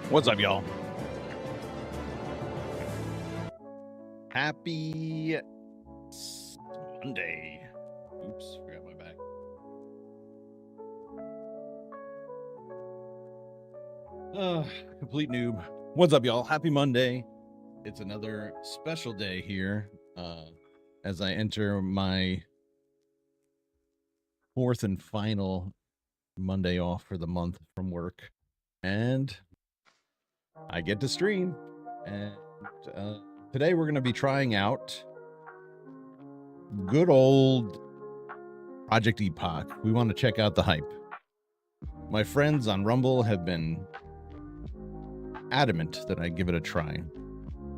What's up, y'all? Happy Monday. Oops, forgot my back. Complete noob. What's up, y'all? Happy Monday. It's another special day here as I enter my fourth and final Monday off for the month from work. And I get to stream. And today we're going to be trying out good old Project Epoch. We want to check out the hype. My friends on Rumble have been adamant that I give it a try.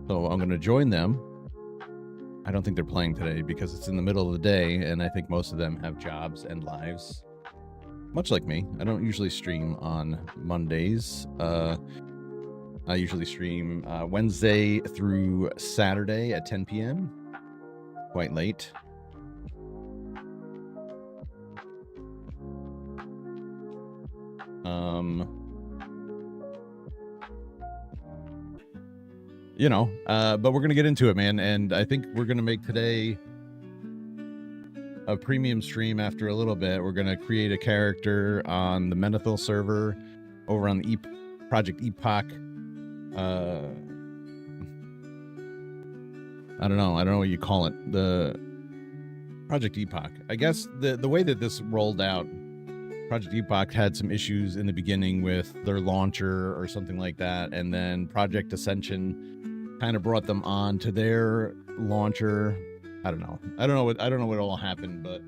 So I'm going to join them. I don't think they're playing today because it's in the middle of the day, and I think most of them have jobs and lives. Much like me. I don't usually stream on Mondays. I usually stream Wednesday through Saturday at 10 p.m. Quite late. But we're going to get into it, man. And I think we're going to make today a premium stream after a little bit. We're going to create a character on the Menethil server over on the Project Epoch. I don't know what you call it. The Project Epoch. I guess the way that this rolled out, Project Epoch had some issues in the beginning with their launcher or something like that, and then Project Ascension kind of brought them on to their launcher. I don't know what all happened, but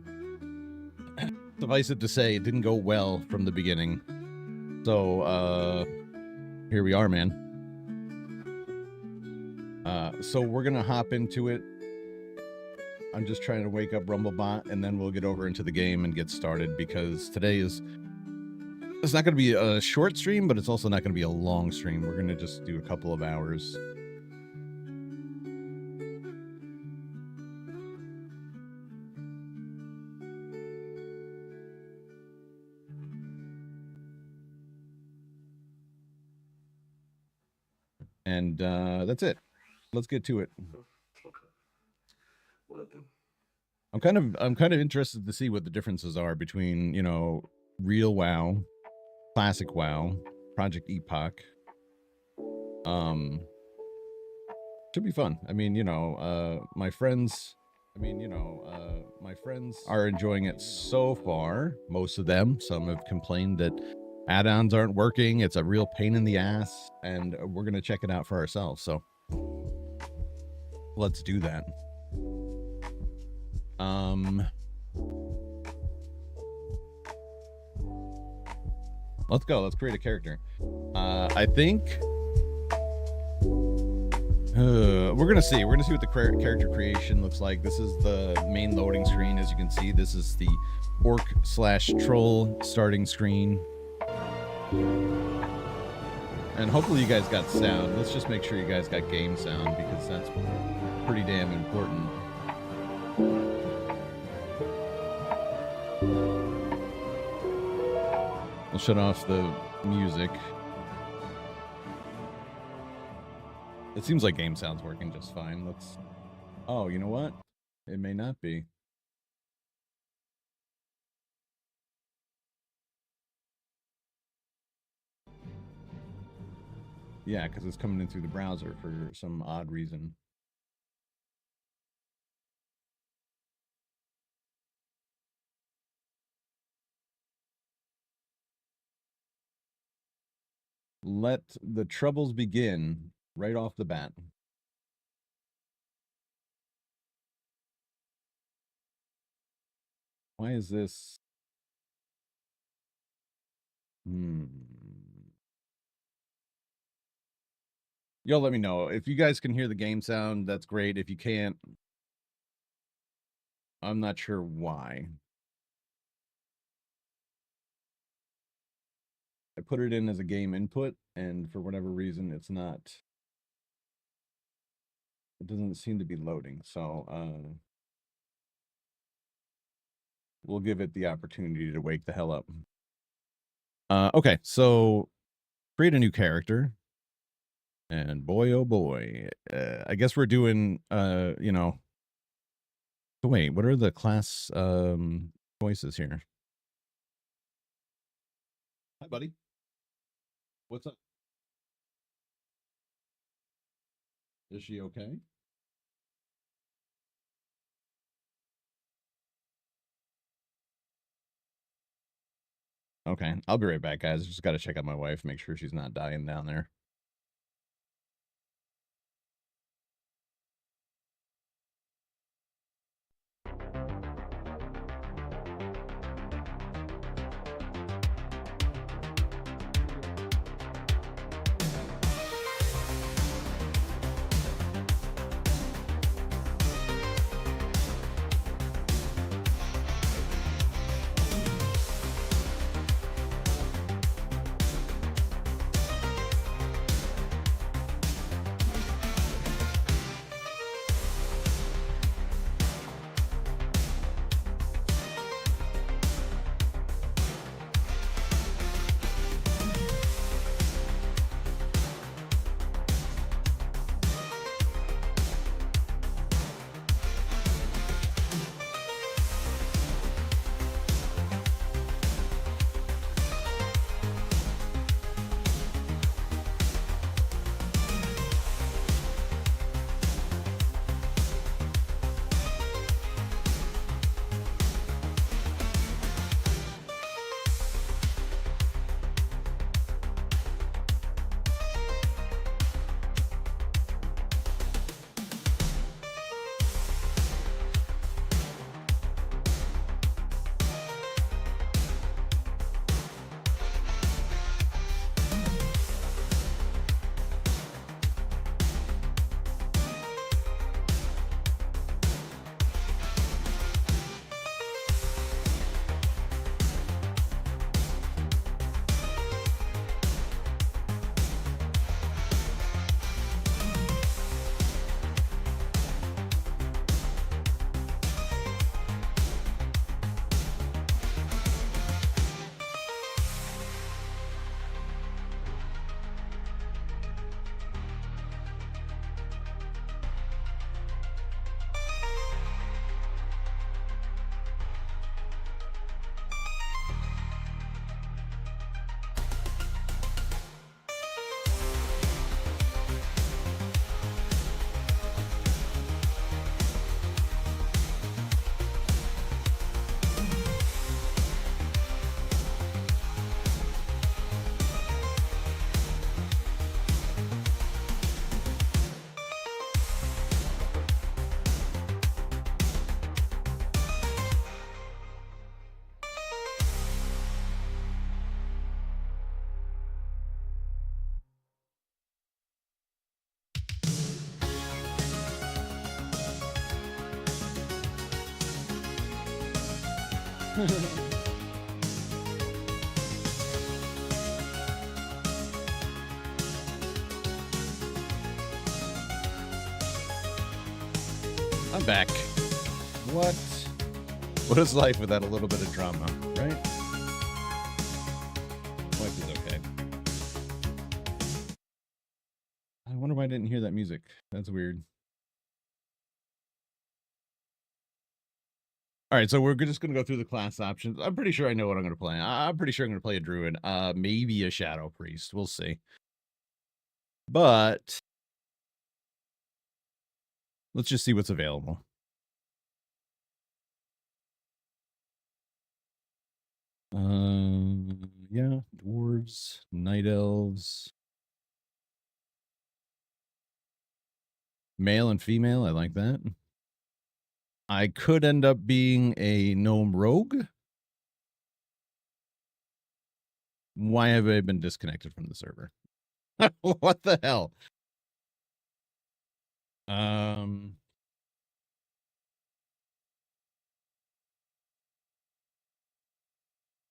suffice it to say, it didn't go well from the beginning. So here we are, man. So we're gonna hop into it. I'm just trying to wake up Rumblebot, and then we'll get over into the game and get started, because today it's not going to be a short stream, but it's also not going to be a long stream. We're going to just do a couple of hours. And that's it. Let's get to it. I'm kind of interested to see what the differences are between, real WoW, classic WoW, Project Epoch. Should be fun. I mean, my friends are enjoying it so far. Most of them. Some have complained that add-ons aren't working. It's a real pain in the ass, and we're gonna check it out for ourselves. So let's do that. Let's go. Let's create a character. I think we're gonna see what the character creation looks like. This is the main loading screen. As you can see, this is the orc/troll starting screen. And hopefully you guys got sound. Let's just make sure you guys got game sound, because that's pretty damn important. We'll shut off the music. It seems like game sound's working just fine. Oh, you know what? It may not be. Yeah, because it's coming in through the browser for some odd reason. Let the troubles begin right off the bat. Why is this? Y'all let me know. If you guys can hear the game sound, that's great. If you can't, I'm not sure why. I put it in as a game input, and for whatever reason, it doesn't seem to be loading. So we'll give it the opportunity to wake the hell up. Okay, so create a new character. And boy, oh boy, I guess we're doing, wait, what are the class choices here? Hi, buddy. What's up? Is she okay? Okay, I'll be right back, guys. Just got to check out my wife, make sure she's not dying down there. I'm back. What? What is life without a little bit of drama, right? Life is okay. I wonder why I didn't hear that music. That's weird. All right, so we're just going to go through the class options. I'm pretty sure I know what I'm going to play. I'm pretty sure I'm going to play a druid, maybe a shadow priest. We'll see. But let's just see what's available. Yeah, dwarves, night elves, male and female. I like that. I could end up being a gnome rogue. Why have I been disconnected from the server? What the hell?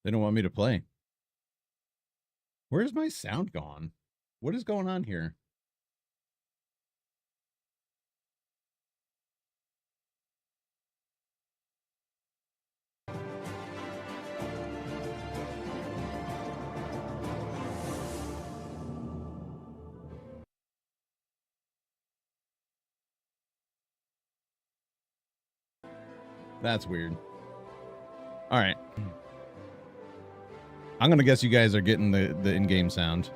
They don't want me to play. Where's my sound gone? What is going on here? That's weird. All right. I'm going to guess you guys are getting the in-game sound.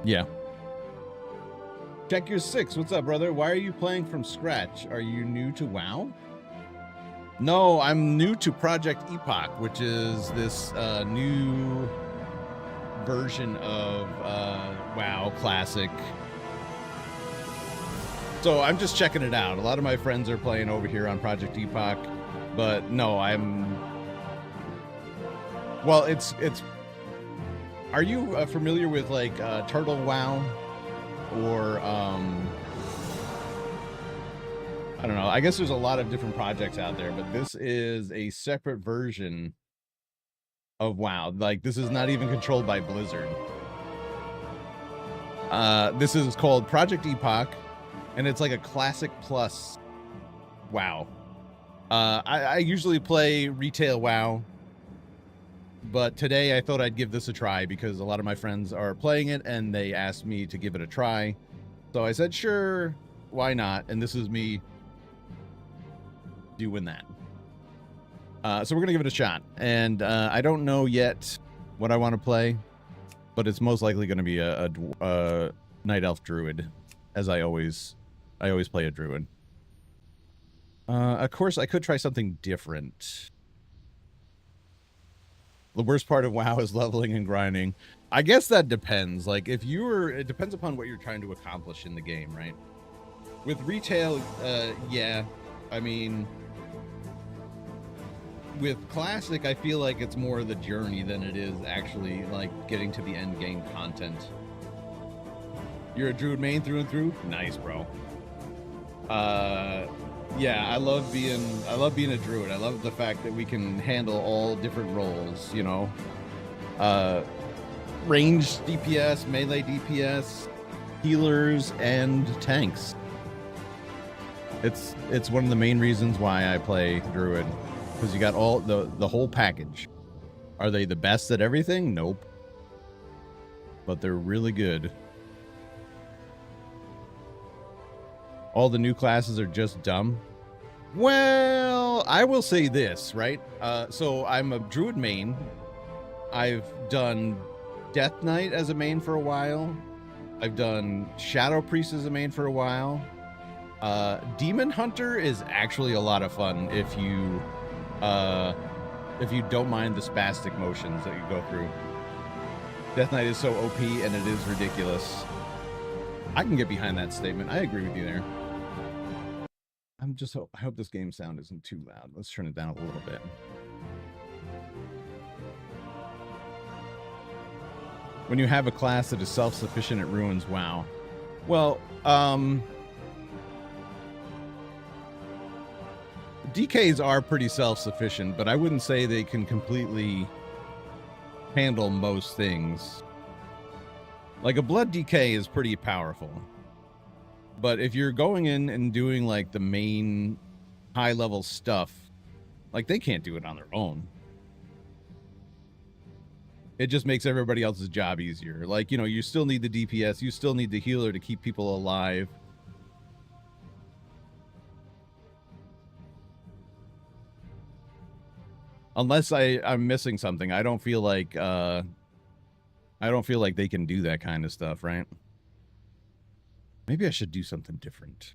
Yeah. Check your 6. What's up, brother? Why are you playing from scratch? Are you new to WoW? No, I'm new to Project Epoch, which is this new version of WoW Classic. So I'm just checking it out. A lot of my friends are playing over here on Project Epoch, but no, well, it's. Are you familiar with like Turtle WoW or I don't know. I guess there's a lot of different projects out there, but this is a separate version of WoW. Like, this is not even controlled by Blizzard. This is called Project Epoch, and it's like a Classic Plus WoW. I usually play retail WoW, but today I thought I'd give this a try because a lot of my friends are playing it, and they asked me to give it a try. So I said, sure, why not? And this is me doing that. So we're gonna give it a shot, and I don't know yet what I want to play, but it's most likely going to be a night elf druid, as I always play a druid. Of course, I could try something different. The worst part of WoW is leveling and grinding. I guess that depends. Like, it depends upon what you're trying to accomplish in the game, right? With retail, yeah, I mean. With Classic, I feel like it's more the journey than it is actually like getting to the end game content. You're a druid main through and through? Nice, bro. Yeah, I love being a druid. I love the fact that we can handle all different roles, you know. Ranged DPS, melee DPS, healers, and tanks. It's one of the main reasons why I play druid. Because you got all the whole package. Are they the best at everything? Nope. But they're really good. All the new classes are just dumb. Well, I will say this, right? So I'm a druid main. I've done Death Knight as a main for a while. I've done Shadow Priest as a main for a while. Demon Hunter is actually a lot of fun if you don't mind the spastic motions that you go through. Death Knight is so OP and it is ridiculous. I can get behind that statement. I agree with you there. I hope this game sound isn't too loud. Let's turn it down a little bit. When you have a class that is self-sufficient, it ruins WoW. Well, DKs are pretty self-sufficient, but I wouldn't say they can completely handle most things. Like, a blood DK is pretty powerful. But if you're going in and doing, like, the main high-level stuff, like, they can't do it on their own. It just makes everybody else's job easier. Like, you know, you still need the DPS, you still need the healer to keep people alive. Unless I'm missing something, I don't feel like they can do that kind of stuff, right? Maybe I should do something different.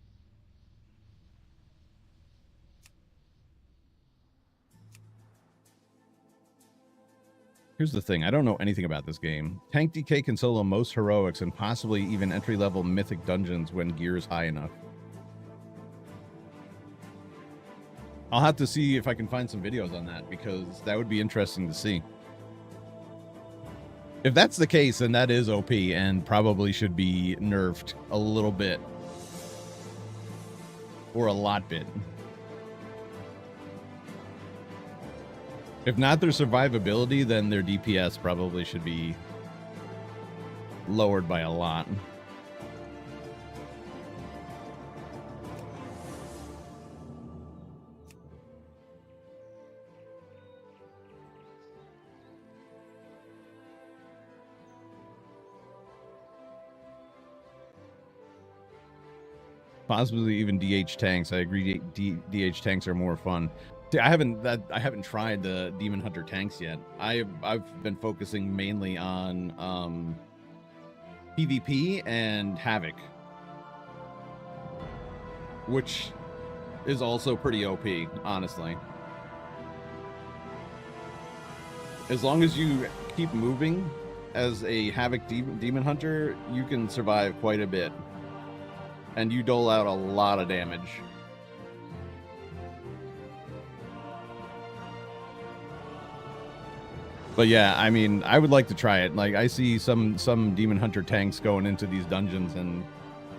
Here's the thing, I don't know anything about this game. Tank DK can solo most heroics and possibly even entry-level mythic dungeons when gear is high enough. I'll have to see if I can find some videos on that, because that would be interesting to see. If that's the case, then that is OP and probably should be nerfed a little bit. Or a lot bit. If not their survivability, then their DPS probably should be lowered by a lot. Possibly even DH tanks. I agree. DH tanks are more fun. See, I haven't tried the Demon Hunter tanks yet. I've been focusing mainly on PvP and Havoc, which is also pretty OP, honestly. As long as you keep moving as a Havoc Demon Hunter, you can survive quite a bit. And you dole out a lot of damage. But yeah, I mean, I would like to try it. Like, I see some Demon Hunter tanks going into these dungeons, and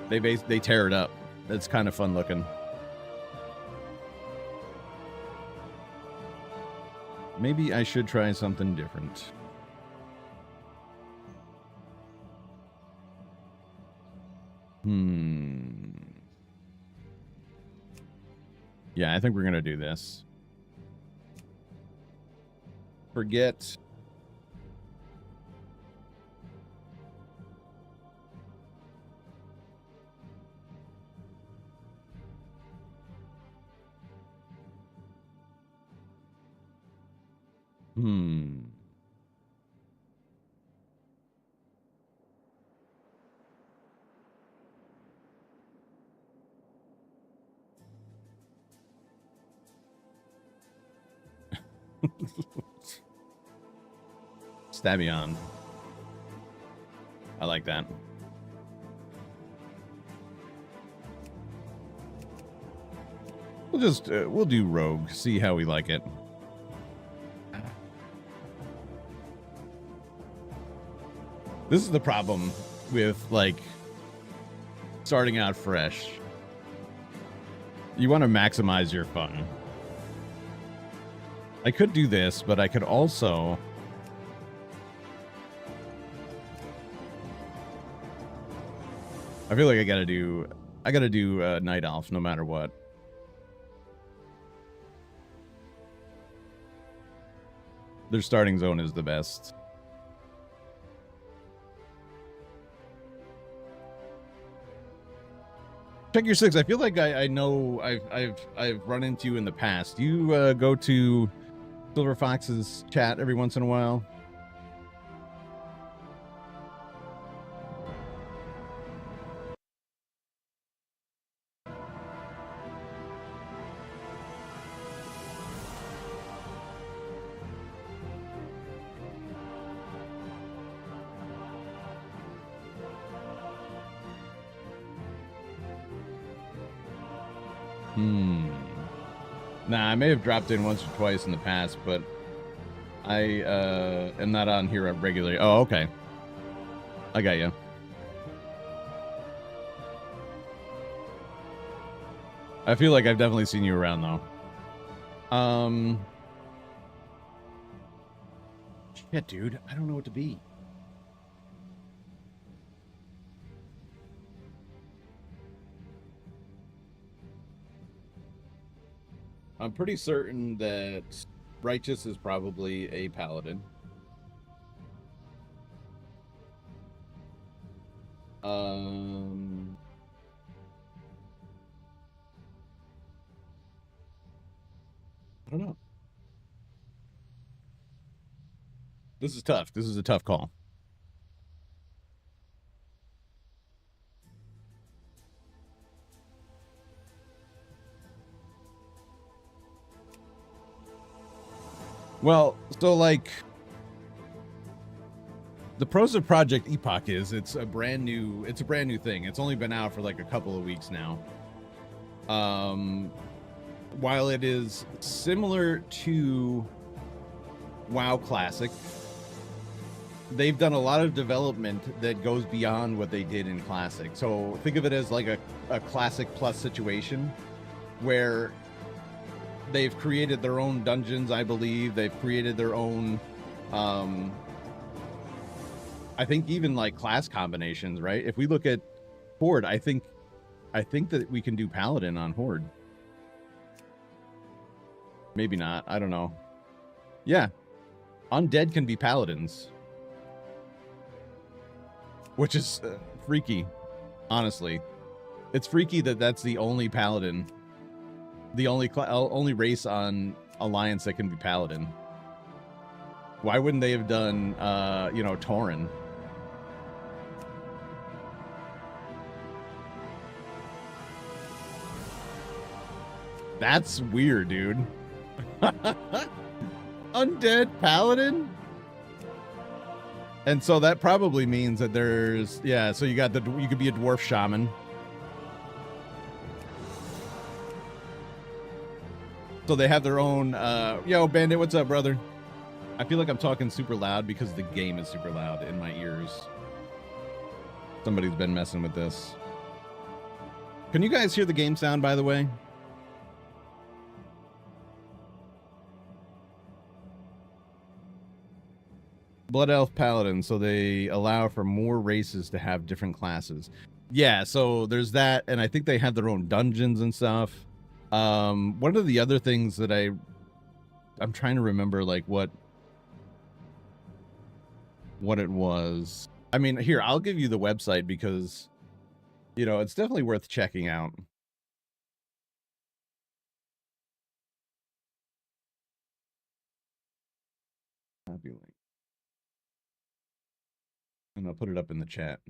they tear it up. It's kind of fun looking. Maybe I should try something different. Yeah, I think we're gonna do this. Forget. Stabion. I like that. We'll do Rogue, see how we like it. This is the problem with, like, starting out fresh. You want to maximize your fun. I could do this, but I could also... I feel like I gotta do Night Elf no matter what. Their starting zone is the best. Check your 6. I feel like I know I've run into you in the past. You go to Silver Fox's chat every once in a while. Nah, I may have dropped in once or twice in the past, but I am not on here regularly. Oh, okay. I got you. I feel like I've definitely seen you around, though. Shit, dude. I don't know what to be. I'm pretty certain that Righteous is probably a paladin. I don't know. This is tough. This is a tough call. Well, so, like, the pros of Project Epoch is it's a brand new thing. It's only been out for like a couple of weeks now. While it is similar to WoW Classic, they've done a lot of development that goes beyond what they did in Classic. So think of it as like a Classic Plus situation where they've created their own dungeons, I believe. They've created their own, I think even like class combinations, right? If we look at Horde, I think that we can do Paladin on Horde. Maybe not. I don't know. Yeah. Undead can be Paladins. Which is freaky, honestly. It's freaky that that's the only paladin, the only race on Alliance that can be paladin. Why wouldn't they have done, you know, Tauren? That's weird, dude. Undead paladin? And so that probably means that there's, yeah, so you could be a dwarf shaman. So they have their own, yo, Bandit, what's up, brother? I feel like I'm talking super loud because the game is super loud in my ears. Somebody's been messing with this. Can you guys hear the game sound, by the way? Blood Elf Paladin, so they allow for more races to have different classes. Yeah, so there's that, and I think they have their own dungeons and stuff. One of the other things that I'm trying to remember, like, what it was. I mean, here, I'll give you the website because, you know, it's definitely worth checking out. Copy link. And I'll put it up in the chat.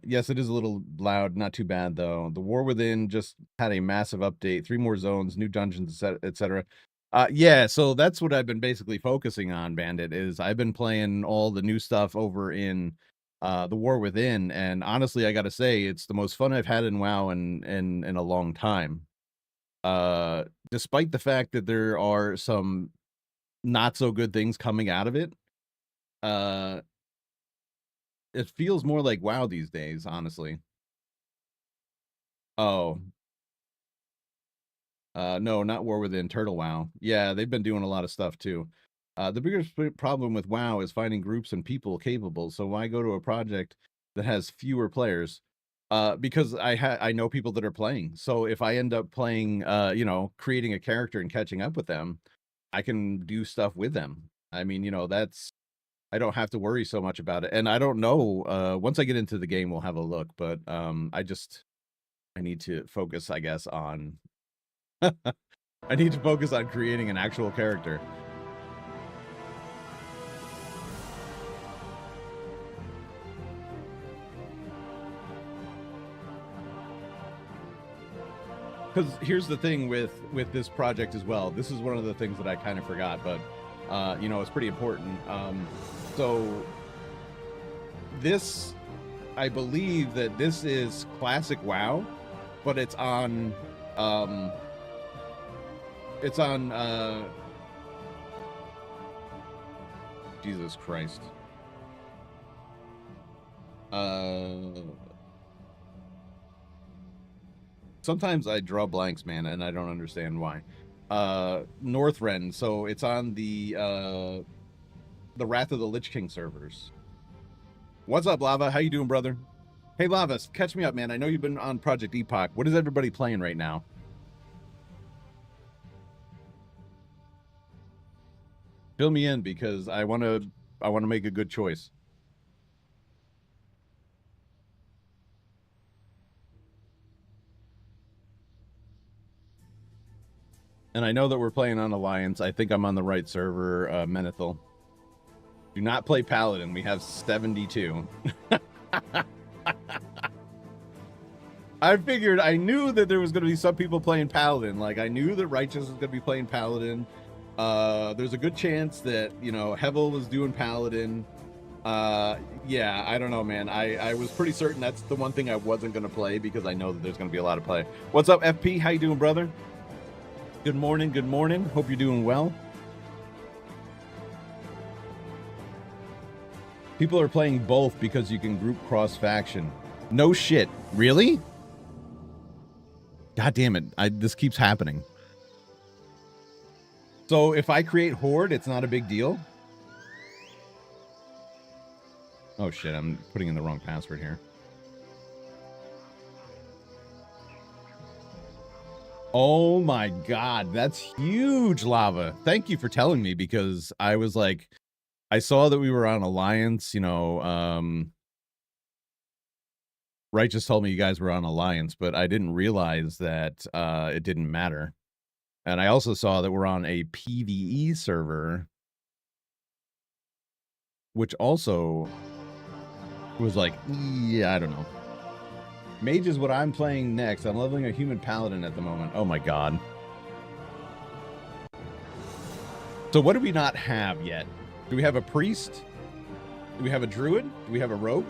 Yes, it is a little loud, not too bad though. The War Within just had a massive update, 3 more zones, new dungeons, etc. Yeah, so that's what I've been basically focusing on, Bandit, is I've been playing all the new stuff over in the War Within, and honestly, I gotta say, it's the most fun I've had in WoW in a long time. Despite the fact that there are some not so good things coming out of it, it feels more like WoW these days, honestly. Oh, no, not War Within, Turtle WoW. Yeah, they've been doing a lot of stuff too. The biggest problem with WoW is finding groups and people capable. So why go to a project that has fewer players? Because I know people that are playing. So if I end up playing, you know, creating a character and catching up with them, I can do stuff with them. I mean, you know, I don't have to worry so much about it. And I don't know, once I get into the game, we'll have a look. But I need to focus, I guess, on I need to focus on creating an actual character. Because here's the thing with this project as well. This is one of the things that I kind of forgot, but you know, it's pretty important. So this, I believe that this is classic WoW, but it's on Jesus Christ. Sometimes I draw blanks, man, and I don't understand why. Northrend, so it's on the Wrath of the Lich King servers. What's up, Lava? How you doing, brother? Hey, Lava, catch me up, man. I know you've been on Project Epoch. What is everybody playing right now? Fill me in because I want to make a good choice. And I know that we're playing on Alliance. I think I'm on the right server, Menethil. Do not play Paladin. We have 72. I figured, I knew that there was going to be some people playing Paladin. Like, I knew that Righteous was going to be playing Paladin. There's a good chance that, you know, Hevel was doing Paladin. Yeah, I don't know, man. I was pretty certain that's the one thing I wasn't going to play because I know that there's going to be a lot of play. What's up, FP? How you doing, brother? Good morning, good morning. Hope you're doing well. People are playing both because you can group cross-faction. No shit. Really? God damn it. This keeps happening. So if I create Horde, it's not a big deal? Oh shit, I'm putting in the wrong password here. Oh my god, that's huge, Lava. Thank you for telling me because I was like, I saw that we were on Alliance, you know, Righteous told me you guys were on Alliance, but I didn't realize that it didn't matter. And I also saw that we're on a PvE server, which also was like, yeah, I don't know. Mage is what I'm playing next. I'm leveling a human paladin at the moment. Oh my god. So what do we not have yet? Do we have a priest? Do we have a druid? Do we have a rogue?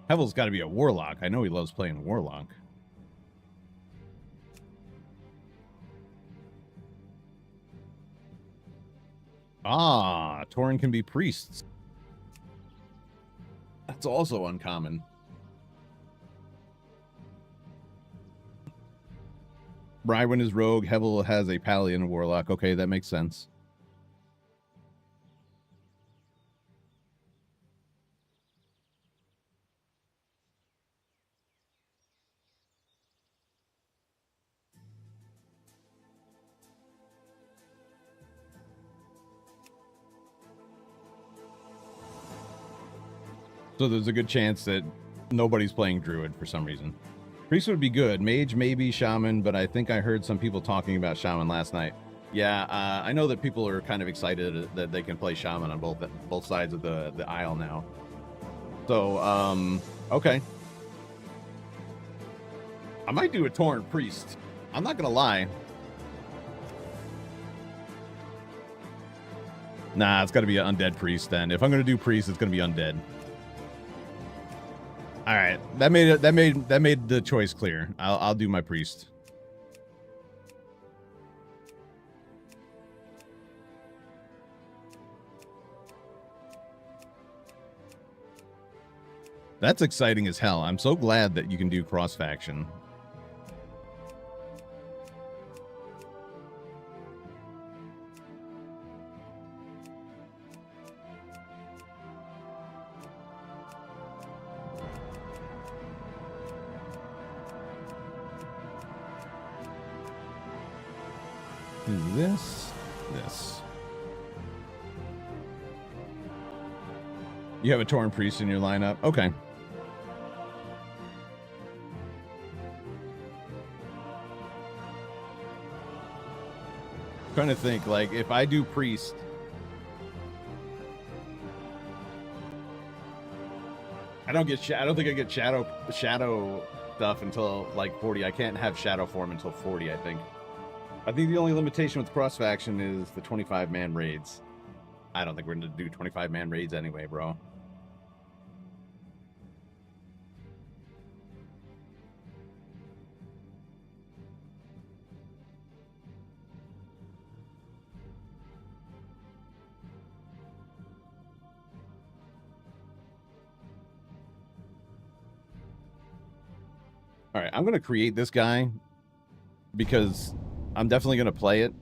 Hevel's got to be a warlock. I know he loves playing warlock. Ah, Tauren can be priests. That's also uncommon. Brywin is rogue. Hevel has a paladin and warlock. Okay, that makes sense. So there's a good chance that nobody's playing druid for some reason. Priest would be good. Mage, maybe shaman, but I think I heard some people talking about shaman last night. Yeah, I know that people are kind of excited that they can play shaman on both sides of the aisle now. So, okay. I might do a Tauren priest. I'm not gonna lie. Nah, it's gotta be an undead priest then. If I'm gonna do priest, it's gonna be undead. All right, that made the choice clear. I'll do my priest. That's exciting as hell. I'm so glad that you can do cross faction. This. You have a Tauren priest in your lineup? Okay. Trying to think, like, if I do priest, I don't think I get shadow stuff until like 40. I can't have shadow form until 40, I think. I think the only limitation with cross faction is the 25-man raids. I don't think we're gonna do 25-man raids anyway, bro. All right, I'm going to create this guy because I'm definitely going to play it.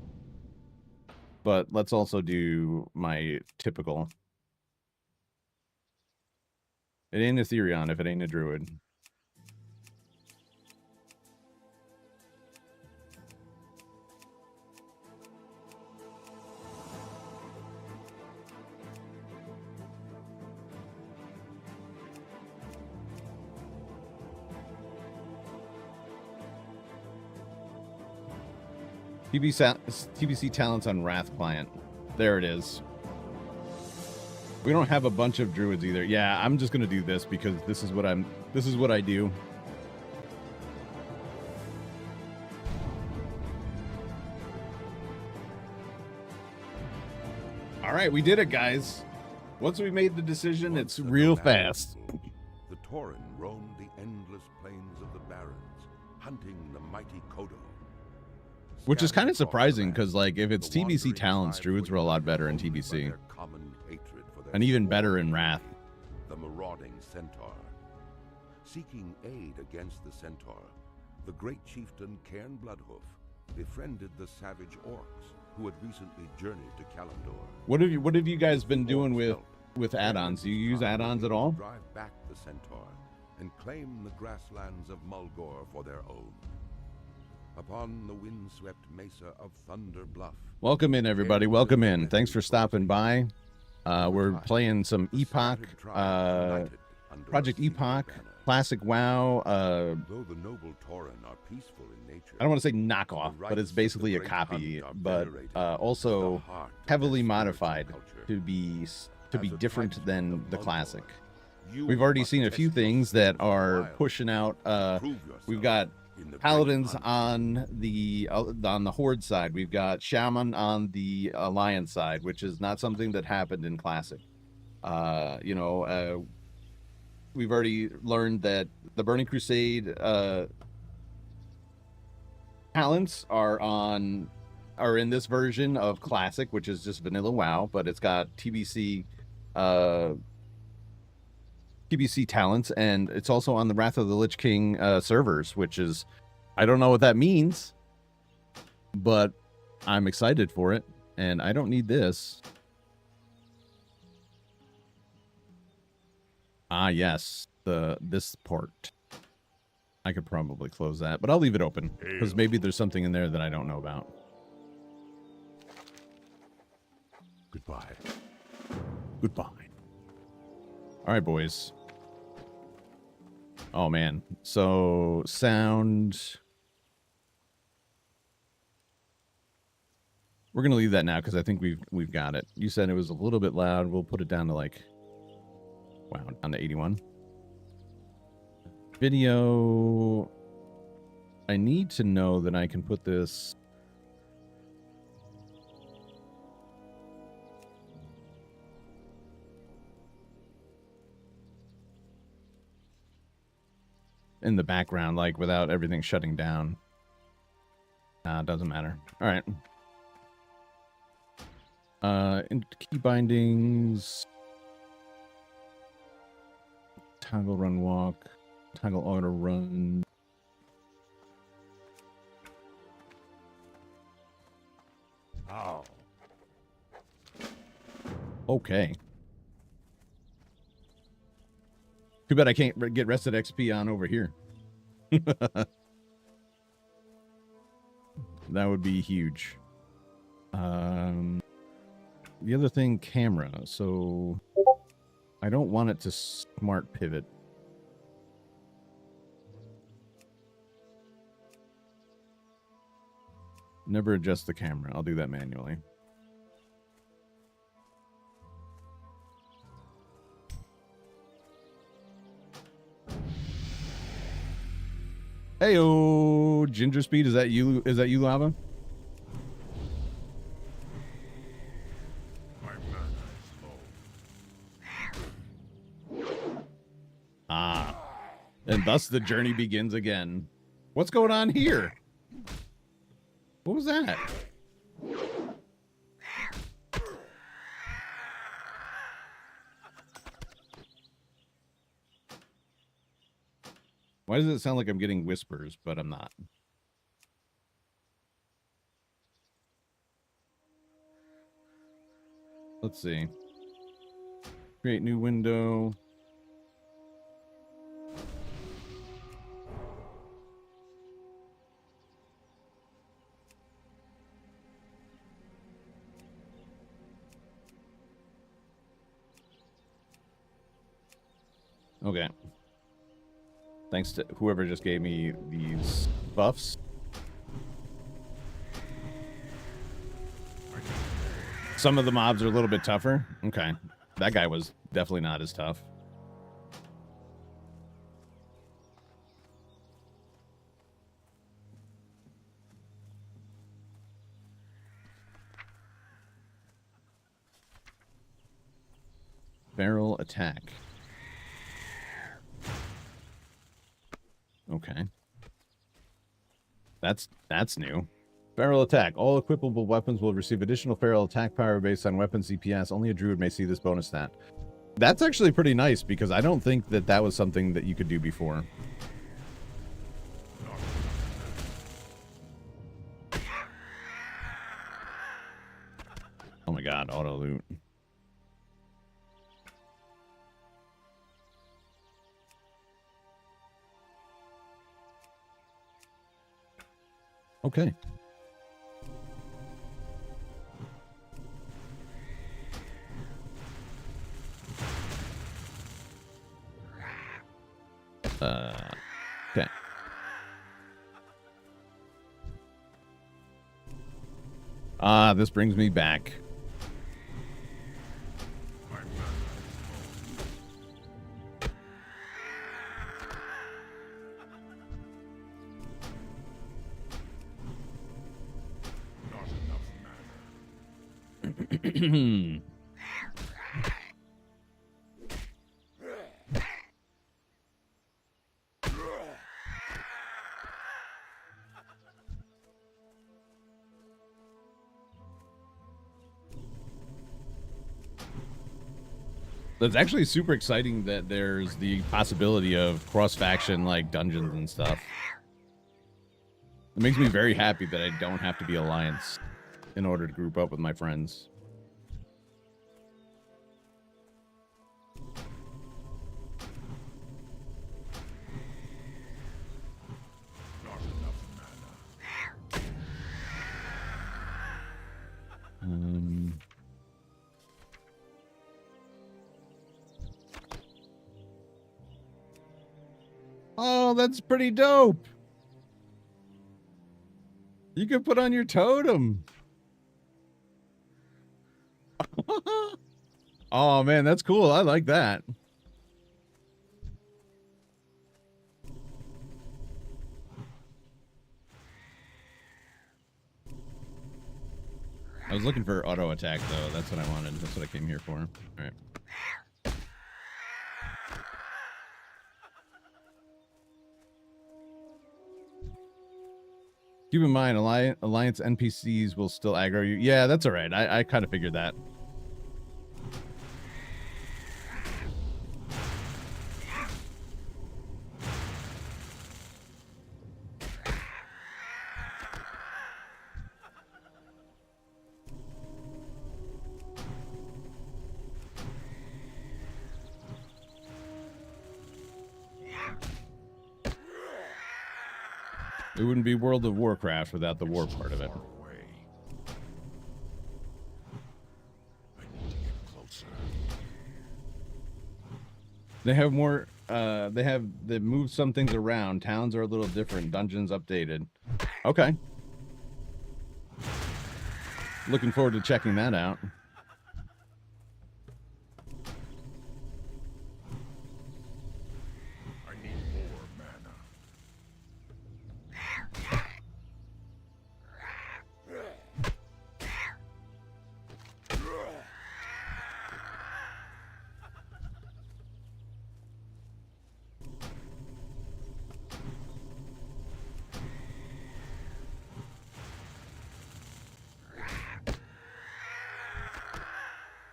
But let's also do my typical. It ain't a Therion if it ain't a druid. TBC talents on Wrath client. There it is. We don't have a bunch of druids either. Yeah, I'm just gonna do this because this is what I do. All right, we did it, guys. Once we made the decision, it's real fast. The Tauren roamed the endless plains of the Barrens, hunting the mighty Kodo. Which is kind of surprising because, like, if it's TBC talents, druids were a lot better in TBC. And even better in Wrath. The marauding centaur. Seeking aid against the centaur, the great chieftain Cairn Bloodhoof befriended the savage orcs who had recently journeyed to Kalimdor. What have you guys been doing with with add-ons? Do you use add-ons at all? Drive back the centaur and claim the grasslands of Mulgore for their own. Upon the windswept mesa of Thunder Bluff. Welcome in, everybody. Welcome in. Thanks for stopping by. We're playing some Epoch, Project Epoch, Classic WoW. Though the noble Tauren are peaceful in nature, I don't want to say knockoff, but it's basically a copy, but also heavily modified to be different than the classic. We've already seen a few things that are pushing out. We've got Paladins on the Horde side. We've got Shaman on the Alliance side, which is not something that happened in Classic. We've already learned that the Burning Crusade talents are in this version of Classic, which is just vanilla WoW, but it's got TBC talents, and it's also on the Wrath of the Lich King servers, which is, I don't know what that means, but I'm excited for it, and I don't need this. Ah, yes, this port. I could probably close that, but I'll leave it open, because maybe there's something in there that I don't know about. Goodbye. Goodbye. All right, boys. Oh, man. So, sound. We're going to leave that now because I think we've got it. You said it was a little bit loud. We'll put it down to like, wow, down to 81. Video. I need to know that I can put this. In the background, like without everything shutting down. Nah, it doesn't matter. All right. Into key bindings. Toggle run walk. Toggle auto run. Oh. Okay. Too bad I can't get rested XP on over here. That would be huge. The other thing, camera. So I don't want it to smart pivot. Never adjust the camera. I'll do that manually. Heyo, Ginger Speed, is that you? Is that you, Lava? Ah, and thus the journey begins again. What's going on here? What was that? Why does it sound like I'm getting whispers, but I'm not? Let's see. Create new window. Okay. Thanks to whoever just gave me these buffs. Some of the mobs are a little bit tougher. Okay. That guy was definitely not as tough. Barrel attack. Okay. That's new. Feral attack. All equipable weapons will receive additional feral attack power based on weapon CPS. Only a druid may see this bonus stat. That's actually pretty nice because I don't think that that was something that you could do before. Oh my god, auto loot. Okay. Okay. This brings me back. That's actually super exciting that there's the possibility of cross-faction like dungeons and stuff. It makes me very happy that I don't have to be Alliance in order to group up with my friends. Oh, that's pretty dope. You could put on your totem. Oh, man, that's cool. I like that. I was looking for auto attack, though. That's what I wanted. That's what I came here for. All right. Keep in mind, Alliance NPCs will still aggro you. Yeah, that's all right. I kind of figured that. It wouldn't be World of Warcraft without the war part of it. They have more, they moved some things around. Towns are a little different. Dungeons updated. Okay. Looking forward to checking that out.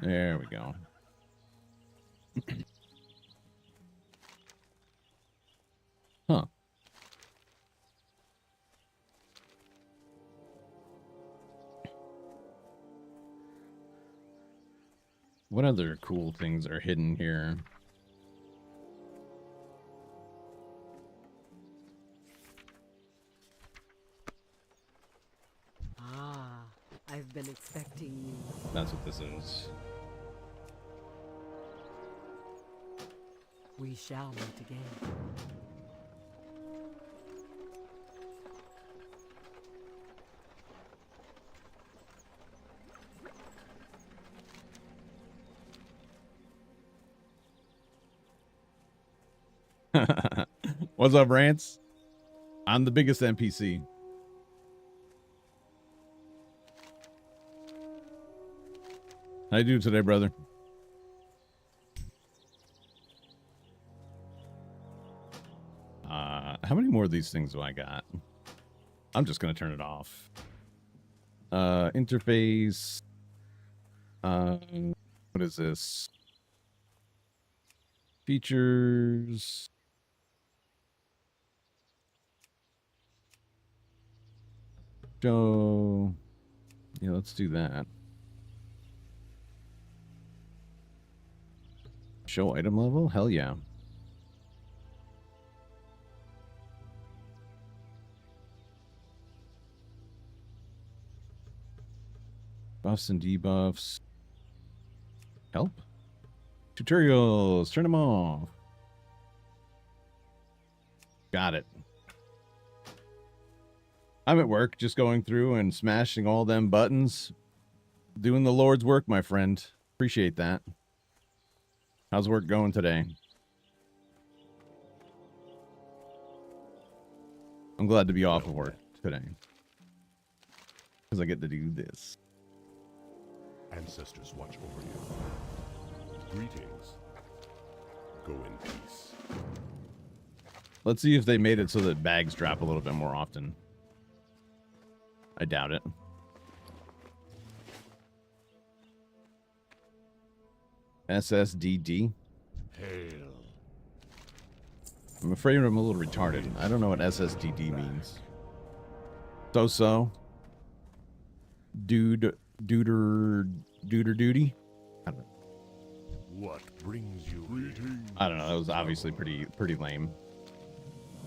There we go. Huh. What other cool things are hidden here? Ah, I've been expecting you. That's what this is. We shall meet again. What's up, Rance? I'm the biggest NPC. How you doing today, brother? How many more of these things do I got? I'm just gonna turn it off. Interface. What is this? Features. Show. Yeah, let's do that. Show item level? Hell yeah. Buffs and debuffs. Help? Tutorials. Turn them off. Got it. I'm at work just going through and smashing all them buttons. Doing the Lord's work, my friend. Appreciate that. How's work going today? I'm glad to be off of work today. Because I get to do this. Ancestors watch over you. Greetings. Go in peace. Let's see if they made it so that bags drop a little bit more often. I doubt it. SSDD. Hail. I'm afraid I'm a little retarded. I don't know what SSDD means. So. Duder duty? I don't know. What brings you greetings? I don't know. That was obviously pretty lame.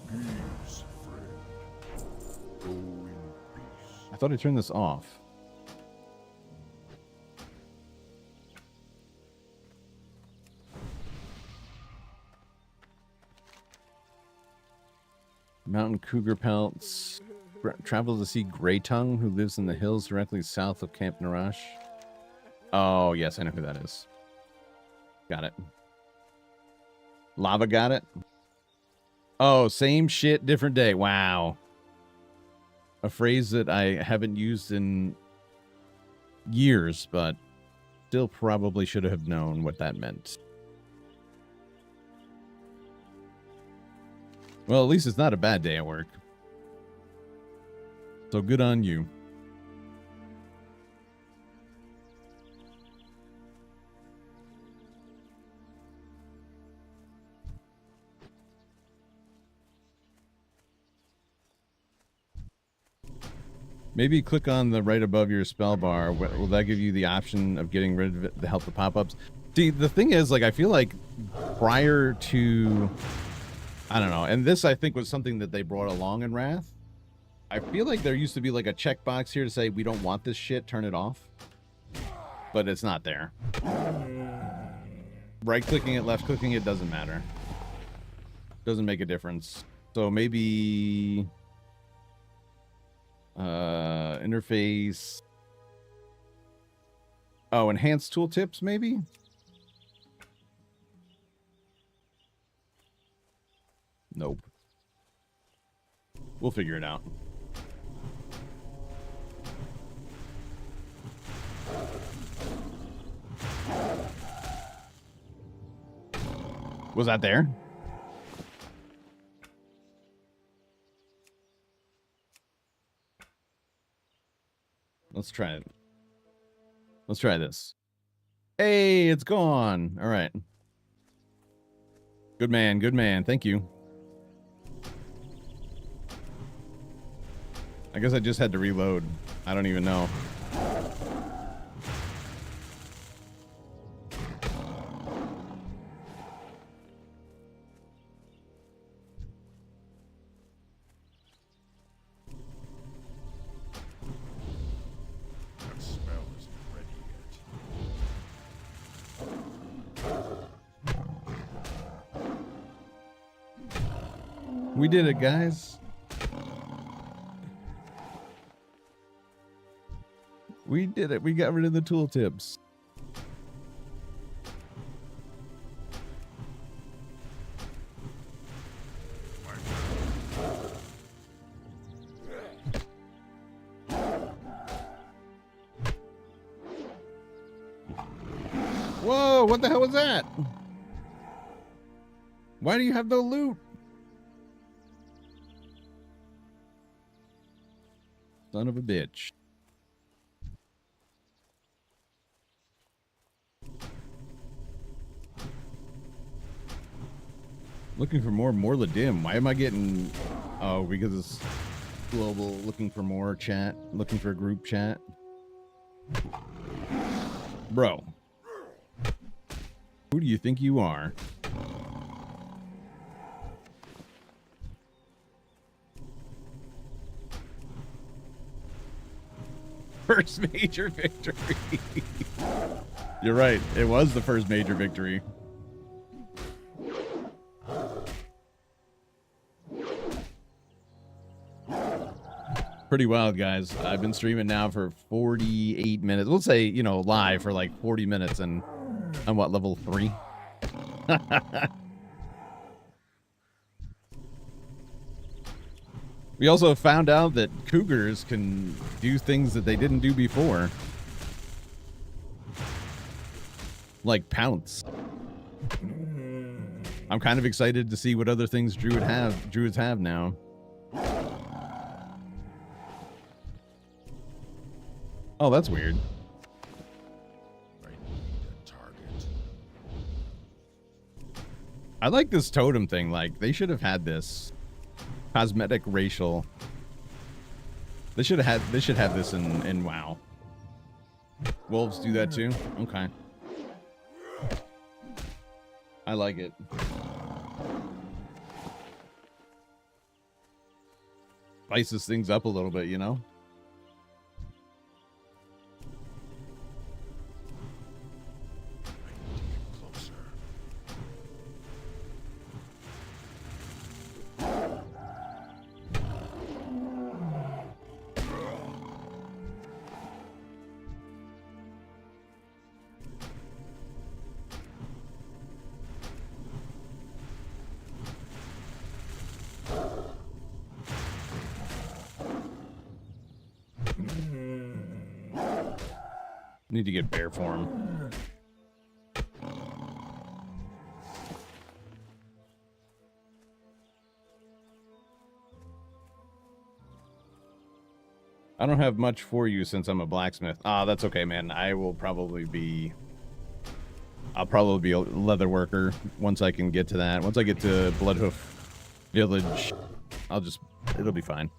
Peace, friend. Go in peace. I thought I turned this off. Mountain cougar pelts. Travel to see Grey Tongue, who lives in the hills directly south of Camp Narash. Oh, yes, I know who that is. Got it. Lava got it? Oh, same shit, different day. Wow. A phrase that I haven't used in years, but still probably should have known what that meant. Well, at least it's not a bad day at work. So good on you. Maybe click on the right above your spell bar. Will that give you the option of getting rid of it to help the pop-ups? See, the thing is, like, I feel like prior to, I don't know, and this I think was something that they brought along in Wrath. I feel like there used to be like a checkbox here to say, we don't want this shit, turn it off. But it's not there. Right-clicking it, left-clicking it, doesn't matter. Doesn't make a difference. So maybe... interface... Oh, enhanced tooltips, maybe? Nope. We'll figure it out. Was that there? Let's try it. Let's try this. Hey, it's gone. All right. Good man. Good man. Thank you. I guess I just had to reload. I don't even know. That smell isn't ready yet. We did it, guys. We did it. We got rid of the tooltips. Whoa, what the hell was that? Why do you have no loot? Son of a bitch. Looking for more Morla Dim. Why am I getting... Oh, because it's global. Looking for more chat. Looking for a group chat. Bro. Who do you think you are? First major victory. You're right. It was the first major victory. Pretty wild, guys. I've been streaming now for 48 minutes. We'll say, you know, live for like 40 minutes, and I'm what, level 3? We also found out that cougars can do things that they didn't do before. Like pounce. I'm kind of excited to see what other things druids have now. Oh, that's weird. I need a target. I like this totem thing. Like, they should have had this cosmetic racial. They should have this in WoW. Wolves do that too? Okay. I like it. Spices things up a little bit, you know? Closer. Need to get bear form. I don't have much for you since I'm a blacksmith. Ah, that's okay, man. I'll probably be a leather worker once I can get to that. Once I get to Bloodhoof Village, it'll be fine.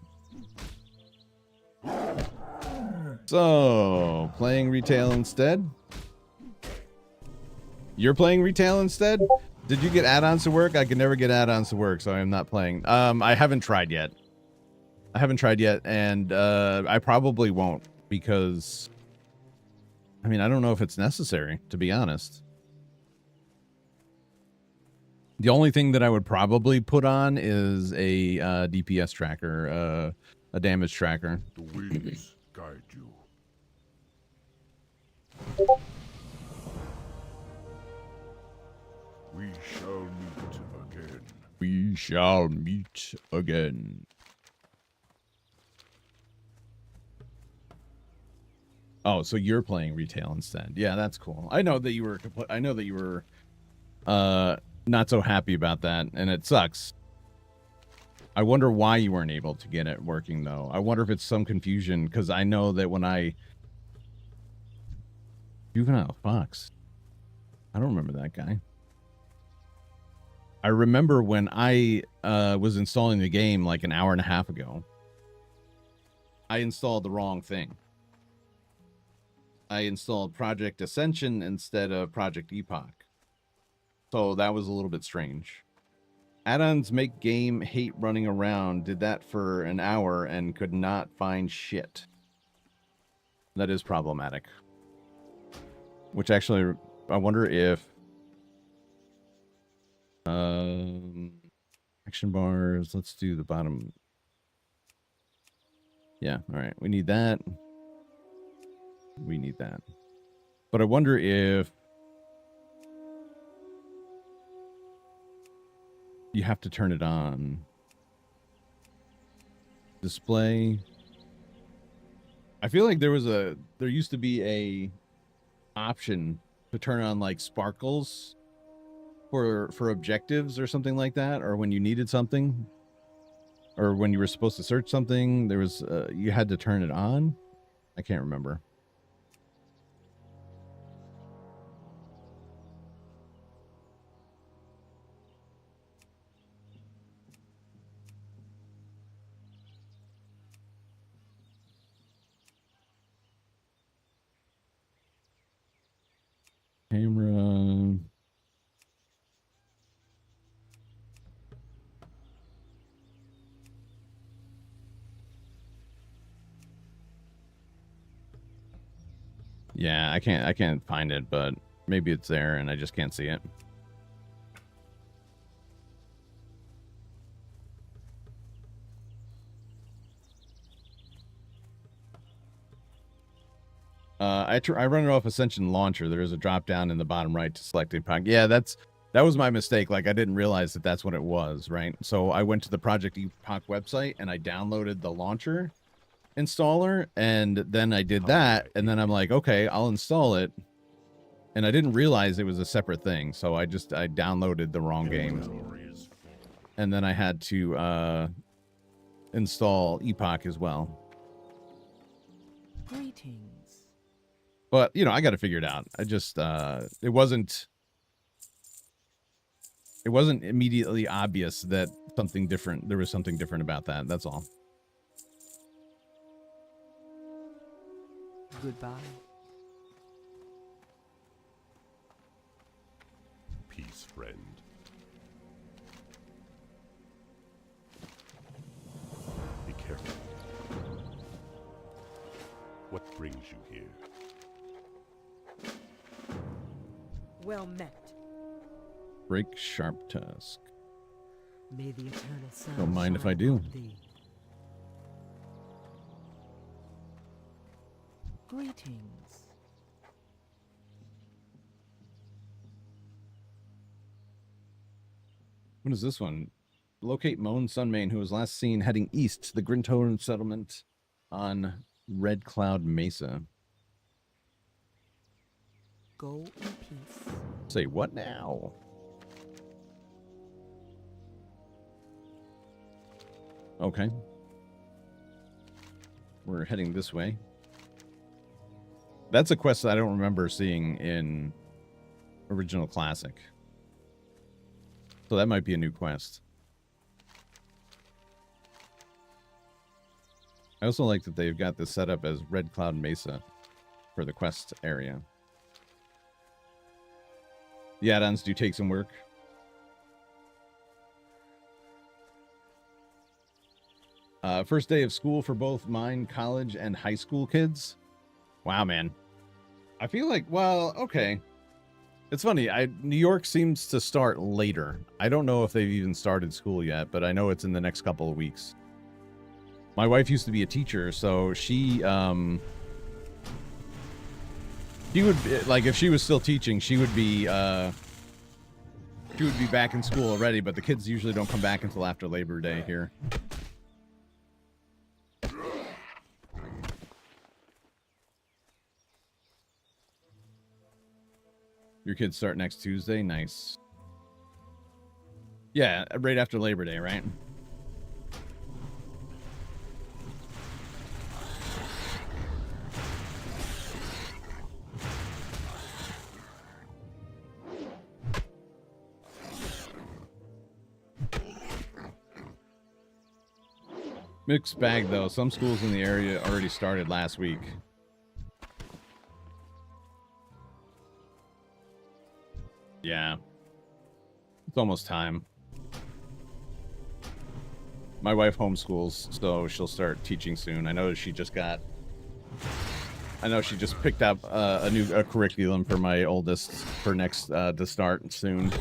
So, playing retail instead? You're playing retail instead? Did you get add-ons to work? I can never get add-ons to work, so I'm not playing. I haven't tried yet. And I probably won't, because I mean, I don't know if it's necessary, to be honest. The only thing that I would probably put on is a DPS tracker, a damage tracker. The winds guide you. We shall meet again. We shall meet again. Oh, so you're playing retail instead. Yeah, that's cool. I know that you were not so happy about that, and it sucks. I wonder why you weren't able to get it working, though. I wonder if it's some confusion, because I know that when Juvenile Fox. I don't remember that guy. I remember when I was installing the game like an hour and a half ago. I installed the wrong thing. I installed Project Ascension instead of Project Epoch. So that was a little bit strange. Add-ons make game hate running around. Did that for an hour and could not find shit. That is problematic. Which actually, I wonder if action bars, let's do the bottom. Yeah, all right. We need that. We need that. But I wonder if you have to turn it on. Display. I feel like there used to be a option to turn on like sparkles for objectives or something like that, or when you needed something, or when you were supposed to search something, there was you had to turn it on. I can't remember. Camera. Yeah, I can't find it, but maybe it's there and I just can't see it. I run it off Ascension Launcher. There is a drop down in the bottom right to select Epoch. Yeah, that was my mistake. Like, I didn't realize that that's what it was, right? So I went to the Project Epoch website and I downloaded the launcher installer, and then I did that, and then I'm like, okay, I'll install it, and I didn't realize it was a separate thing. So I downloaded the wrong game, and then I had to install Epoch as well. Greetings. But, you know, I got to figure it out. I just, it wasn't immediately obvious that there was something different about that. That's all. Goodbye. Peace, friend. Be careful. What brings you here? Well met. Break Sharp Tusk. May the eternal sun Don't mind if shine I do. on thee. Greetings. What is this one? Locate Moan Sunmane, who was last seen heading east to the Grintown settlement on Red Cloud Mesa. Go in peace. Say what now? Okay. We're heading this way. That's a quest that I don't remember seeing in Original Classic. So that might be a new quest. I also like that they've got this set up as Red Cloud Mesa for the quest area. The add-ons do take some work. First day of school for both mine college and high school kids. Wow, man. I feel like, well, okay. It's funny. New York seems to start later. I don't know if they've even started school yet, but I know it's in the next couple of weeks. My wife used to be a teacher, so she would, like, if she was still teaching, she would be back in school already, but the kids usually don't come back until after Labor Day here. Your kids start next Tuesday? Nice. Yeah, right after Labor Day, right? Mixed bag, though. Some schools in the area already started last week. Yeah. It's almost time. My wife homeschools, so she'll start teaching soon. I know she just picked up a new curriculum for my oldest for next to start soon.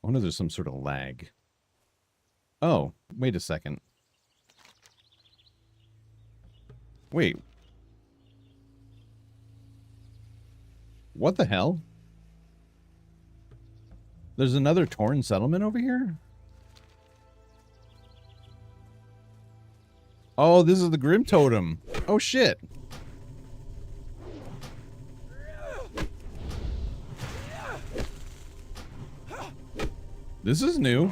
I wonder if there's some sort of lag. Oh, wait a second. Wait. What the hell? There's another Torn settlement over here? Oh, this is the Grim Totem. Oh, shit. This is new.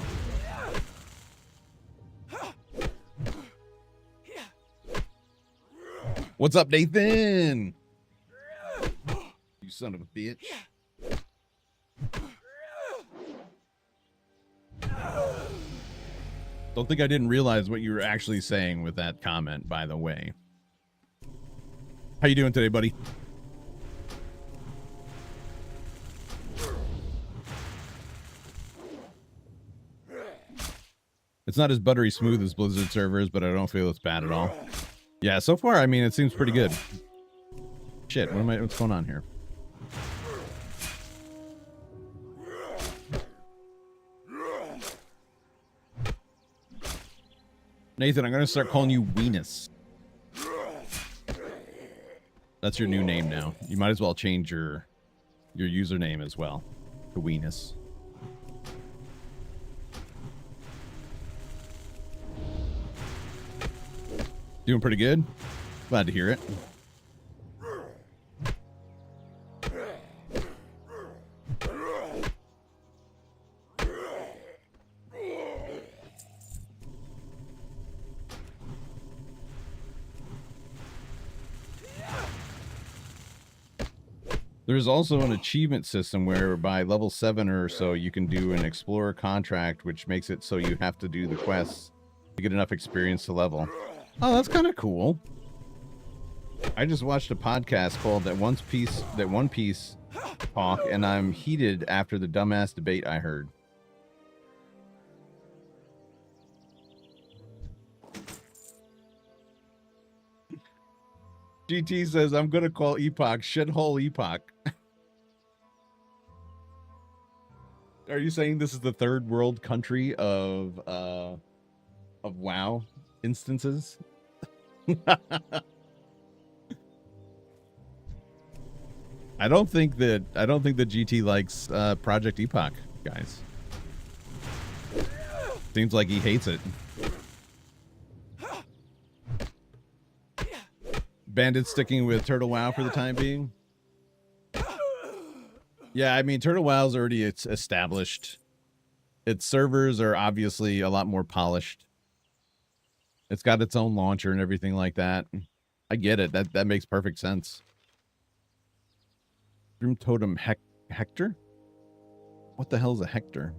What's up, Nathan? You son of a bitch. Don't think I didn't realize what you were actually saying with that comment, by the way. How you doing today, buddy? It's not as buttery smooth as Blizzard servers, but I don't feel it's bad at all. Yeah, so far, I mean, it seems pretty good. Shit, what's going on here? Nathan, I'm going to start calling you Weenus. That's your new name now. You might as well change your username as well to Weenus. Doing pretty good. Glad to hear it. There's also an achievement system where by level 7 or so you can do an explorer contract, which makes it so you have to do the quests to get enough experience to level. Oh, that's kind of cool. I just watched a podcast called That One Piece Talk, and I'm heated after the dumbass debate I heard. GT says, I'm going to call Epoch shithole Epoch. Are you saying this is the third world country of WoW instances? I don't think that GT likes Project Epoch, guys. Seems like he hates it. Bandit sticking with Turtle WoW for the time being. Yeah, I mean, Turtle WoW's already established. Its servers are obviously a lot more polished. It's got its own launcher and everything like that. I get it. That makes perfect sense. Grim Totem Hector? What the hell is a Hector?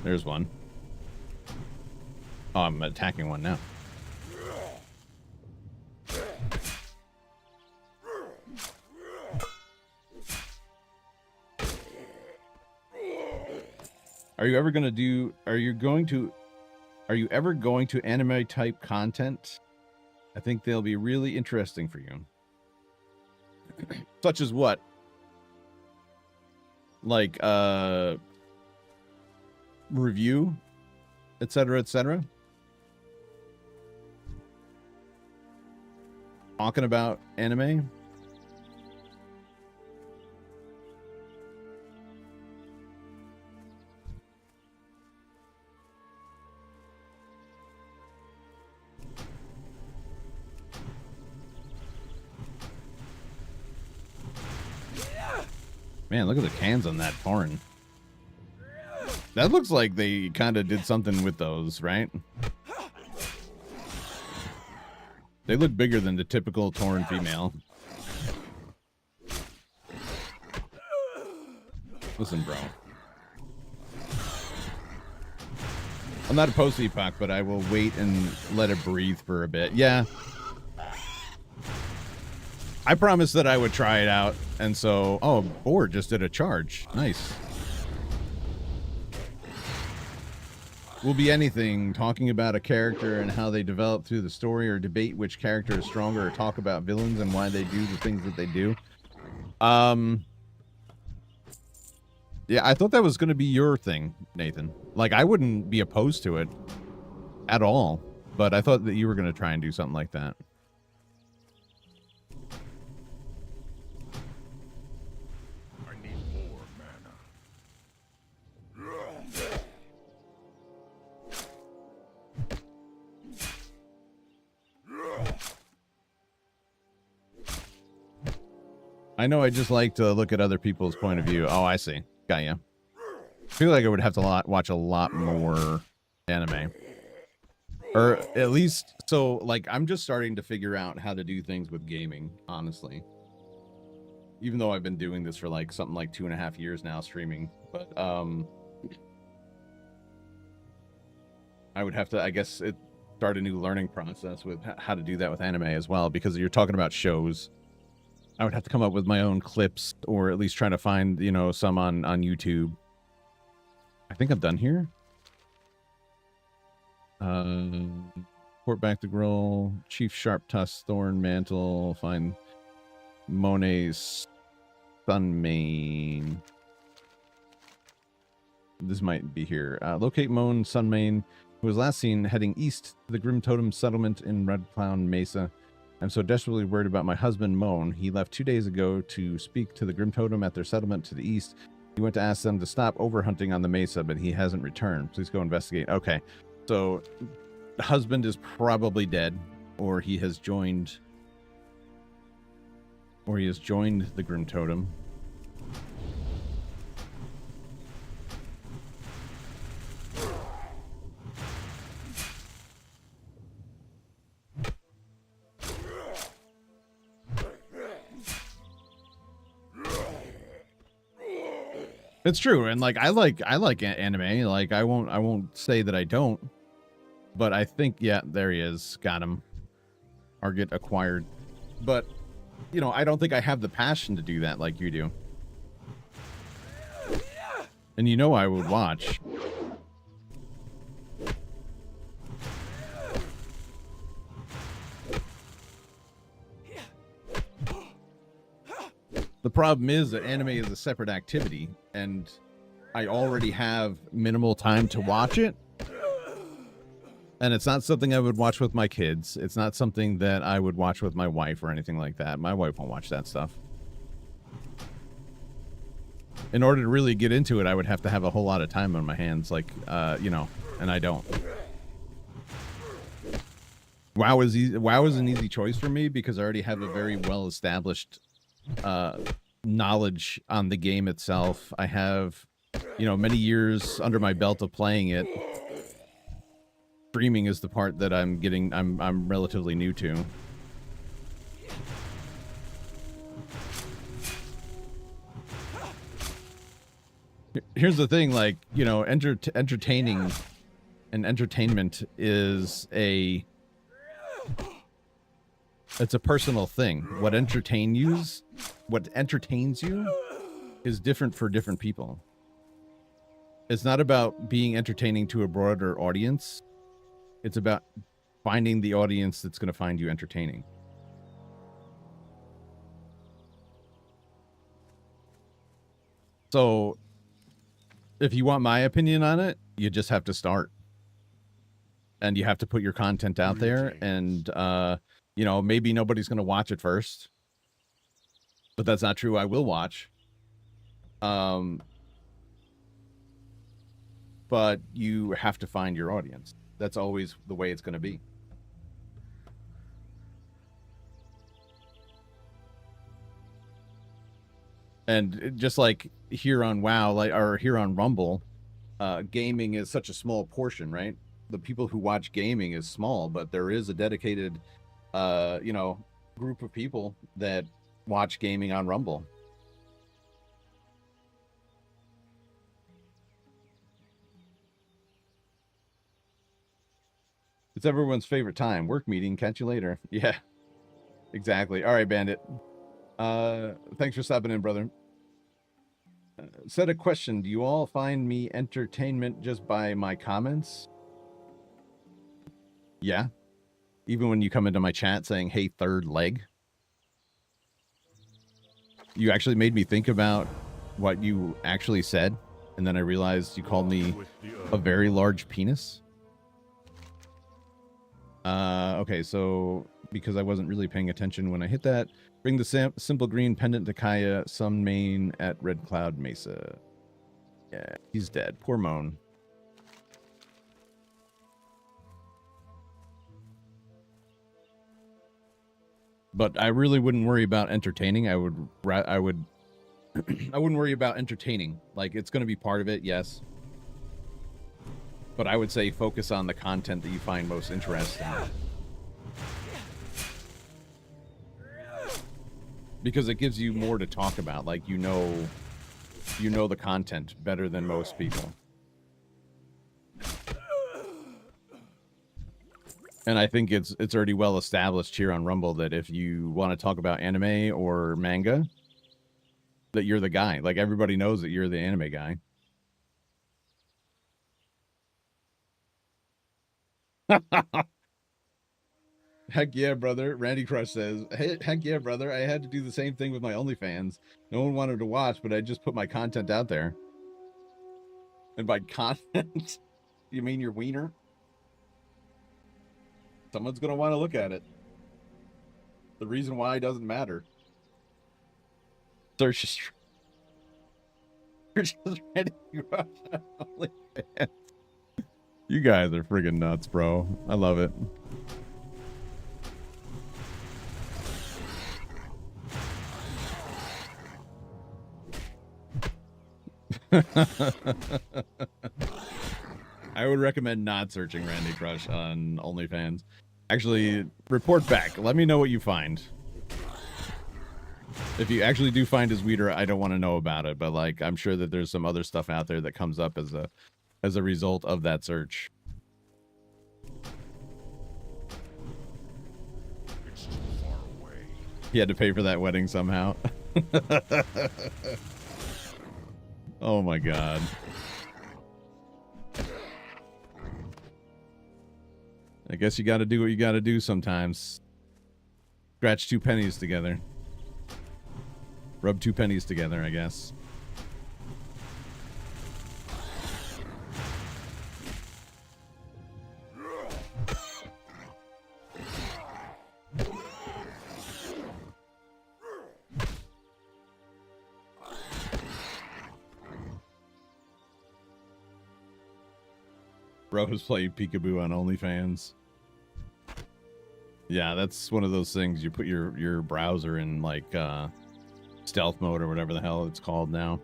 There's one. Oh, I'm attacking one now. Are you ever going to anime type content? I think they'll be really interesting for you. Such as what? Like review, etc., etc. Talking about anime. Man, look at the cans on that Torn. That looks like they kind of did something with those, right? They look bigger than the typical Torn female. Listen, bro. I'm not opposed to Epoch, but I will wait and let it breathe for a bit. Yeah. I promised that I would try it out, and so... Oh, Board just did a charge. Nice. Will be anything, talking about a character and how they develop through the story, or debate which character is stronger, or talk about villains and why they do the things that they do. Yeah, I thought that was going to be your thing, Nathan. Like, I wouldn't be opposed to it at all, but I thought that you were going to try and do something like that. I know I just like to look at other people's point of view. Oh, I see. Got ya. I feel like I would have to watch a lot more anime. Or at least, so, like, I'm just starting to figure out how to do things with gaming, honestly. even though I've been doing this for like something like 2.5 years now, streaming. But I would have to, I guess, start a new learning process with how to do that with anime as well, because you're talking about shows. I would have to come up with my own clips, or at least try to find, you know, some on YouTube. I think I'm done here. Port back the grill, Chief Sharp Tusk, Thorn Mantle, find Monet's Sunmane. This might be here. Locate Moan Sunmane, who was last seen heading east to the Grim Totem settlement in Red Cloud Mesa. I'm so desperately worried about my husband, Moan. He left 2 days ago to speak to the Grim Totem at their settlement to the east. He went to ask them to stop overhunting on the Mesa, but he hasn't returned. Please go investigate. Okay, so the husband is probably dead, or he has joined... Or he has joined the Grim Totem. It's true, and like I like anime. Like I won't say that I don't, but I think, yeah, there he is. Got him. Target acquired. But you know, I don't think I have the passion to do that like you do. And you know I would watch. The problem is that anime is a separate activity, and I already have minimal time to watch it. And it's not something I would watch with my kids. It's not something that I would watch with my wife or anything like that. My wife won't watch that stuff. In order to really get into it, I would have to have a whole lot of time on my hands, like, you know, and I don't. WoW is an easy choice for me because I already have a very well-established knowledge on the game itself. I have, you know, many years under my belt of playing it. Streaming is the part that I'm relatively new to. Here's the thing, like, you know, entertaining and entertainment is it's a personal thing. What entertains you is different for different people. It's not about being entertaining to a broader audience. It's about finding the audience that's going to find you entertaining. So, if you want my opinion on it, you just have to start. And you have to put your content out there, and you know, maybe nobody's going to watch it first. But that's not true. I will watch. But you have to find your audience. That's always the way it's going to be. And just like here on WoW, or here on Rumble, gaming is such a small portion, right? The people who watch gaming is small, but there is a dedicated, you know, group of people that watch gaming on Rumble. It's everyone's favorite time. Work meeting. Catch you later. Yeah, exactly. All right, Bandit. Thanks for stopping in, brother. Said a question. Do you all find me entertainment just by my comments? Yeah. Even when you come into my chat saying, hey, third leg. You actually made me think about what you actually said. And then I realized you called me a very large penis. Okay, so because I wasn't really paying attention when I hit that, bring the simple green pendant to Kaya, Sunmane at Red Cloud Mesa. Yeah, he's dead. Poor Moan. But I really wouldn't worry about entertaining. I wouldn't worry about entertaining. Like, it's going to be part of it, yes. But I would say focus on the content that you find most interesting. because it gives you more to talk about. Like, you know the content better than most people. And I think it's already well established here on Rumble that if you want to talk about anime or manga, that you're the guy. Like, everybody knows that you're the anime guy. Heck yeah, brother. Randy Crush says, hey, heck yeah, brother. I had to do the same thing with my OnlyFans. No one wanted to watch, but I just put my content out there. And by content, you mean your wiener? Someone's going to want to look at it. The reason why doesn't matter. Search is Randy Crush on OnlyFans. You guys are friggin' nuts, bro. I love it. I would recommend not searching Randy Crush on OnlyFans. Actually, report back. Let me know what you find. If you actually do find his weeder, I don't want to know about it. But like, I'm sure that there's some other stuff out there that comes up as a result of that search. It's too far away. He had to pay for that wedding somehow. Oh my god. I guess you gotta do what you gotta do sometimes. Scratch 2 pennies together. Rub 2 pennies together, I guess. Bro was playing peekaboo on OnlyFans. Yeah, that's one of those things. You put your browser in like stealth mode or whatever the hell it's called now.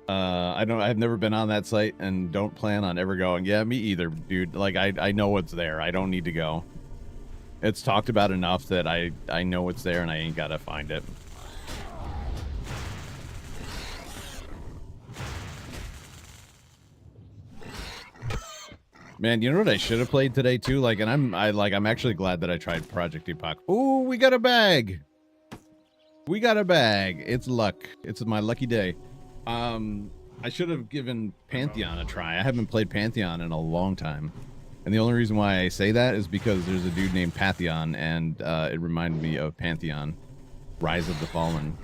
I've never been on that site and don't plan on ever going. Yeah, me either, dude. Like I know what's there. I don't need to go. It's talked about enough that I know it's there and I ain't gotta find it. Man, you know what I should have played today too? Like, and I'm actually glad that I tried Project Epoch. Ooh, we got a bag. We got a bag. It's luck. It's my lucky day. I should have given Pantheon a try. I haven't played Pantheon in a long time. And the only reason why I say that is because there's a dude named Pantheon, and it reminded me of Pantheon, Rise of the Fallen.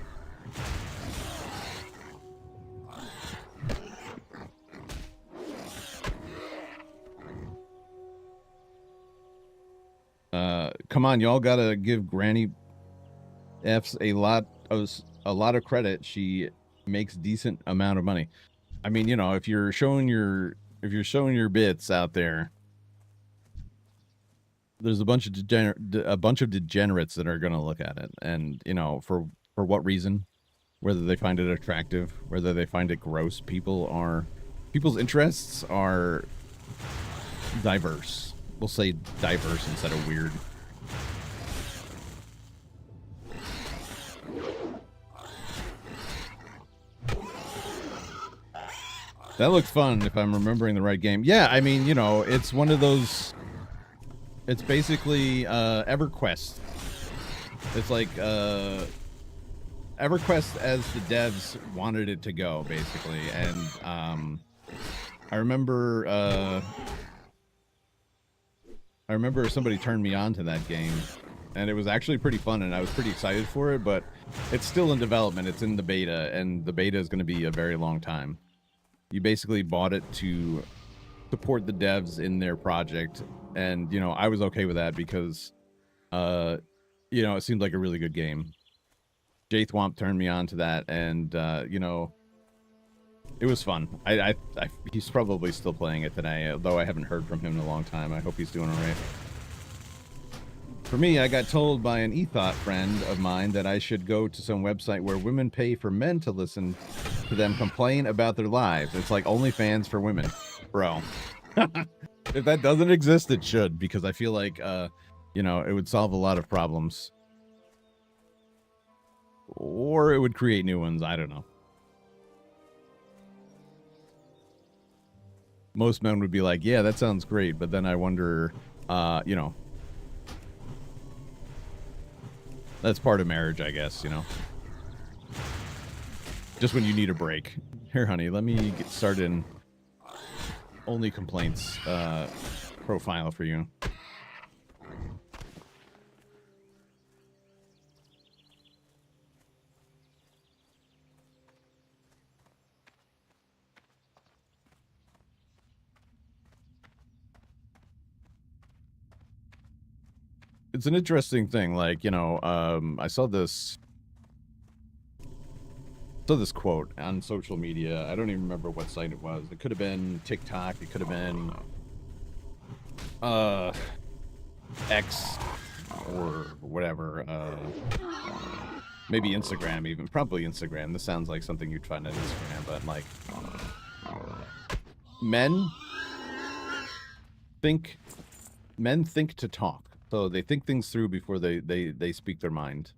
Come on, y'all gotta give Granny F's a lot of credit. She makes decent amount of money. I mean, you know, if you're showing your bits out there, there's a bunch of degenerates that are gonna look at it, and you know, for what reason, whether they find it attractive, whether they find it gross. People's interests are diverse. We'll say diverse instead of weird. That looked fun, if I'm remembering the right game. Yeah, I mean, you know, it's one of those... It's basically EverQuest. It's like EverQuest as the devs wanted it to go, basically. And I remember somebody turned me on to that game, and it was actually pretty fun, and I was pretty excited for it, but it's still in development. It's in the beta, and the beta is going to be a very long time. You basically bought it to support the devs in their project, and, you know, I was okay with that because, you know, it seemed like a really good game. Jay Thwomp turned me on to that, and, you know, it was fun. He's probably still playing it today, although I haven't heard from him in a long time. I hope he's doing all right. For me, I got told by an ethot friend of mine that I should go to some website where women pay for men to listen to them complain about their lives. It's like OnlyFans for women. Bro. If that doesn't exist, it should, because I feel like, you know, it would solve a lot of problems. or it would create new ones. I don't know. Most men would be like, yeah, that sounds great, but then I wonder, you know, that's part of marriage, I guess, you know. Just when you need a break. Here, honey, let me get started in only complaints profile for you. It's an interesting thing, like, you know, I saw this quote on social media. I don't even remember what site it was. It could have been TikTok, it could have been X or whatever, maybe Instagram even, probably Instagram. This sounds like something you'd find on Instagram, but like, men think to talk. So they think things through before they speak their mind,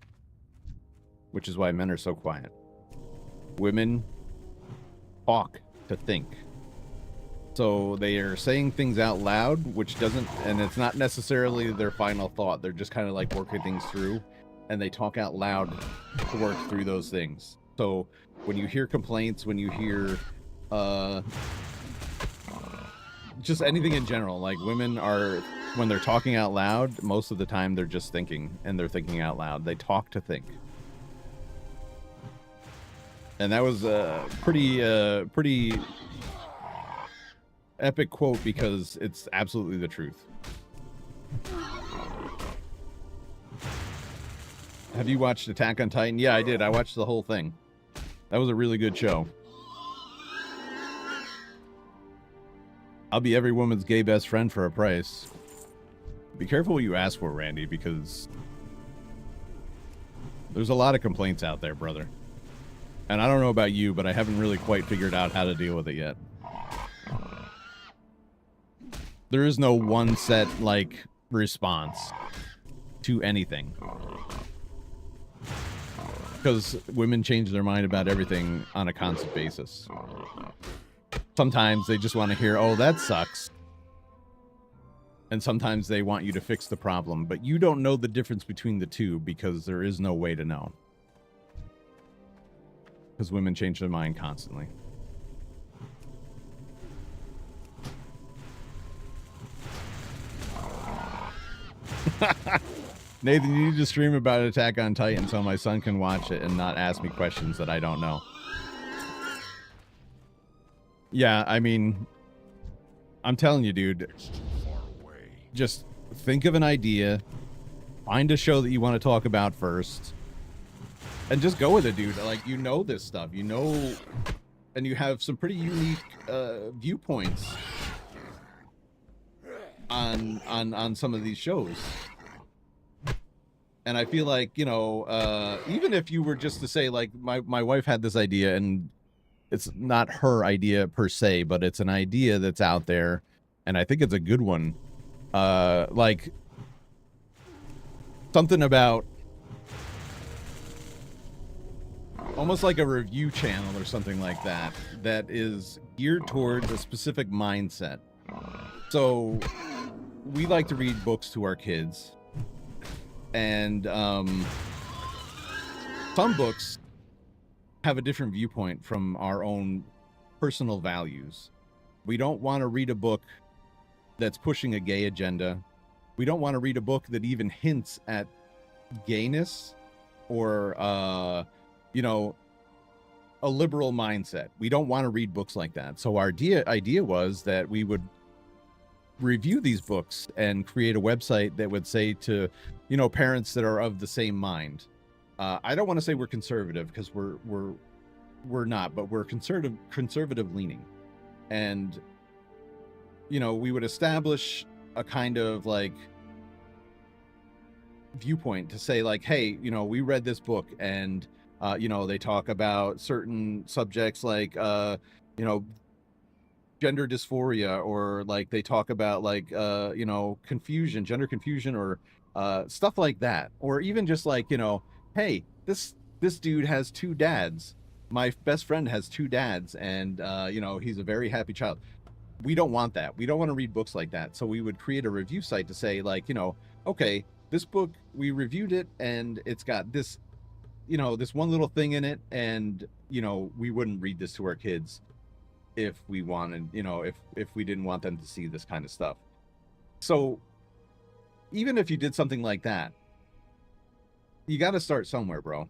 which is why men are so quiet. Women talk to think. So they are saying things out loud, which doesn't, and it's not necessarily their final thought. They're just kind of like working things through, and they talk out loud to work through those things. So when you hear complaints, when you hear just anything in general, like women are, when they're talking out loud, most of the time they're just thinking, and they're thinking out loud. They talk to think. And that was a pretty epic quote because it's absolutely the truth. Have you watched Attack on Titan? Yeah, I did. I watched the whole thing. That was a really good show. I'll be every woman's gay best friend for a price. Be careful what you ask for, Randy, because there's a lot of complaints out there, brother. And I don't know about you, but I haven't really quite figured out how to deal with it yet. There is no one set, like, response to anything. Because women change their mind about everything on a constant basis. Sometimes they just want to hear, oh, that sucks. And sometimes they want you to fix the problem. But you don't know the difference between the two because there is no way to know. Because women change their mind constantly. Nathan, you need to stream about Attack on Titan so my son can watch it and not ask me questions that I don't know. Yeah, I mean, I'm telling you, dude, just think of an idea, find a show that you want to talk about first, and just go with it, dude. Like, you know this stuff, you know, and you have some pretty unique viewpoints on some of these shows. And I feel like, you know, even if you were just to say, like, my wife had this idea, and it's not her idea per se, but it's an idea that's out there, and I think it's a good one. Like, something about almost like a review channel or something like that, that is geared towards a specific mindset. So we like to read books to our kids, and some books have a different viewpoint from our own personal values. We don't want to read a book that's pushing a gay agenda. We don't want to read a book that even hints at gayness or you know, a liberal mindset. We don't want to read books like that. So our idea was that we would review these books and create a website that would say to, you know, parents that are of the same mind. I don't want to say we're conservative, because we're not, but we're conservative leaning. And, you know, we would establish a kind of like viewpoint to say, like, hey, you know, we read this book, and you know, they talk about certain subjects like you know, gender dysphoria, or like they talk about like you know, gender confusion, or stuff like that. Or even just like, you know, hey, this this dude has two dads. My best friend has two dads, and he's a very happy child. We don't want that. We don't want to read books like that. So we would create a review site to say, like, okay, this book, we reviewed it, and it's got this, this one little thing in it, and we wouldn't read this to our kids if we wanted, if we didn't want them to see this kind of stuff. So even if you did something like that, you got to start somewhere, bro.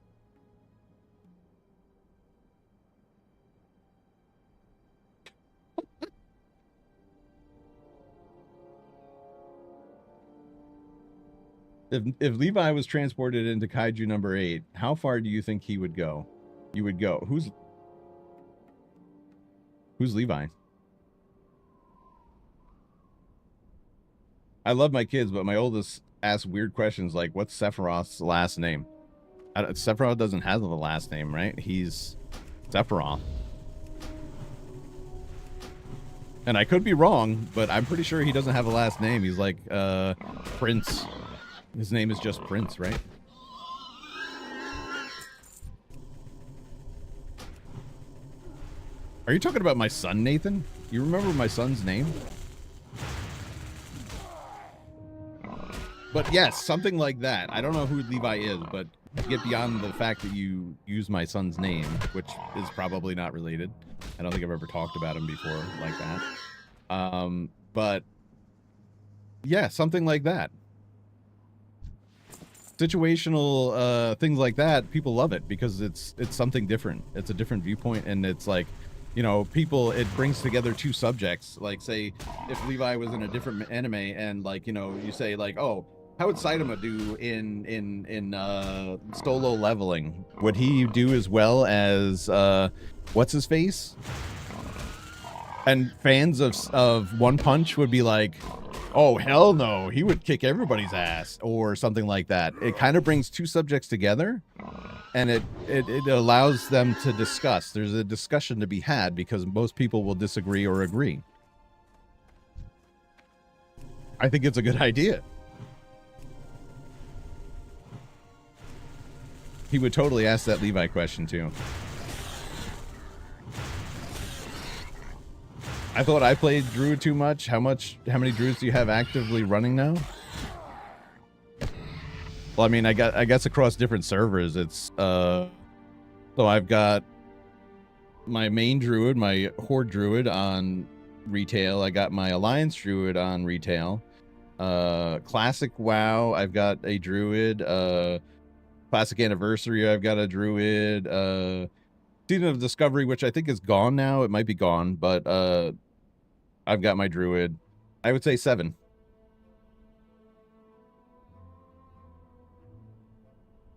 If Levi was transported into Kaiju number 8, how far do you think he would go? You would go. Who's Levi? I love my kids, but my oldest asks weird questions like, what's Sephiroth's last name? Sephiroth doesn't have the last name, right? He's Sephiroth. And I could be wrong, but I'm pretty sure he doesn't have a last name. He's like Prince. His name is just Prince, right? Are you talking about my son, Nathan? You remember my son's name? But yes, something like that. I don't know who Levi is, but get beyond the fact that you use my son's name, which is probably not related. I don't think I've ever talked about him before like that. But yeah, something like that. Situational things like that, people love it because it's something different. It's a different viewpoint, and it's like, people, it brings together two subjects. Like, say if Levi was in a different anime, and like, you say like, oh, how would Saitama do in solo leveling? Would he do as well as what's his face? And fans of One Punch would be like, oh, hell no, he would kick everybody's ass, or something like that. It kind of brings two subjects together, and it allows them to discuss. There's a discussion to be had because most people will disagree or agree. I think it's a good idea. He would totally ask that Levi question too. I thought I played Druid too much. How many Druids do you have actively running now? Well, I mean, I guess across different servers, it's so I've got my main Druid, my Horde Druid on retail. I got my Alliance Druid on retail. Classic WoW, I've got a Druid. Classic Anniversary, I've got a Druid. Season of Discovery, which I think is gone now. It might be gone, but I've got my Druid. I would say 7.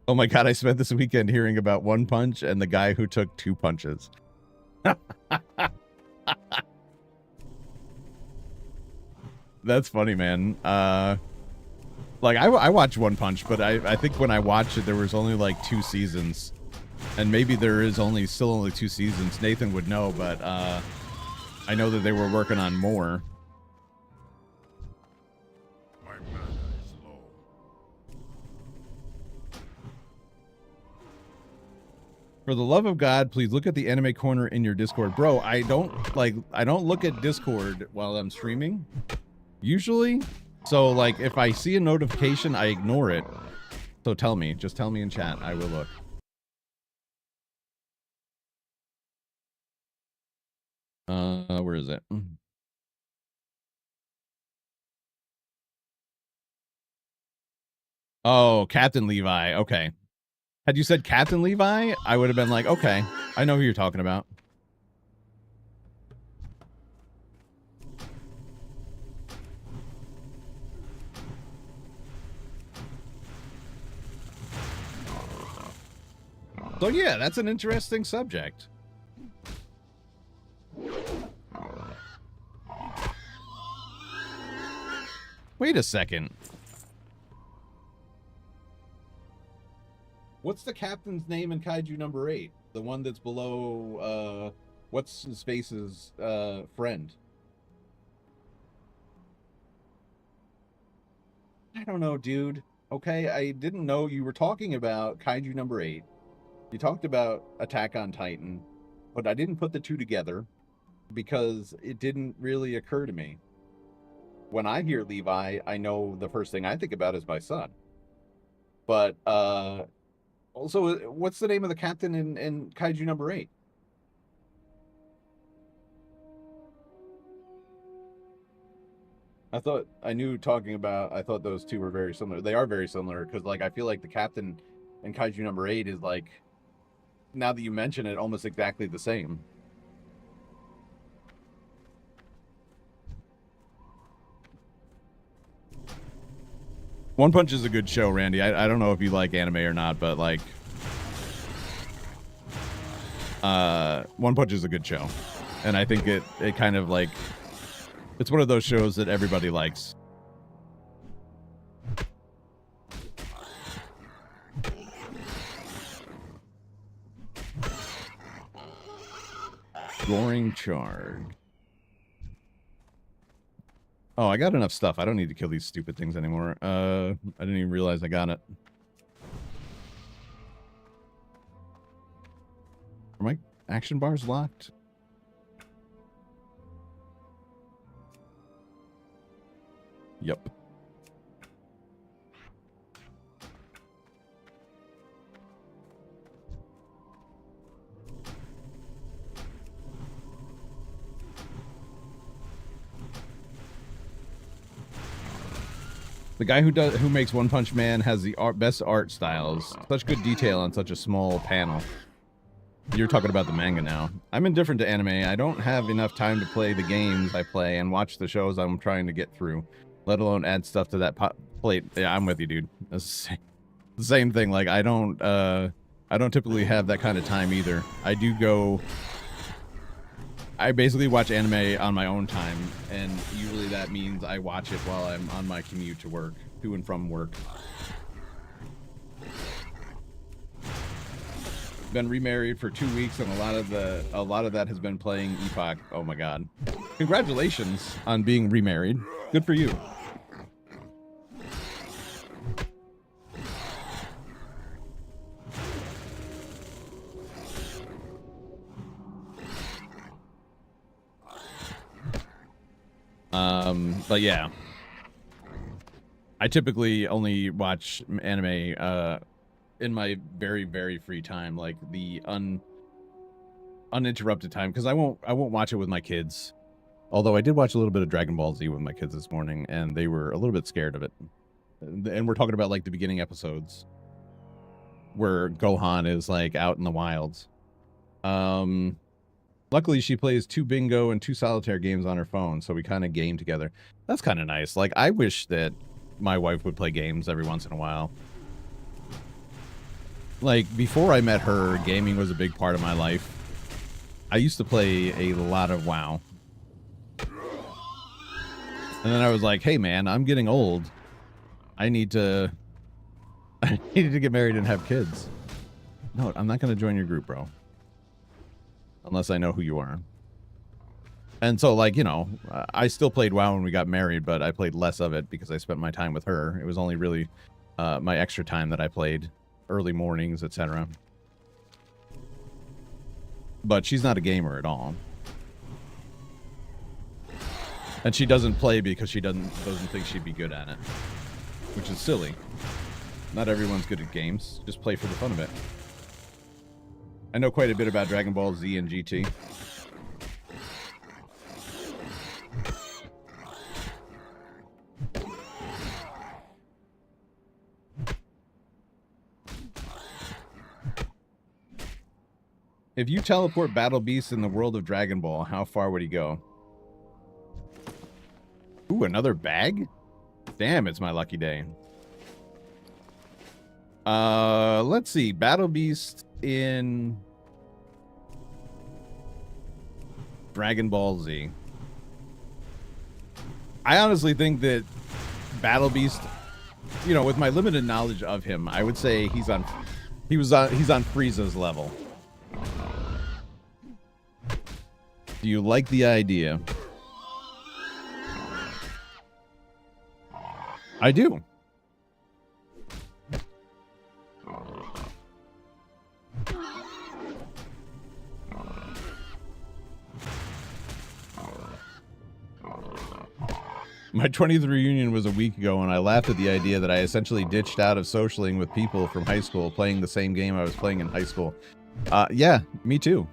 Oh my god, I spent this weekend hearing about One Punch and the guy who took 2 punches. That's funny, man. Like, I watched One Punch, but I think when I watched it, there was only like 2 seasons. And maybe there is still only 2 seasons. Nathan would know, but I know that they were working on more. My mana is low. For the love of God, please look at the anime corner in your Discord. Bro, I don't look at Discord while I'm streaming, usually. So, like, if I see a notification, I ignore it. So just tell me in chat. I will look. Where is it? Oh, Captain Levi. Okay. Had you said Captain Levi, I would have been like, okay, I know who you're talking about. So yeah, that's an interesting subject. Wait a second. What's the captain's name in Kaiju number 8? The one that's below, what's his face's, friend? I don't know, dude. Okay, I didn't know you were talking about Kaiju number 8. You talked about Attack on Titan, but I didn't put the two together because it didn't really occur to me. When I hear Levi, I know the first thing I think about is my son. But also, what's the name of the captain in Kaiju number 8? I thought those two were very similar. They are very similar because, like, I feel like the captain in Kaiju number 8 is, like, now that you mention it, almost exactly the same. One Punch is a good show, Randy. I don't know if you like anime or not, but, like, One Punch is a good show. And I think it kind of, like, it's one of those shows that everybody likes. Roaring Charge. Oh, I got enough stuff. I don't need to kill these stupid things anymore. I didn't even realize I got it. Are my action bars locked? Yep. The guy who makes One Punch Man has the best art styles. Such good detail on such a small panel. You're talking about the manga now. I'm indifferent to anime. I don't have enough time to play the games I play and watch the shows I'm trying to get through, let alone add stuff to that plate. Yeah, I'm with you, dude. That's the same thing. Like, I don't typically have that kind of time either. I basically watch anime on my own time, and usually that means I watch it while I'm on my commute to and from work. Been remarried for 2 weeks, and a lot of that has been playing Epoch. Oh my god. Congratulations on being remarried. Good for you. But yeah, I typically only watch anime in my very, very free time, like the uninterrupted time, because I won't watch it with my kids. Although I did watch a little bit of Dragon Ball Z with my kids this morning, and they were a little bit scared of it. And we're talking about, like, the beginning episodes where Gohan is, like, out in the wilds. Luckily, she plays 2 bingo and 2 solitaire games on her phone, so we kind of game together. That's kind of nice. Like, I wish that my wife would play games every once in a while. Like, before I met her, gaming was a big part of my life. I used to play a lot of WoW. And then I was like, hey, man, I'm getting old. I needed to get married and have kids. No, I'm not going to join your group, bro. Unless I know who you are. And so, like, you know, I still played WoW when we got married, but I played less of it because I spent my time with her. It was only really my extra time that I played, early mornings, etc. But she's not a gamer at all. And she doesn't play because she doesn't think she'd be good at it. Which is silly. Not everyone's good at games. Just play for the fun of it. I know quite a bit about Dragon Ball Z and GT. If you teleport Battle Beast in the world of Dragon Ball, how far would he go? Ooh, another bag? Damn, it's my lucky day. Let's see. Battle Beast in Dragon Ball Z. I honestly think that Battle Beast, you know, with my limited knowledge of him, I would say he's on Frieza's level. Do you like the idea? I do. My 20th reunion was a week ago, and I laughed at the idea that I essentially ditched out of socialing with people from high school playing the same game I was playing in high school. Yeah, me too.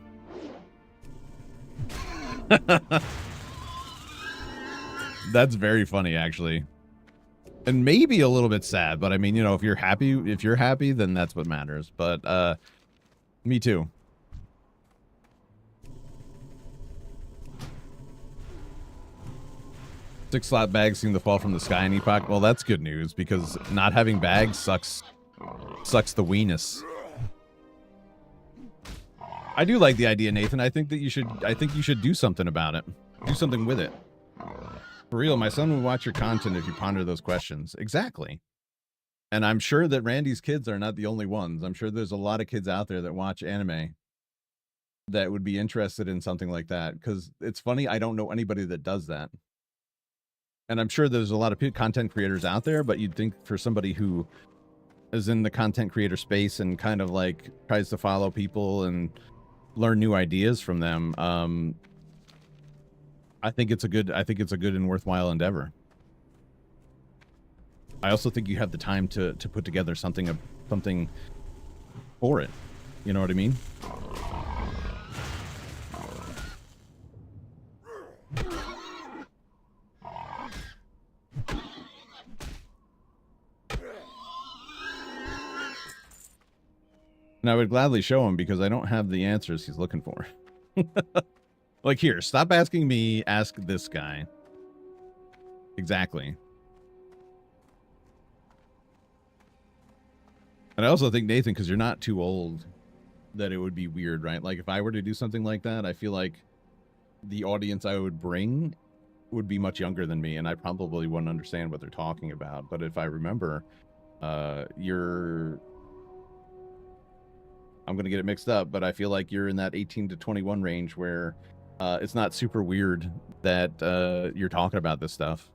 That's very funny, actually. And maybe a little bit sad, but I mean, you know, if you're happy, then that's what matters. But me too. Six-slot bags seem to fall from the sky in Epoch. Well, that's good news, because not having bags sucks the weenus. I do like the idea, Nathan. I think you should do something about it. Do something with it. For real, my son would watch your content if you ponder those questions. Exactly. And I'm sure that Randy's kids are not the only ones. I'm sure there's a lot of kids out there that watch anime that would be interested in something like that. Because it's funny, I don't know anybody that does that. And I'm sure there's a lot of content creators out there, but you'd think for somebody who is in the content creator space and kind of like tries to follow people and learn new ideas from them, I think it's a good and worthwhile endeavor. I also think you have the time to put together something for it. You know what I mean? And I would gladly show him, because I don't have the answers he's looking for. Like, here, stop asking me, ask this guy. Exactly. And I also think, Nathan, because you're not too old, that it would be weird, right? Like, if I were to do something like that, I feel like the audience I would bring would be much younger than me, and I probably wouldn't understand what they're talking about. But if I remember, I'm going to get it mixed up, but I feel like you're in that 18 to 21 range where it's not super weird that you're talking about this stuff.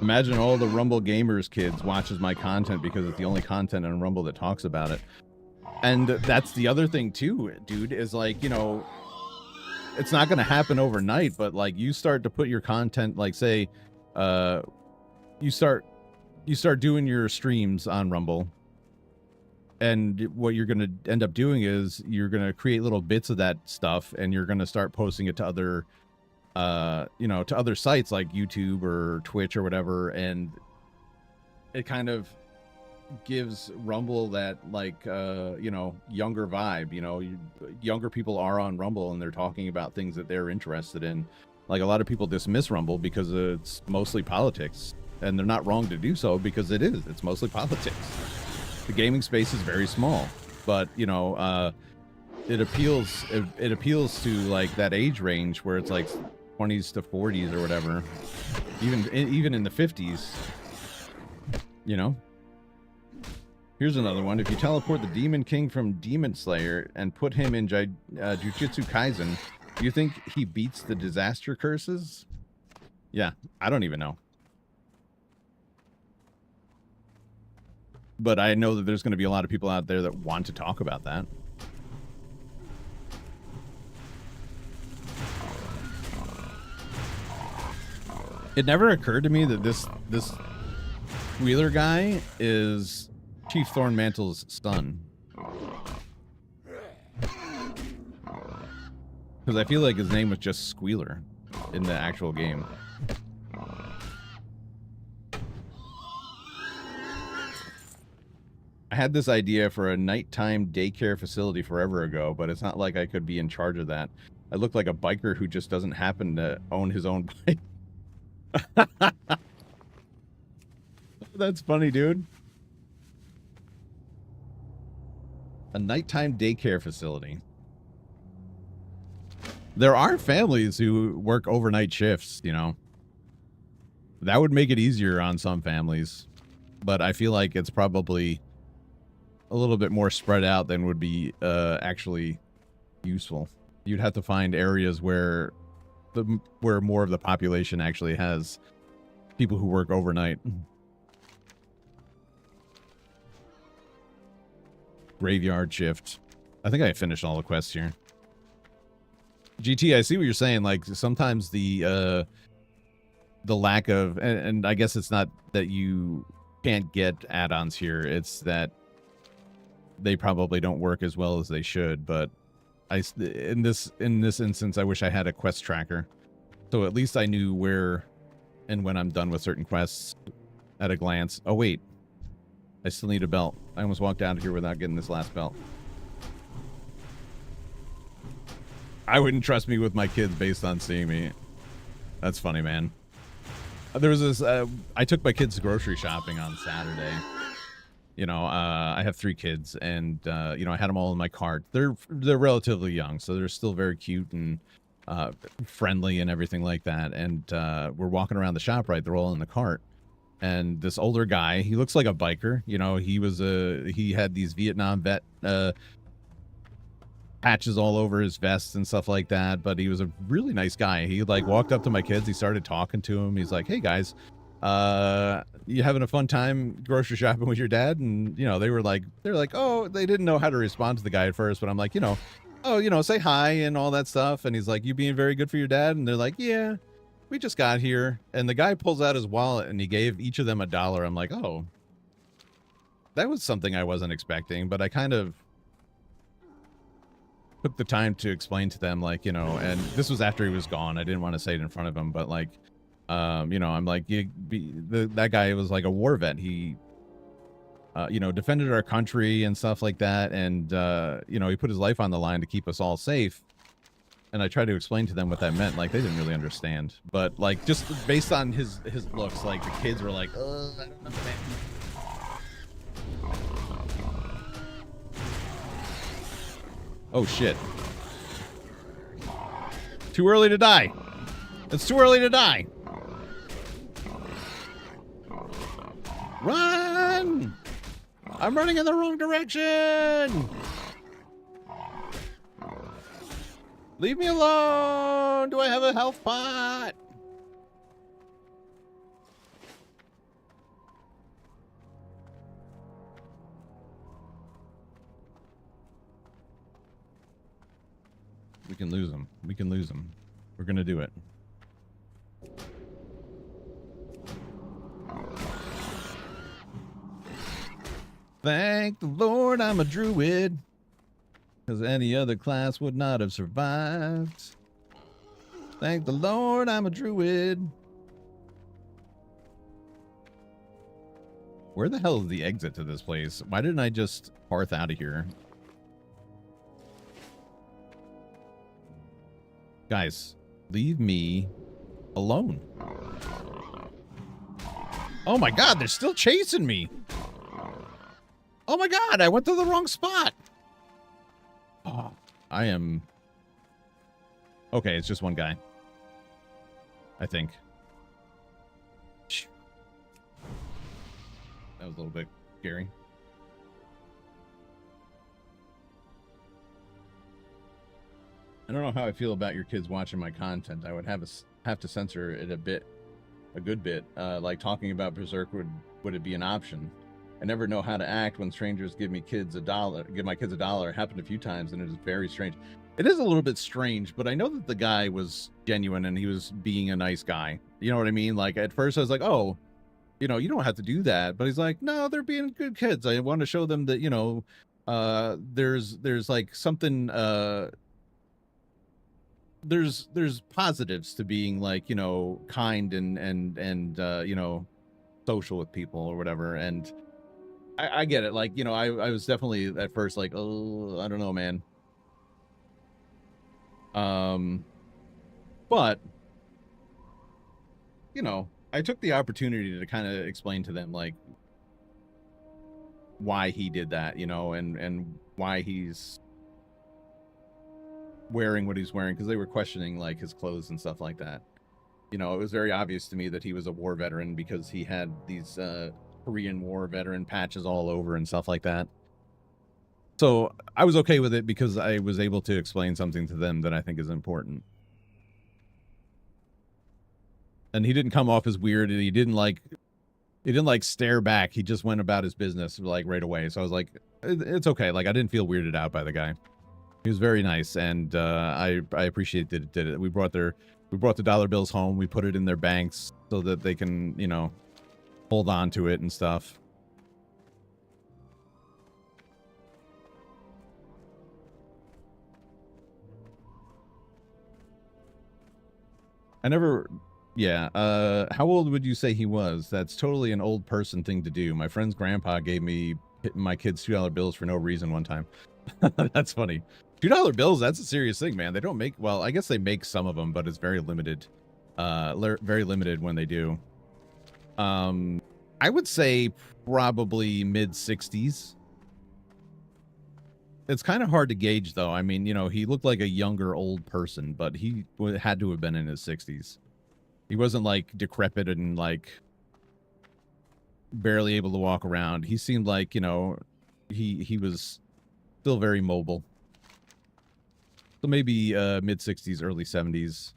Imagine all the Rumble Gamers kids watches my content because it's the only content on Rumble that talks about it. And that's the other thing too, dude, is like, you know, it's not going to happen overnight, but like you start to put your content, like say, you start doing your streams on Rumble, and what you're going to end up doing is you're going to create little bits of that stuff, and you're going to start posting it to other, you know, to other sites like YouTube or Twitch or whatever. And it kind of gives Rumble that like you know, younger vibe. You know, younger people are on Rumble and they're talking about things that they're interested in. Like, a lot of people dismiss Rumble because it's mostly politics, and they're not wrong to do so, because it's mostly politics. The gaming space is very small, but you know, it appeals to like that age range where it's like 20s to 40s or whatever, even in the 50s, you know. Here's another one. If you teleport the Demon King from Demon Slayer and put him in Jujutsu Kaisen, do you think he beats the disaster curses? Yeah, I don't even know. But I know that there's going to be a lot of people out there that want to talk about that. It never occurred to me that this Wheeler guy is Chief Thornmantle's son. Because I feel like his name was just Squealer in the actual game. I had this idea for a nighttime daycare facility forever ago, but it's not like I could be in charge of that. I look like a biker who just doesn't happen to own his own bike. That's funny, dude. A nighttime daycare facility. There are families who work overnight shifts, you know. That would make it easier on some families, but I feel like it's probably a little bit more spread out than would be actually useful. You'd have to find areas where more of the population actually has people who work overnight. Graveyard shift. I think I finished all the quests here. GT, I see what you're saying. Like sometimes the lack of, and I guess it's not that you can't get add-ons here. It's that they probably don't work as well as they should. But in this instance, I wish I had a quest tracker, so at least I knew where and when I'm done with certain quests at a glance. Oh wait, I still need a belt. I almost walked out of here without getting this last belt. I wouldn't trust me with my kids based on seeing me. That's funny, man. There was this, I took my kids grocery shopping on Saturday. You know, I have 3 kids, and, you know, I had them all in my cart. They're relatively young, so they're still very cute and friendly and everything like that. And we're walking around the shop, right? They're all in the cart. And this older guy, he looks like a biker. You know, he had these Vietnam vet patches all over his vest and stuff like that, but he was a really nice guy. He like walked up to my kids, he started talking to him. He's like, "Hey guys, you having a fun time grocery shopping with your dad?" And you know, they're like, oh, they didn't know how to respond to the guy at first, but I'm like, you know, oh, you know, say hi and all that stuff. And he's like, "You being very good for your dad?" And they're like, "Yeah, we just got here." And the guy pulls out his wallet and he gave each of them $1. I'm like, oh, that was something I wasn't expecting, but I kind of took the time to explain to them, like, you know, and this was after he was gone. I didn't want to say it in front of him, but like, you know, I'm like, that guy was like a war vet. He, you know, defended our country and stuff like that. And, you know, he put his life on the line to keep us all safe. And I tried to explain to them what that meant. Like, they didn't really understand, but like, just based on his looks, like the kids were like, "Oh, I don't know, man." Oh shit. Too early to die. It's too early to die. Run! I'm running in the wrong direction. Leave me alone. Do I have a health pot? We can lose him. We can lose him. We're gonna do it. Thank the Lord I'm a druid, because any other class would not have survived. Thank the Lord I'm a druid. Where the hell is the exit to this place? Why didn't I just hearth out of here? Guys, leave me alone. Oh my god, they're still chasing me. Oh my god, I went to the wrong spot. Oh, I am... Okay, it's just one guy. I think. That was a little bit scary. I don't know how I feel about your kids watching my content. I would have to censor it a good bit. Like talking about Berserk, would it be an option? I never know how to act when strangers give my kids $1. It happened a few times, and it is very strange. It is a little bit strange, but I know that the guy was genuine and he was being a nice guy. You know what I mean? Like at first I was like, oh, you know, you don't have to do that. But he's like, no, they're being good kids. I want to show them that, you know, there's like something, there's positives to being like, you know, kind and you know, social with people or whatever. And I get it. Like, you know, I was definitely at first like, oh, I don't know, man. But you know, I took the opportunity to kind of explain to them like why he did that, you know, and why he's wearing what he's wearing, because they were questioning like his clothes and stuff like that. You know, it was very obvious to me that he was a war veteran because he had these Korean War veteran patches all over and stuff like that. So I was okay with it because I was able to explain something to them that I think is important. And he didn't come off as weird, and he didn't like stare back. He just went about his business like right away. So I was like, it's okay. Like I didn't feel weirded out by the guy. He was very nice, and I appreciate that it did it. We brought the dollar bills home. We put it in their banks so that they can, you know, hold on to it and stuff. Yeah, how old would you say he was? That's totally an old person thing to do. My friend's grandpa gave me my kids $2 bills for no reason one time. That's funny. $2 bills, that's a serious thing, man. They don't make, well, I guess they make some of them, but it's very limited. Very limited when they do. I would say probably mid-60s. It's kind of hard to gauge, though. I mean, you know, he looked like a younger old person, but he had to have been in his 60s. He wasn't, like, decrepit and, like, barely able to walk around. He seemed like, you know, he was still very mobile. So maybe mid-60s, early 70s.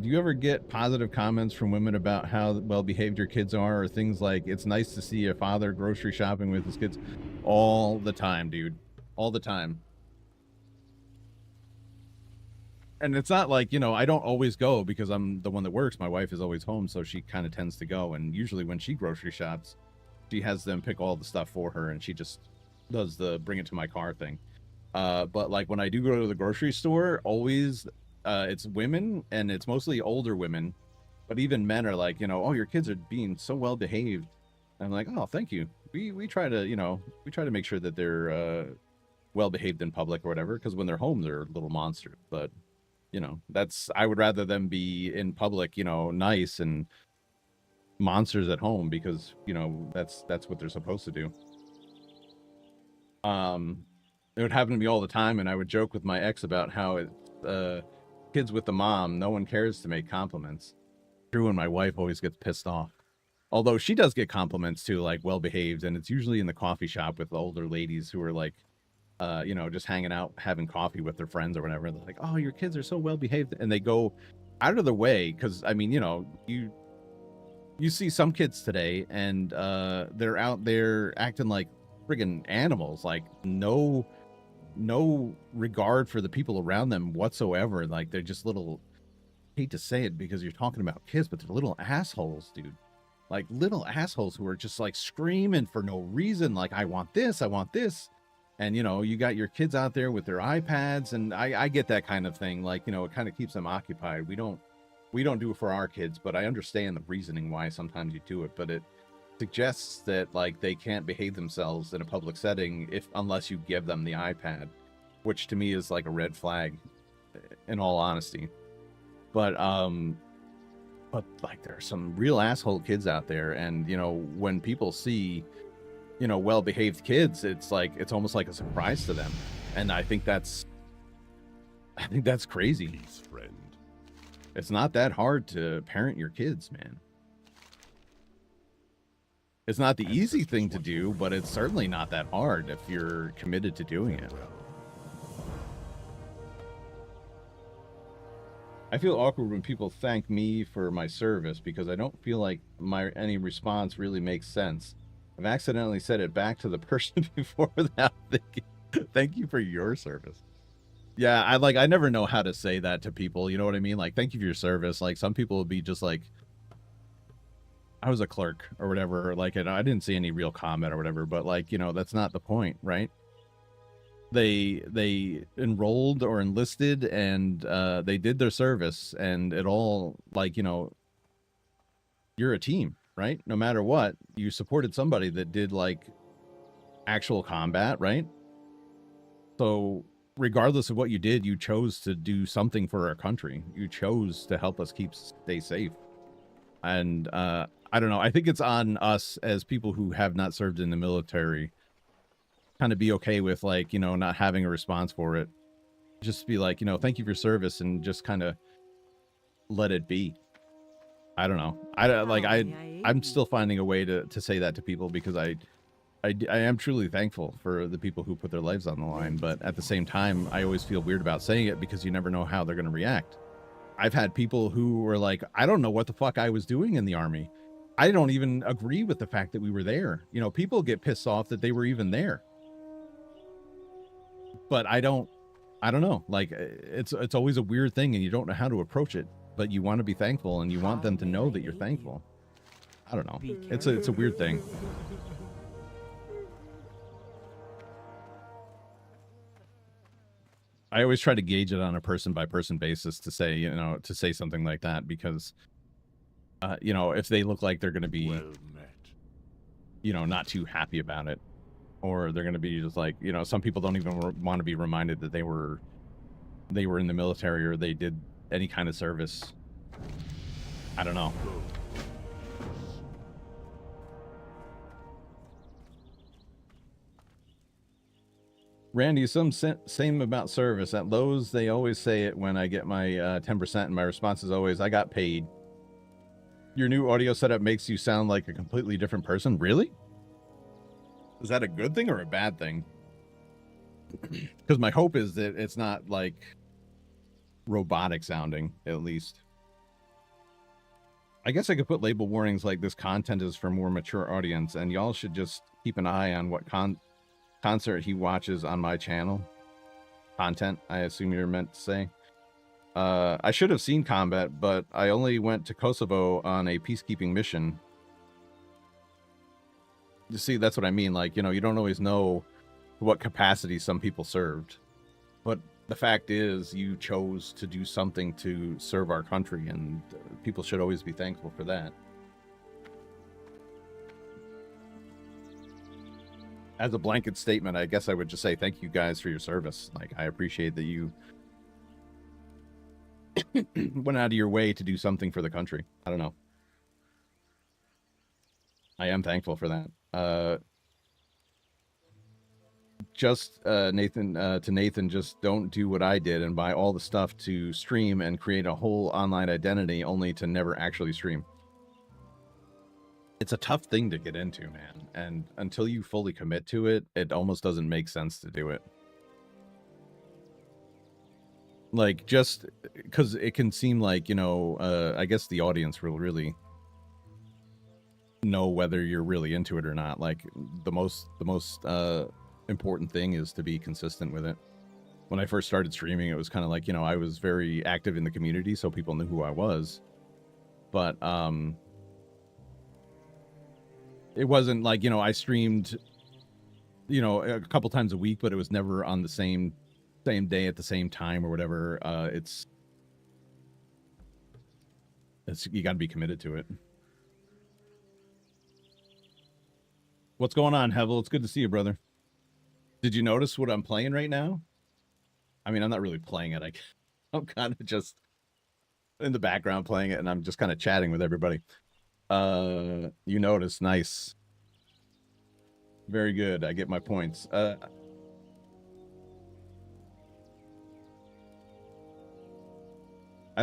Do you ever get positive comments from women about how well-behaved your kids are, or things like, it's nice to see a father grocery shopping with his kids? All the time, dude. All the time. And it's not like, you know, I don't always go because I'm the one that works. My wife is always home, so she kind of tends to go. And usually when she grocery shops, she has them pick all the stuff for her, and she just does the bring it to my car thing. But like when I do go to the grocery store, always it's women, and it's mostly older women. But even men are like, you know, oh, your kids are being so well behaved. I'm like, oh, thank you. We try to, you know, we try to make sure that they're well behaved in public or whatever, because when they're home, they're little monsters. But you know, I would rather them be in public, you know, nice, and monsters at home, because, you know, that's what they're supposed to do. It would happen to me all the time, and I would joke with my ex about how kids with the mom, no one cares to make compliments. True, and my wife always gets pissed off. Although she does get compliments too, like well behaved, and it's usually in the coffee shop with the older ladies who are like, you know, just hanging out, having coffee with their friends or whatever. They're like, oh, your kids are so well behaved. And they go out of the way. Cause I mean, you know, you see some kids today, and they're out there acting like friggin' animals, like no regard for the people around them whatsoever. Like they're just little, hate to say it because you're talking about kids, but they're little assholes, dude. Like little assholes who are just like screaming for no reason. Like, I want this, I want this. And, you know, you got your kids out there with their iPads, and I get that kind of thing. Like, you know, it kind of keeps them occupied. We don't do it for our kids, but I understand the reasoning why sometimes you do it. But it suggests that, like, they can't behave themselves in a public setting unless you give them the iPad, which to me is like a red flag, in all honesty. But like, there are some real asshole kids out there, and, you know, when people see, you know, well-behaved kids, it's like, it's almost like a surprise to them. And I think that's crazy. Peace, friend. It's not that hard to parent your kids, man. It's not the easy thing to do, but it's certainly not that hard if you're committed to doing it. I feel awkward when people thank me for my service because I don't feel like any response really makes sense. I've accidentally said it back to the person before without thinking. Thank you for your service. Yeah, I never know how to say that to people. You know what I mean? Like, thank you for your service. Like, some people will be just like, I was a clerk or whatever. Like, and I didn't see any real comment or whatever. But, like, you know, that's not the point, right? They enrolled or enlisted, and they did their service, and it all, like, you know, you're a team, right? No matter what, you supported somebody that did, like, actual combat, right? So regardless of what you did, you chose to do something for our country. You chose to help us stay safe. And I don't know. I think it's on us as people who have not served in the military, kind of be okay with, like, you know, not having a response for it. Just be like, you know, thank you for your service, and just kind of let it be. I don't know. I'm still finding a way to say that to people, because I I am truly thankful for the people who put their lives on the line, but at the same time, I always feel weird about saying it because you never know how they're going to react. I've had people who were like, I don't know what the fuck I was doing in the army. I don't even agree with the fact that we were there. You know, people get pissed off that they were even there. But I don't know. Like, it's always a weird thing and you don't know how to approach it, but you want to be thankful and you want them to know that you're thankful. I don't know. It's a weird thing. I always try to gauge it on a person by person basis to say, you know, to say something like that because, you know, if they look like they're going to be, Well met. you know, not too happy about it, or they're going to be just like, you know, some people don't even want to be reminded that they were in the military or they did any kind of service. I don't know. Randy, same about service. At Lowe's, they always say it when I get my 10%, and my response is always, I got paid. Your new audio setup makes you sound like a completely different person. Really? Is that a good thing or a bad thing? Because my hope is that it's not like robotic sounding, at least. I guess I could put label warnings like this content is for more mature audience, and y'all should just keep an eye on what concert he watches on my channel. Content, I assume you're meant to say. I should have seen combat, but I only went to Kosovo on a peacekeeping mission. You see, that's what I mean. Like, you know, you don't always know what capacity some people served. But the fact is, you chose to do something to serve our country, and people should always be thankful for that. As a blanket statement, I guess I would just say thank you guys for your service. Like, I appreciate that you went out of your way to do something for the country. I don't know. I am thankful for that. Nathan, just don't do what I did and buy all the stuff to stream and create a whole online identity only to never actually stream. It's a tough thing to get into, man. And until you fully commit to it, it almost doesn't make sense to do it. Like, just because it can seem like, you know, I guess the audience will really know whether you're really into it or not. Like, the most important thing is to be consistent with it. When I first started streaming, it was kind of like, you know, I was very active in the community, so people knew who I was. But it wasn't like, you know, I streamed, you know, a couple times a week, but it was never on the same day at the same time or whatever. It's you got to be committed to it. What's going on, Hevel? It's good to see you, brother. Did you notice what I'm playing right now? I mean, I'm not really playing it. I'm kind of just in the background playing it, and I'm just kind of chatting with everybody. You notice. Nice. Very good. I get my points. I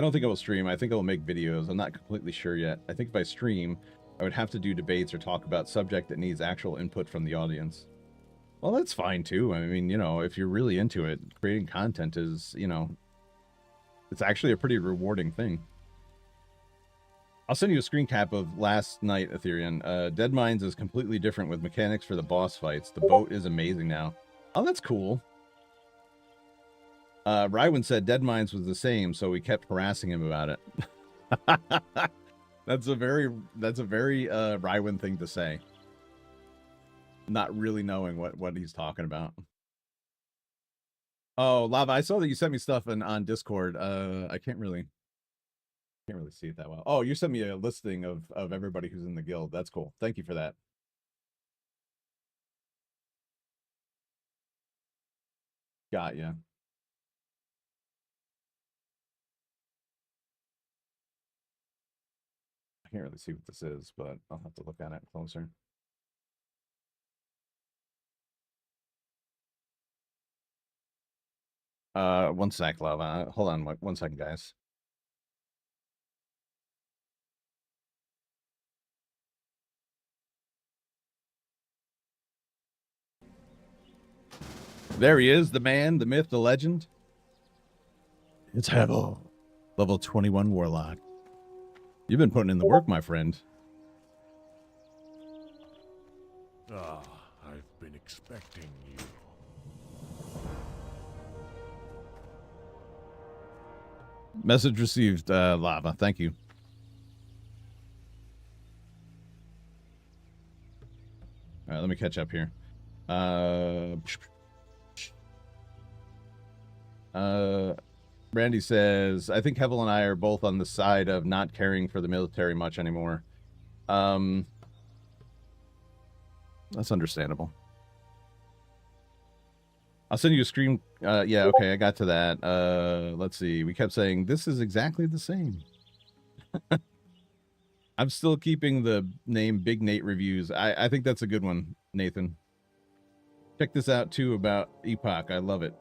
don't think I will stream. I think I will make videos. I'm not completely sure yet. I think if I stream, I would have to do debates or talk about subject that needs actual input from the audience. Well, that's fine too. I mean, you know, if you're really into it, creating content is, you know, it's actually a pretty rewarding thing. I'll send you a screen cap of last night, Ethereum. Dead Mines is completely different with mechanics for the boss fights. The boat is amazing now. Oh, that's cool. Rywin said Dead Mines was the same, so we kept harassing him about it. That's a very Rywin thing to say. Not really knowing what he's talking about. Oh, Lava, I saw that you sent me stuff on Discord. I can't really see it that well. Oh, you sent me a listing of everybody who's in the guild. That's cool. Thank you for that. Got ya. I can't really see what this is, but I'll have to look at it closer. One sec, Lava. Hold on 1 second, guys. There he is, the man, the myth, the legend. It's Hevel, level 21 warlock. You've been putting in the work, my friend. Ah, I've been expecting you. Message received, Lava. Thank you. All right, let me catch up here. Randy says, I think Hevel and I are both on the side of not caring for the military much anymore. That's understandable. I'll send you a screen. Yeah, okay, I got to that. Let's see. We kept saying, this is exactly the same. I'm still keeping the name Big Nate Reviews. I think that's a good one, Nathan. Check this out, too, about Epoch. I love it.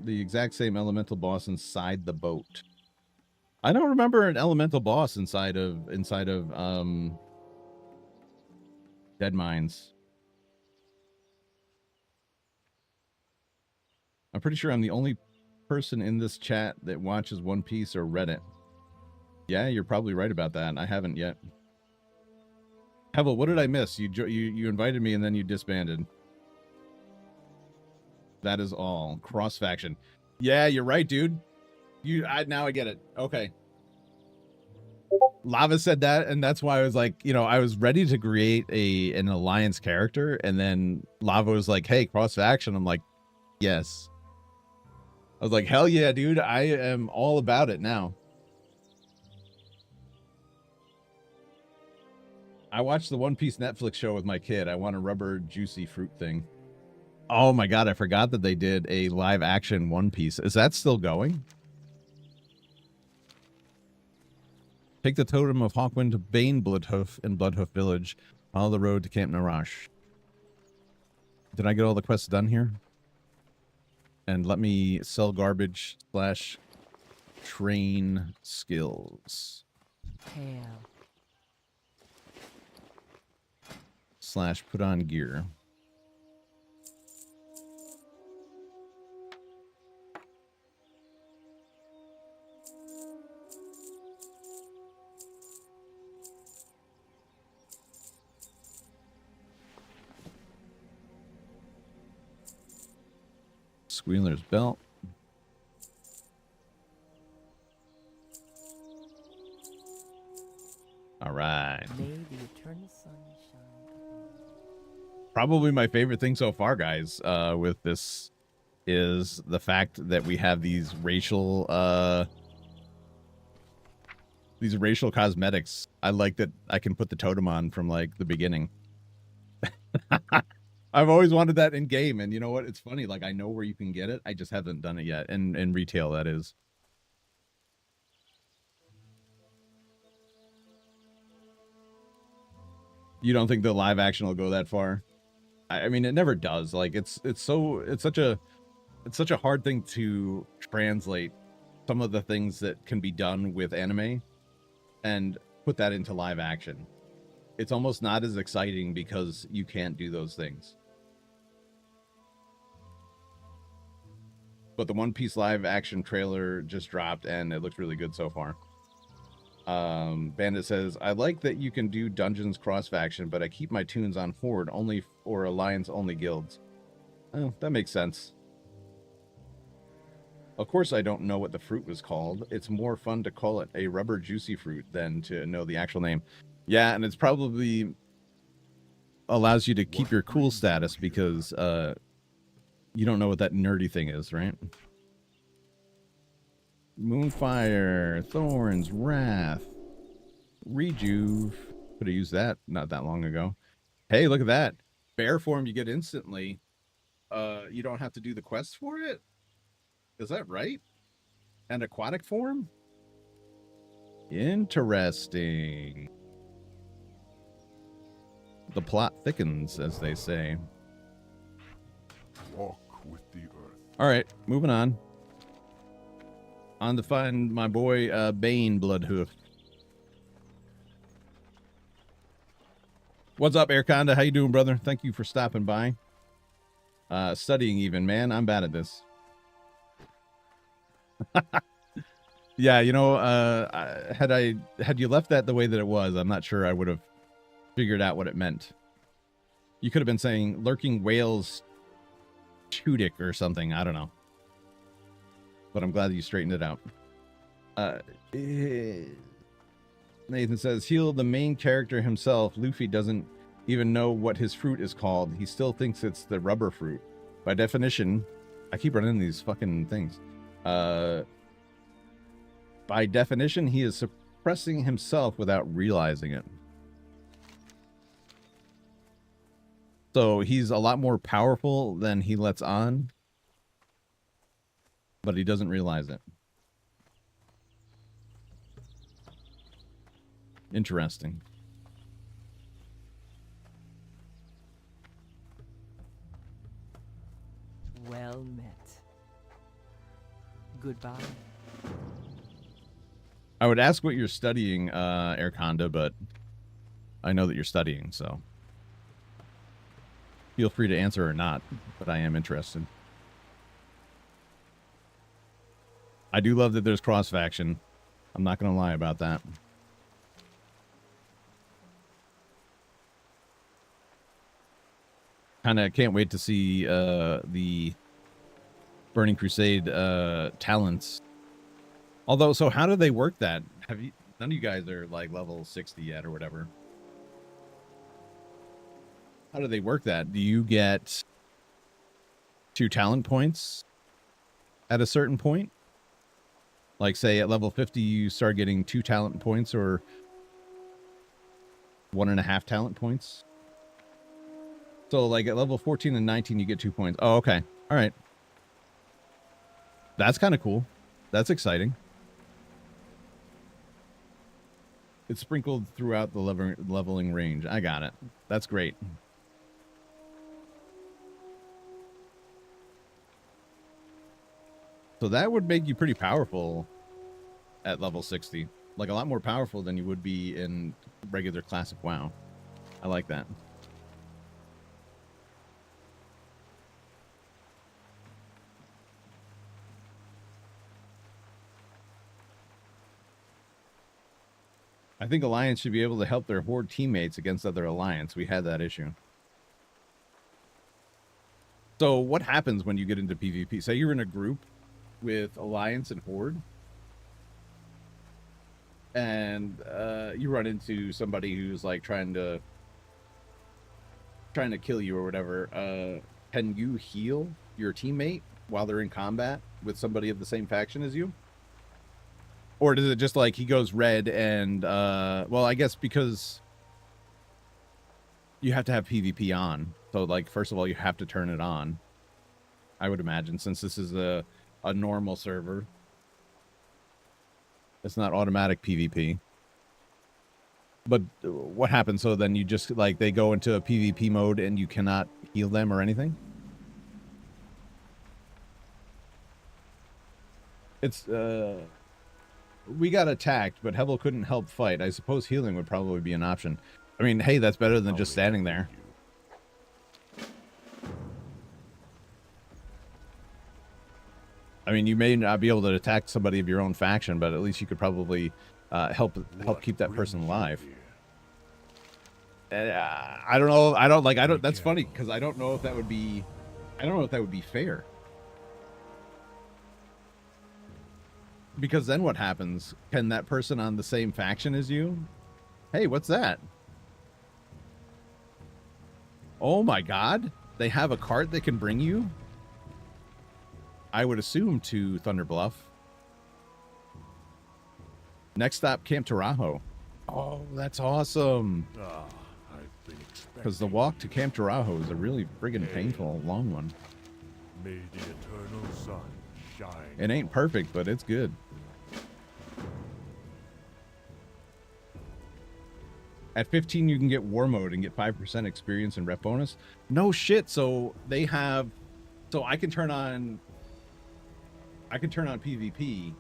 The exact same elemental boss inside the boat. I don't remember an elemental boss inside of Dead Mines. I'm pretty sure I'm the only person in this chat that watches One Piece or Reddit. Yeah, you're probably right about that. I haven't yet. Hevel, what did I miss? You invited me and then you disbanded. That is all. Cross faction. Yeah, you're right, dude. Now I get it. Okay. Lava said that, and that's why I was like, I was ready to create an alliance character, and then Lava was like, hey, cross faction. I'm like, yes. I was like, hell yeah, dude. I am all about it now. I watched the One Piece Netflix show with my kid. I want a rubber juicy fruit thing. Oh my god, I forgot that they did a live action One Piece. Is that still going? Take the totem of Hawkwind to Bane Bloodhoof in Bloodhoof Village. Follow the road to Camp Narash. Did I get all the quests done here? And let me sell garbage / train skills. Hail. / put on gear. Squealer's belt. All right. May the eternal sun shine upon you. Probably my favorite thing so far, guys, with this is the fact that we have these racial cosmetics. I like that I can put the totem on from like the beginning. I've always wanted that in game, and you know what? It's funny. Like, I know where you can get it. I just haven't done it yet. In retail, that is. You don't think the live action will go that far? I mean, it never does. Like, it's such a hard thing to translate some of the things that can be done with anime and put that into live action. It's almost not as exciting because you can't do those things. But the One Piece live action trailer just dropped and it looks really good so far. Bandit says, I like that you can do dungeons cross faction, but I keep my tunes on Horde only or Alliance only guilds. Oh, that makes sense. Of course I don't know what the fruit was called. It's more fun to call it a rubber juicy fruit than to know the actual name. Yeah, and it's probably allows you to keep your cool status because you don't know what that nerdy thing is, right? Moonfire, Thorns, Wrath, Rejuve. Could have used that not that long ago. Hey, look at that. Bear form you get instantly. You don't have to do the quest for it? Is that right? And aquatic form? Interesting. The plot thickens, as they say. Walk with the earth. All right, moving on. On to find my boy Bane Bloodhoof. What's up, Airconda? How you doing, brother? Thank you for stopping by. Studying even, man. I'm bad at this. Yeah, you know, had you left that the way that it was, I'm not sure I would have figured out what it meant. You could have been saying lurking whales Chudik or something. I don't know. But I'm glad that you straightened it out. Nathan says, heal the main character himself. Luffy doesn't even know what his fruit is called. He still thinks it's the rubber fruit. By definition, I keep running into these fucking things. By definition, he is suppressing himself without realizing it. So he's a lot more powerful than he lets on, but he doesn't realize it. Interesting. Well met. Goodbye. I would ask what you're studying, Airconda, but I know that you're studying, so feel free to answer or not, but I am interested. I do love that there's cross-faction. I'm not going to lie about that. Kind of can't wait to see the Burning Crusade talents. Although, so how do they work that? Have you? None of you guys are like level 60 yet or whatever. How do they work that? Do you get 2 talent points at a certain point? Like, say at level 50, you start getting 2 talent points or 1.5 talent points. So, like at level 14 and 19, you get 2 points. Oh, okay. All right. That's kind of cool. That's exciting. It's sprinkled throughout the leveling range. I got it. That's great. So that would make you pretty powerful at level 60. Like a lot more powerful than you would be in regular classic WoW. I like that. I think Alliance should be able to help their Horde teammates against other Alliance. We had that issue. So what happens when you get into PvP? Say you're in a group with Alliance and Horde, and you run into somebody who's like trying to kill you or whatever. Can you heal your teammate while they're in combat with somebody of the same faction as you? Or does it just like he goes red and well, I guess because you have to have PvP on. So like first of all, you have to turn it on. I would imagine, since this is a normal server. It's not automatic PvP. But what happens? So then you just like they go into a PvP mode and you cannot heal them or anything? It's we got attacked, but Hevel couldn't help fight. I suppose healing would probably be an option. I mean, hey, that's better than just standing there. I mean, you may not be able to attack somebody of your own faction, but at least you could probably help keep that person alive. I don't know. I don't. That's funny because I don't know if that would be. I don't know if that would be fair. Because then what happens? Can that person on the same faction as you? Hey, what's that? Oh my God! They have a cart they can bring you? I would assume to Thunder Bluff. Next stop, Camp Tarajo. Oh, that's awesome. Because the walk to Camp Tarajo is a really friggin' painful, long one. May the eternal sun shine. It ain't perfect, but it's good. At 15, you can get War Mode and get 5% experience and rep bonus. No shit. So they have... So I can turn on PvP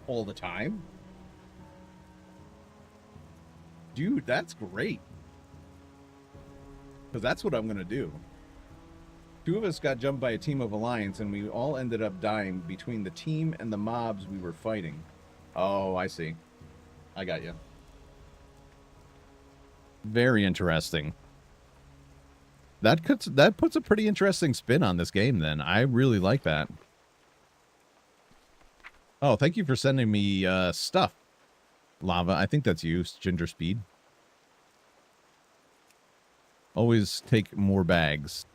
all the time. Dude, that's great. Because that's what I'm going to do. 2 of us got jumped by a team of Alliance, and we all ended up dying between the team and the mobs we were fighting. Oh, I see. I got you. Very interesting. That puts a pretty interesting spin on this game, then. I really like that. Oh, thank you for sending me stuff. Lava, I think that's you, Ginger Speed. Always take more bags.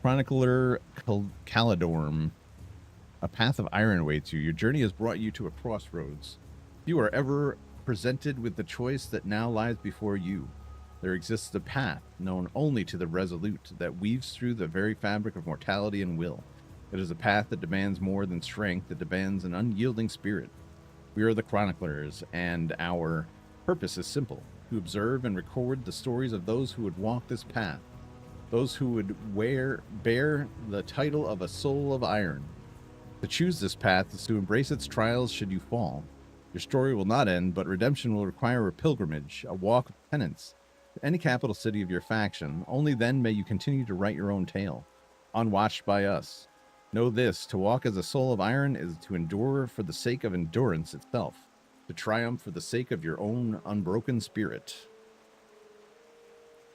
Chronicler Calidorm. A path of iron awaits you. Your journey has brought you to a crossroads. You are ever presented with the choice that now lies before you. There exists a path, known only to the resolute, that weaves through the very fabric of mortality and will. It is a path that demands more than strength, it demands an unyielding spirit. We are the Chroniclers, and our purpose is simple: to observe and record the stories of those who would walk this path, those who would bear the title of a soul of iron. To choose this path is to embrace its trials should you fall. Your story will not end, but redemption will require a pilgrimage, a walk of penance, to any capital city of your faction. Only then may you continue to write your own tale, unwatched by us. Know this: to walk as a soul of iron is to endure for the sake of endurance itself, to triumph for the sake of your own unbroken spirit.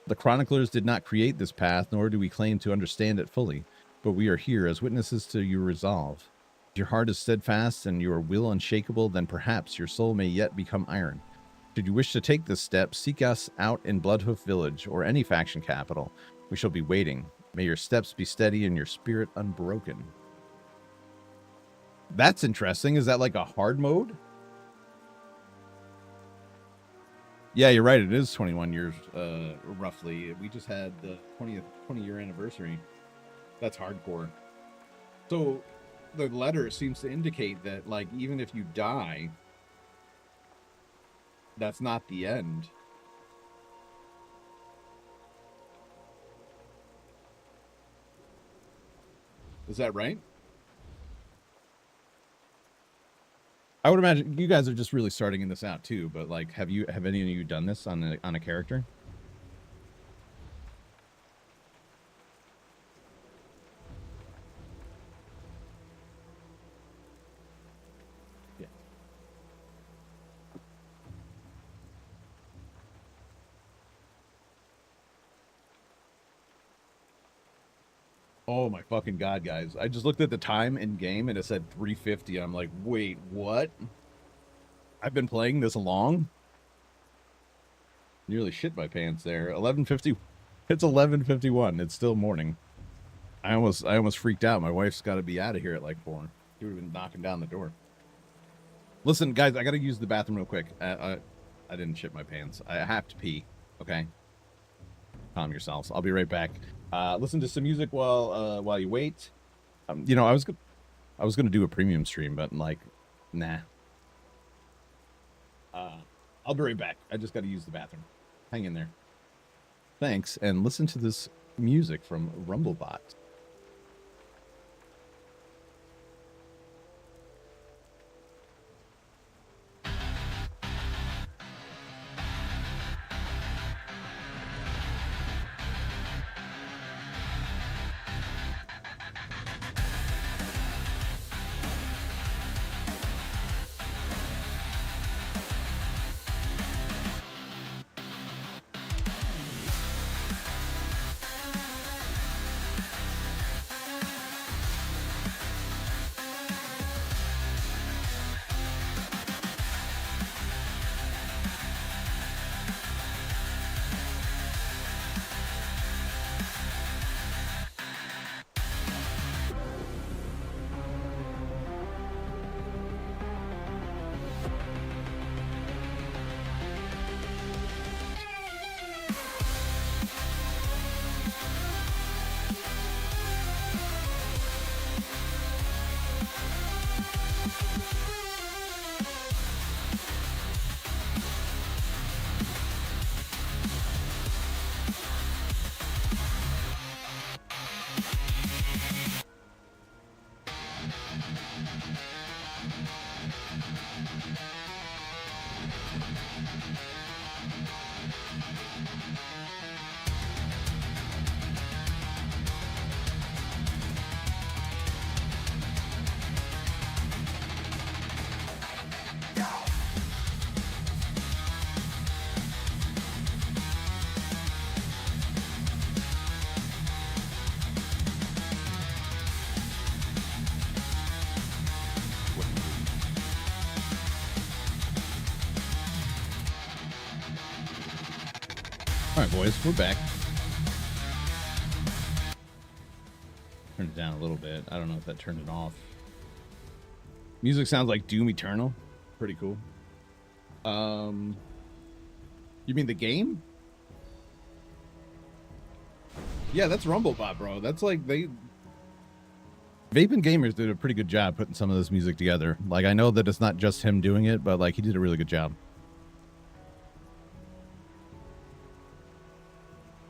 The Chroniclers did not create this path, nor do we claim to understand it fully, but we are here as witnesses to your resolve. If your heart is steadfast and your will unshakable, then perhaps your soul may yet become iron. Should you wish to take this step, seek us out in Bloodhoof Village or any faction capital. We shall be waiting. May your steps be steady and your spirit unbroken. That's interesting. Is that like a hard mode? Yeah, you're right. It is 21 years, roughly. We just had the 20-year anniversary. That's hardcore. So the letter seems to indicate that, like, even if you die, that's not the end. Is that right? I would imagine you guys are just really starting this out too, but like, have any of you done this on a character? Yeah. Oh my fucking god, guys. I just looked at the time in game and it said 3:50. I'm like, wait, what? I've been playing this long? Nearly shit my pants there. 11:50. It's 11:51. It's still morning. I almost freaked out. My wife's got to be out of here at like 4. She would have been knocking down the door. Listen, guys, I got to use the bathroom real quick. I didn't shit my pants. I have to pee. Okay. Calm yourselves. I'll be right back. Listen to some music while you wait. You know, I was gonna do a premium stream, but like, nah. I'll be right back. I just got to use the bathroom. Hang in there. Thanks, and listen to this music from Rumblebot. All right, boys, we're back. Turn it down a little bit. I don't know if that turned it off. Music sounds like Doom Eternal. Pretty cool. You mean the game? Yeah, that's Rumblebot, bro. That's like Vaping Gamers did a pretty good job putting some of this music together. Like, I know that it's not just him doing it, but like he did a really good job.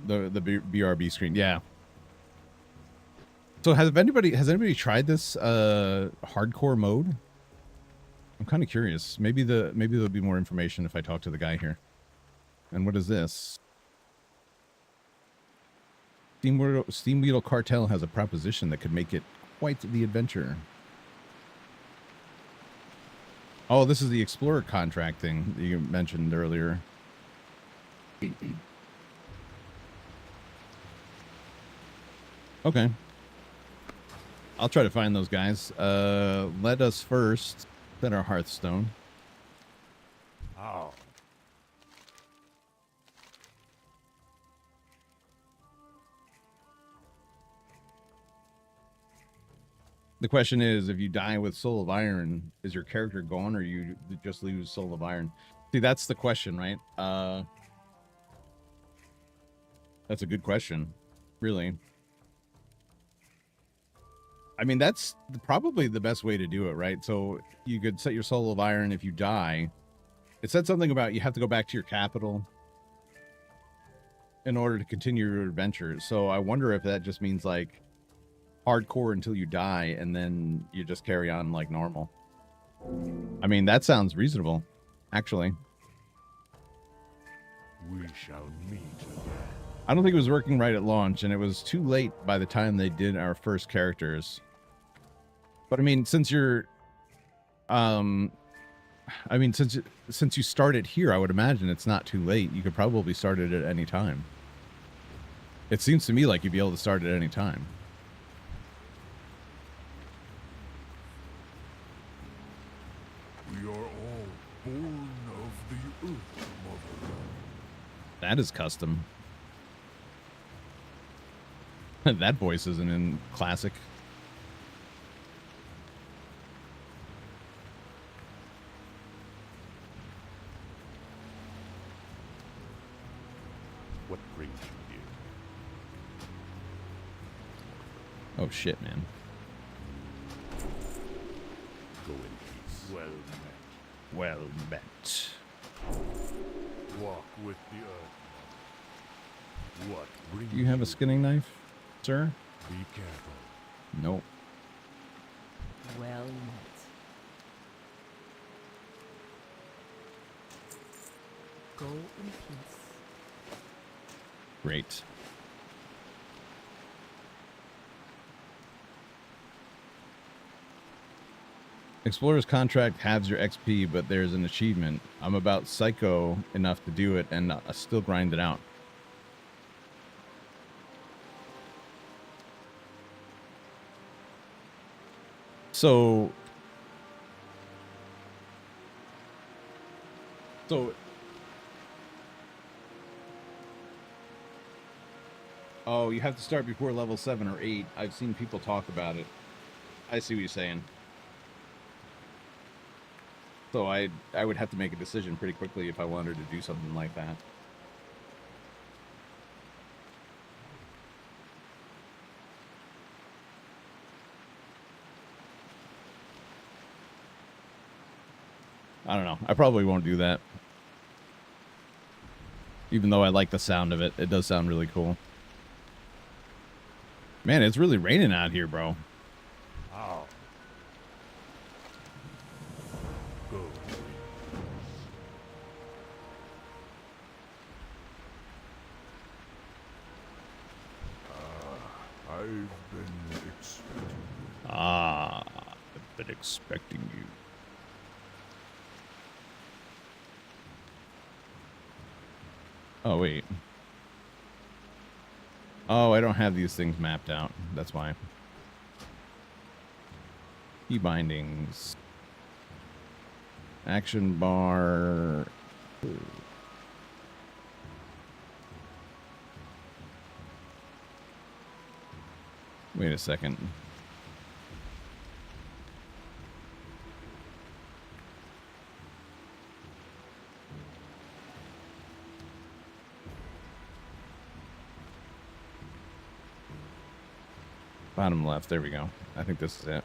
The BRB screen, yeah. So has anybody tried this hardcore mode? I'm kind of curious. Maybe there'll be more information if I talk to the guy here. And what is this? Steam Weedle Cartel has a proposition that could make it quite the adventure. Oh, this is the Explorer contract thing that you mentioned earlier. Okay. I'll try to find those guys. Let us first set our Hearthstone. Ow. The question is, if you die with Soul of Iron, is your character gone or you just lose Soul of Iron? See, that's the question, right? That's a good question. Really. I mean, that's probably the best way to do it, right? So you could set your Soul of Iron if you die. It said something about you have to go back to your capital in order to continue your adventure. So I wonder if that just means like hardcore until you die and then you just carry on like normal. I mean, that sounds reasonable, actually. We shall meet again. I don't think it was working right at launch, and it was too late by the time they did our first characters. But I mean, since you're, since you started here, I would imagine it's not too late. You could probably start it at any time. It seems to me like you'd be able to start at any time. We are all born of the earth, mother. That is custom. That voice isn't in classic. What brings you here? Oh shit, man. Go in peace. Well met. Well met. Walk with the earth. What brings Do you have a skinning knife, sir? Be careful. Nope. Well met. Go in peace. Great. Explorer's contract halves your XP, but there's an achievement. I'm about psycho enough to do it, and I still grind it out. So oh, you have to start before level 7 or 8. I've seen people talk about it. I see what you're saying. So I would have to make a decision pretty quickly if I wanted to do something like that. I don't know. I probably won't do that. Even though I like the sound of it. It does sound really cool. Man, it's really raining out here, bro. Ow. Go. I've been expecting. Ah, I've been expecting you. Oh, wait. Oh, I don't have these things mapped out. That's why. Key bindings. Action bar. Wait a second. Bottom left. There we go. I think this is it.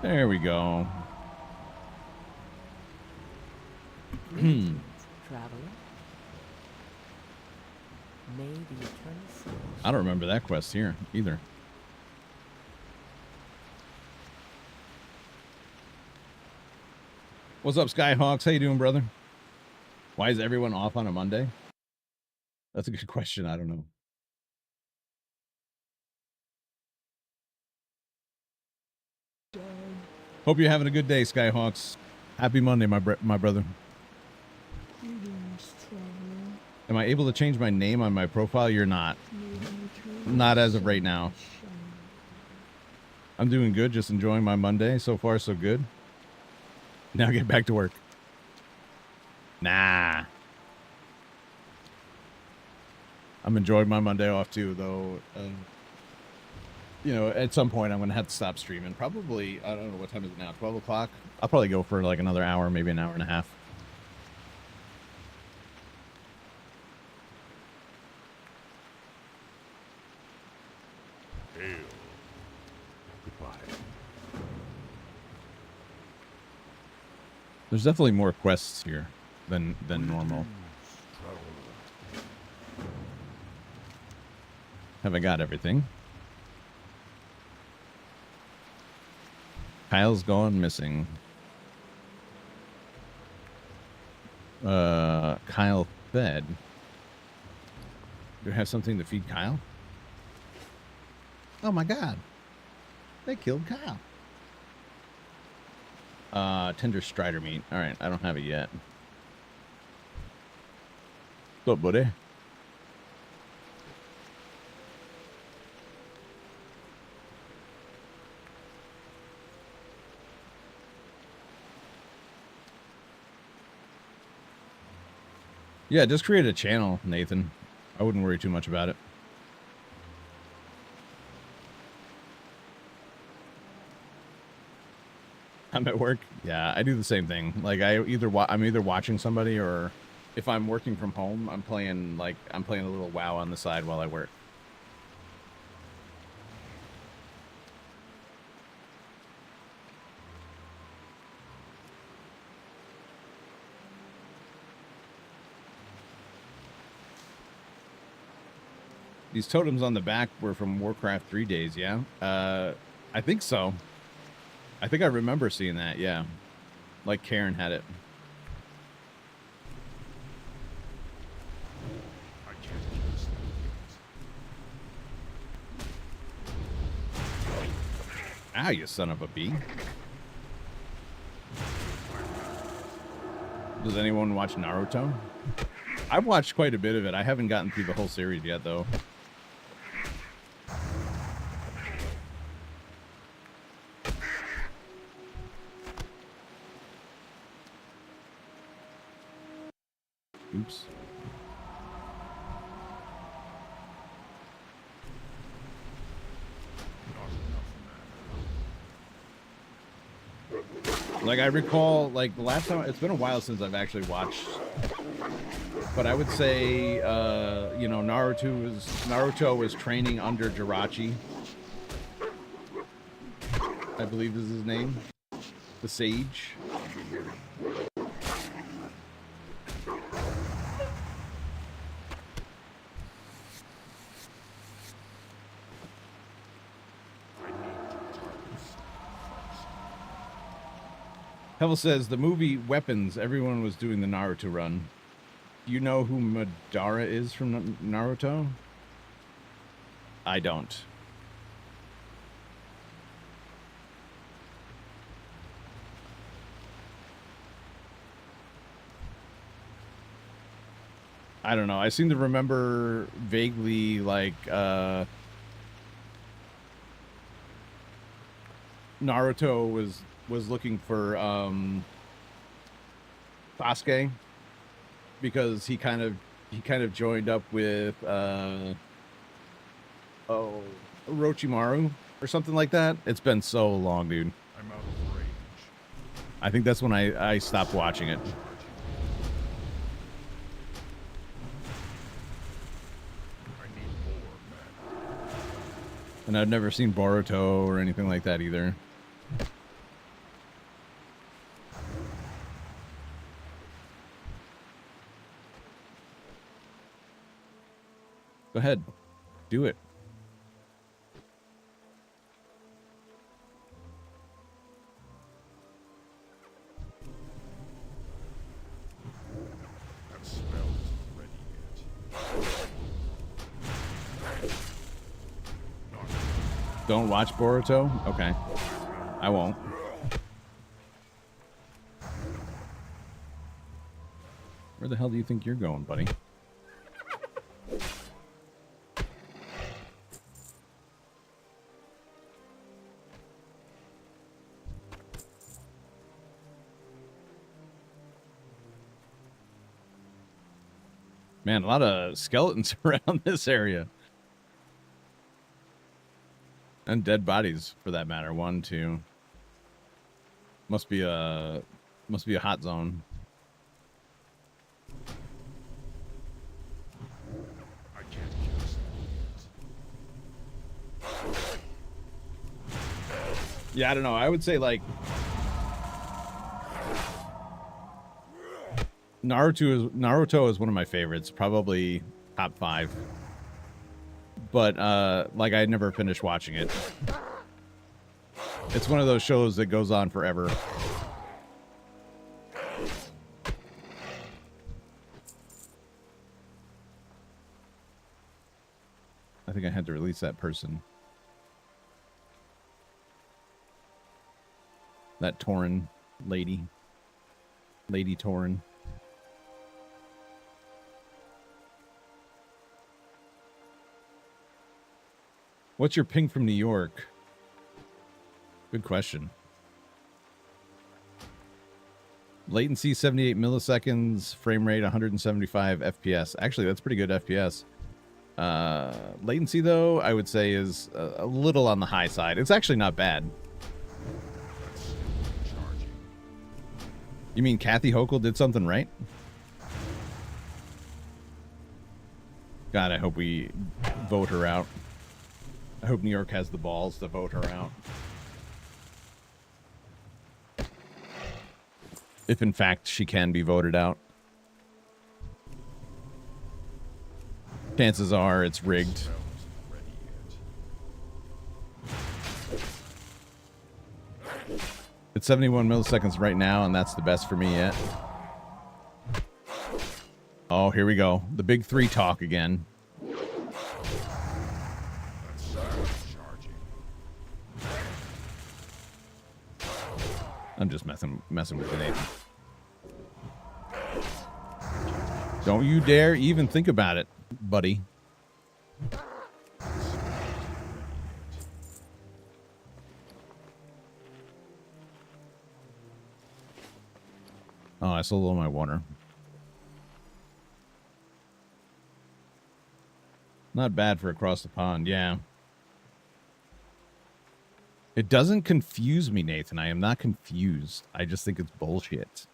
There we go. Greetings, traveler. May the eternal sun I don't remember that quest here either. What's up, Skyhawks? How you doing, brother? Why is everyone off on a Monday? That's a good question. I don't know. Hope you're having a good day, Skyhawks. Happy Monday, my brother. Am I able to change my name on my profile? You're not. Not as of right now. I'm doing good, just enjoying my Monday. So far, so good. Now get back to work. Nah. I'm enjoying my Monday off too, though. You know, at some point I'm going to have to stop streaming. Probably, I don't know, what time is it now? 12 o'clock? I'll probably go for like another hour, maybe an hour and a half. Hail. Goodbye. There's definitely more quests here than normal. Have I got everything? Kyle's gone missing. Kyle fed. Do I have something to feed Kyle? Oh my god. They killed Kyle. Tender strider meat. Alright, I don't have it yet. What's up, buddy? Yeah, just create a channel, Nathan. I wouldn't worry too much about it. I'm at work. Yeah, I do the same thing. Like I'm either watching somebody, or if I'm working from home, I'm playing a little WoW on the side while I work. These totems on the back were from Warcraft 3 days, yeah? I think so. I think I remember seeing that, yeah. Like Karen had it. I can't just Ah, you son of a bee. Does anyone watch Naruto? I've watched quite a bit of it. I haven't gotten through the whole series yet, though. Oops. Like, I recall, like, the last time, it's been a while since I've actually watched, but I would say, you know, Naruto was training under Jirachi. I believe is his name. The Sage. Hevel says, the movie Weapons, everyone was doing the Naruto run. Do you know who Madara is from Naruto? I don't. I don't know. I seem to remember vaguely like Naruto was looking for Sasuke because he kind of joined up with Orochimaru or something like that. It's been so long, dude. I'm out of range. I think that's when I stopped watching it. I need more men. And I've never seen Boruto or anything like that either. Go ahead. Do it. That spell isn't ready yet. Don't watch Boruto? Okay. I won't. Where the hell do you think you're going, buddy? Man, a lot of skeletons around this area. And dead bodies, for that matter. 1, 2. Must be a hot zone. I can't kill someone yet. Yeah, I don't know. I would say like Naruto is one of my favorites, probably top 5. But like I never finished watching it. It's one of those shows that goes on forever. I think I had to release that person. That Tauren lady. Lady Tauren. What's your ping from New York? Good question. Latency 78 milliseconds, frame rate 175 FPS. Actually, that's pretty good FPS. Latency, though, I would say is a little on the high side. It's actually not bad. That's still charging. You mean Kathy Hochul did something right? God, I hope we vote her out. I hope New York has the balls to vote her out. If in fact she can be voted out. Chances are it's rigged. Spell isn't ready yet. It's 71 milliseconds right now, and that's the best for me yet. Oh, here we go. The big 3 talk again. That's still charging. I'm just messing with it, Nathan. Don't you dare even think about it, buddy. Oh, I sold all my water. Not bad for across the pond, yeah. It doesn't confuse me, Nathan. I am not confused. I just think it's bullshit.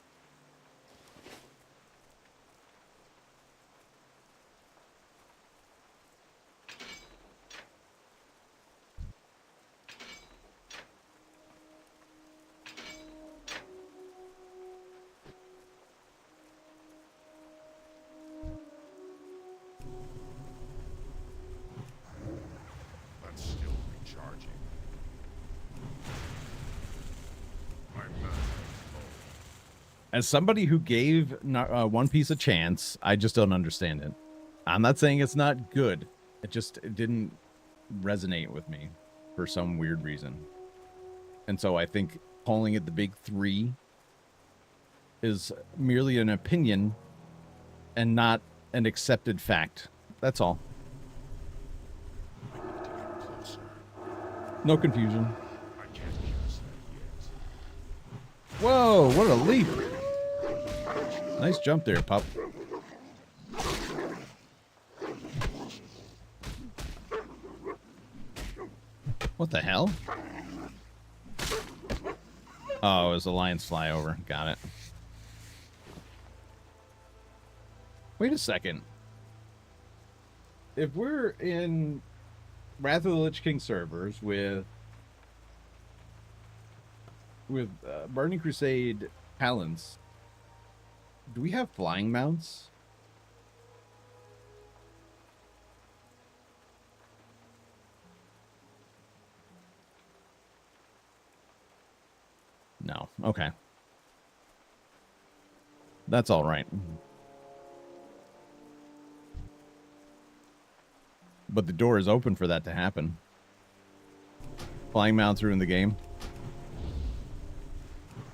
That's still recharging. I'm not As somebody who gave One Piece a chance, I just don't understand it. I'm not saying it's not good. It didn't resonate with me for some weird reason. And so I think calling it the big 3 is merely an opinion and not an accepted fact. That's all. I need to get closer. No confusion. I can't use that yet. Whoa, what a leap. Nice jump there, pup. What the hell? Oh, it was a lion's flyover. Got it. Wait a second. If we're in Wrath of the Lich King servers with Burning Crusade talents, do we have flying mounts? No. Okay. That's all right. But the door is open for that to happen. Flying mounts are in the game.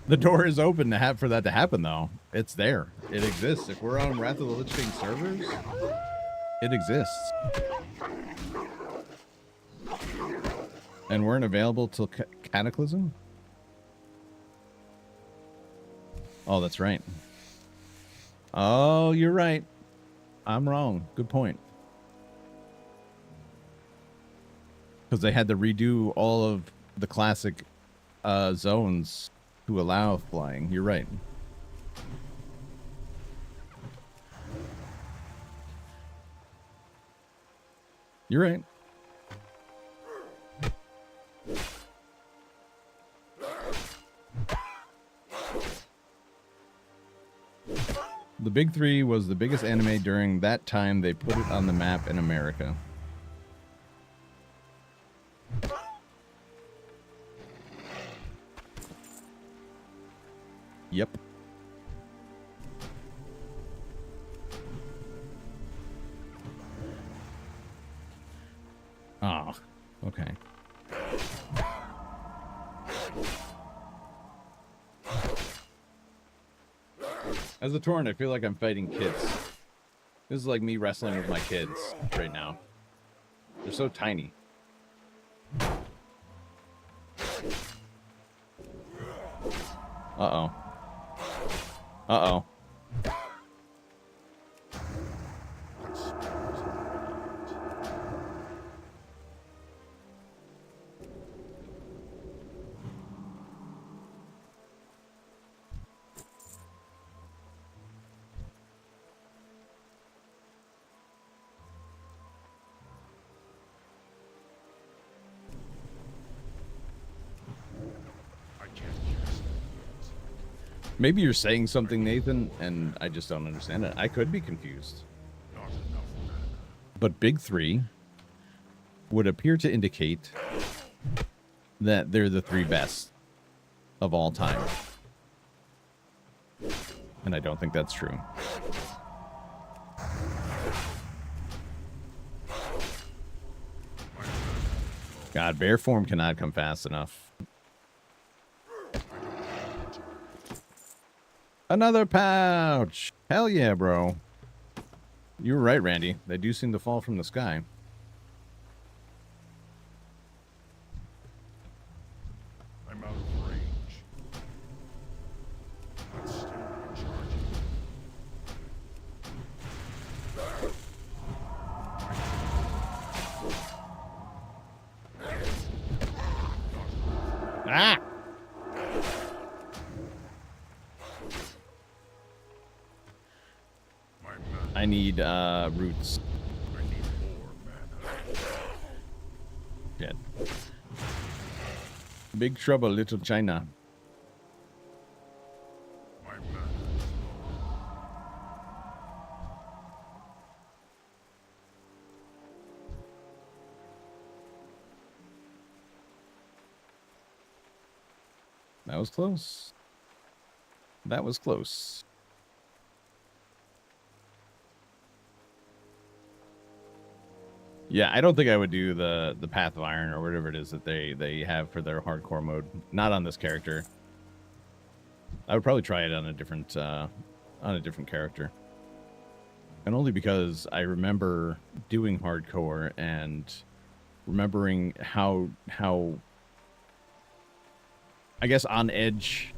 The door is open to have for that to happen, though. It's there. It exists. If we're on Wrath of the Lich King servers, it exists. And weren't available till Cataclysm? Oh, that's right. Oh, you're right. I'm wrong. Good point. Because they had to redo all of the classic zones to allow flying. You're right. You're right. The Big Three was the biggest anime during that time. They put it on the map in America. Yep. Oh, okay. As a Torrent, I feel like I'm fighting kids. This is like me wrestling with my kids right now. They're so tiny. Uh-oh. Uh-oh. Maybe you're saying something, Nathan, and I just don't understand it. I could be confused. But Big Three would appear to indicate that they're the three best of all time. And I don't think that's true. God, bear form cannot come fast enough. Another pouch! Hell yeah, bro. You were right, Randy. They do seem to fall from the sky. I'm out of range. But still recharging. Ah! I need roots. I need more mana. Shit. Big trouble, little China. My mana is low. That was close. That was close. Yeah, I don't think I would do the Path of Iron or whatever it is that they have for their hardcore mode. Not on this character. I would probably try it on a different character. And only because I remember doing hardcore and remembering how I guess on edge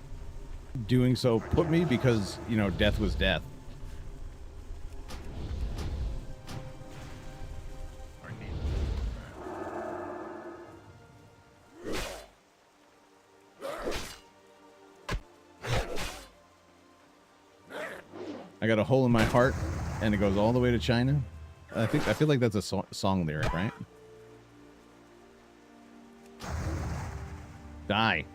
doing so put me, because, you know, death was death. I got a hole in my heart, and it goes all the way to China. I feel like that's a song lyric, right? Die.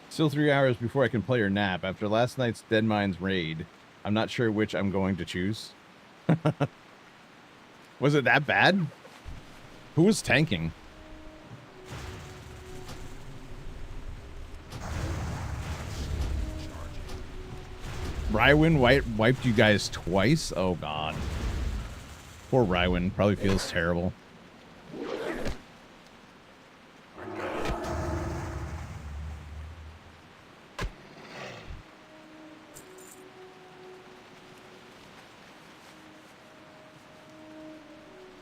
Still 3 hours before I can play or nap. After last night's Dead Mines raid, I'm not sure which I'm going to choose. Was it that bad? Who was tanking? Rywin wiped you guys twice? Oh, God. Poor Rywin. Probably feels terrible.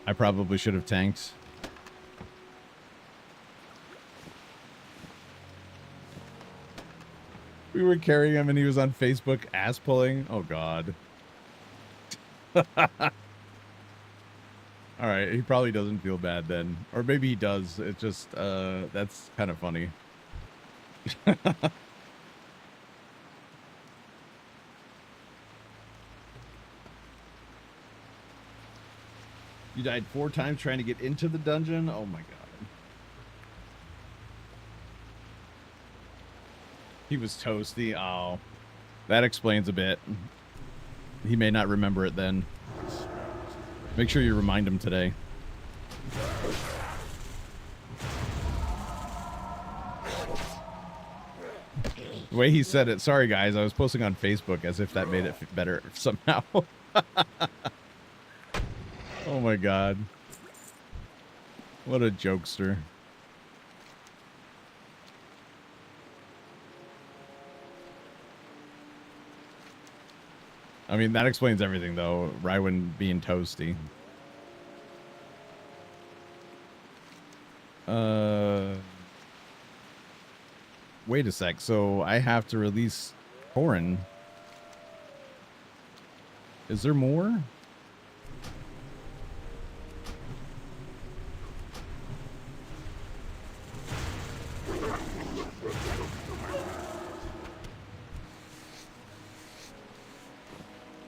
I probably should have tanked. We were carrying him and he was on Facebook ass pulling. Oh, God. All right, he probably doesn't feel bad then. Or maybe he does. It just, that's kind of funny. You died 4 times trying to get into the dungeon? Oh my God. He was toasty. Oh, that explains a bit. He may not remember it then. Make sure you remind him today. The way he said it, sorry guys, I was posting on Facebook as if that made it better somehow. Oh my God. What a jokester. I mean, that explains everything, though. Rywin being toasty. Wait a sec. So I have to release Corin. Is there more?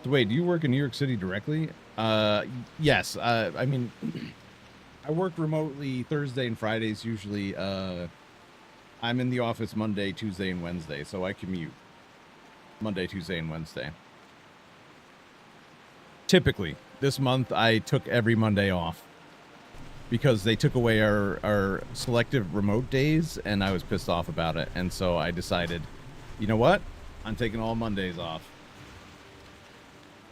Wait, do you work in New York City directly? Yes. I mean, I work remotely Thursday and Fridays usually. I'm in the office Monday, Tuesday, and Wednesday, so I commute Monday, Tuesday, and Wednesday. Typically, this month I took every Monday off because they took away our selective remote days, and I was pissed off about it. And so I decided, you know what? I'm taking all Mondays off.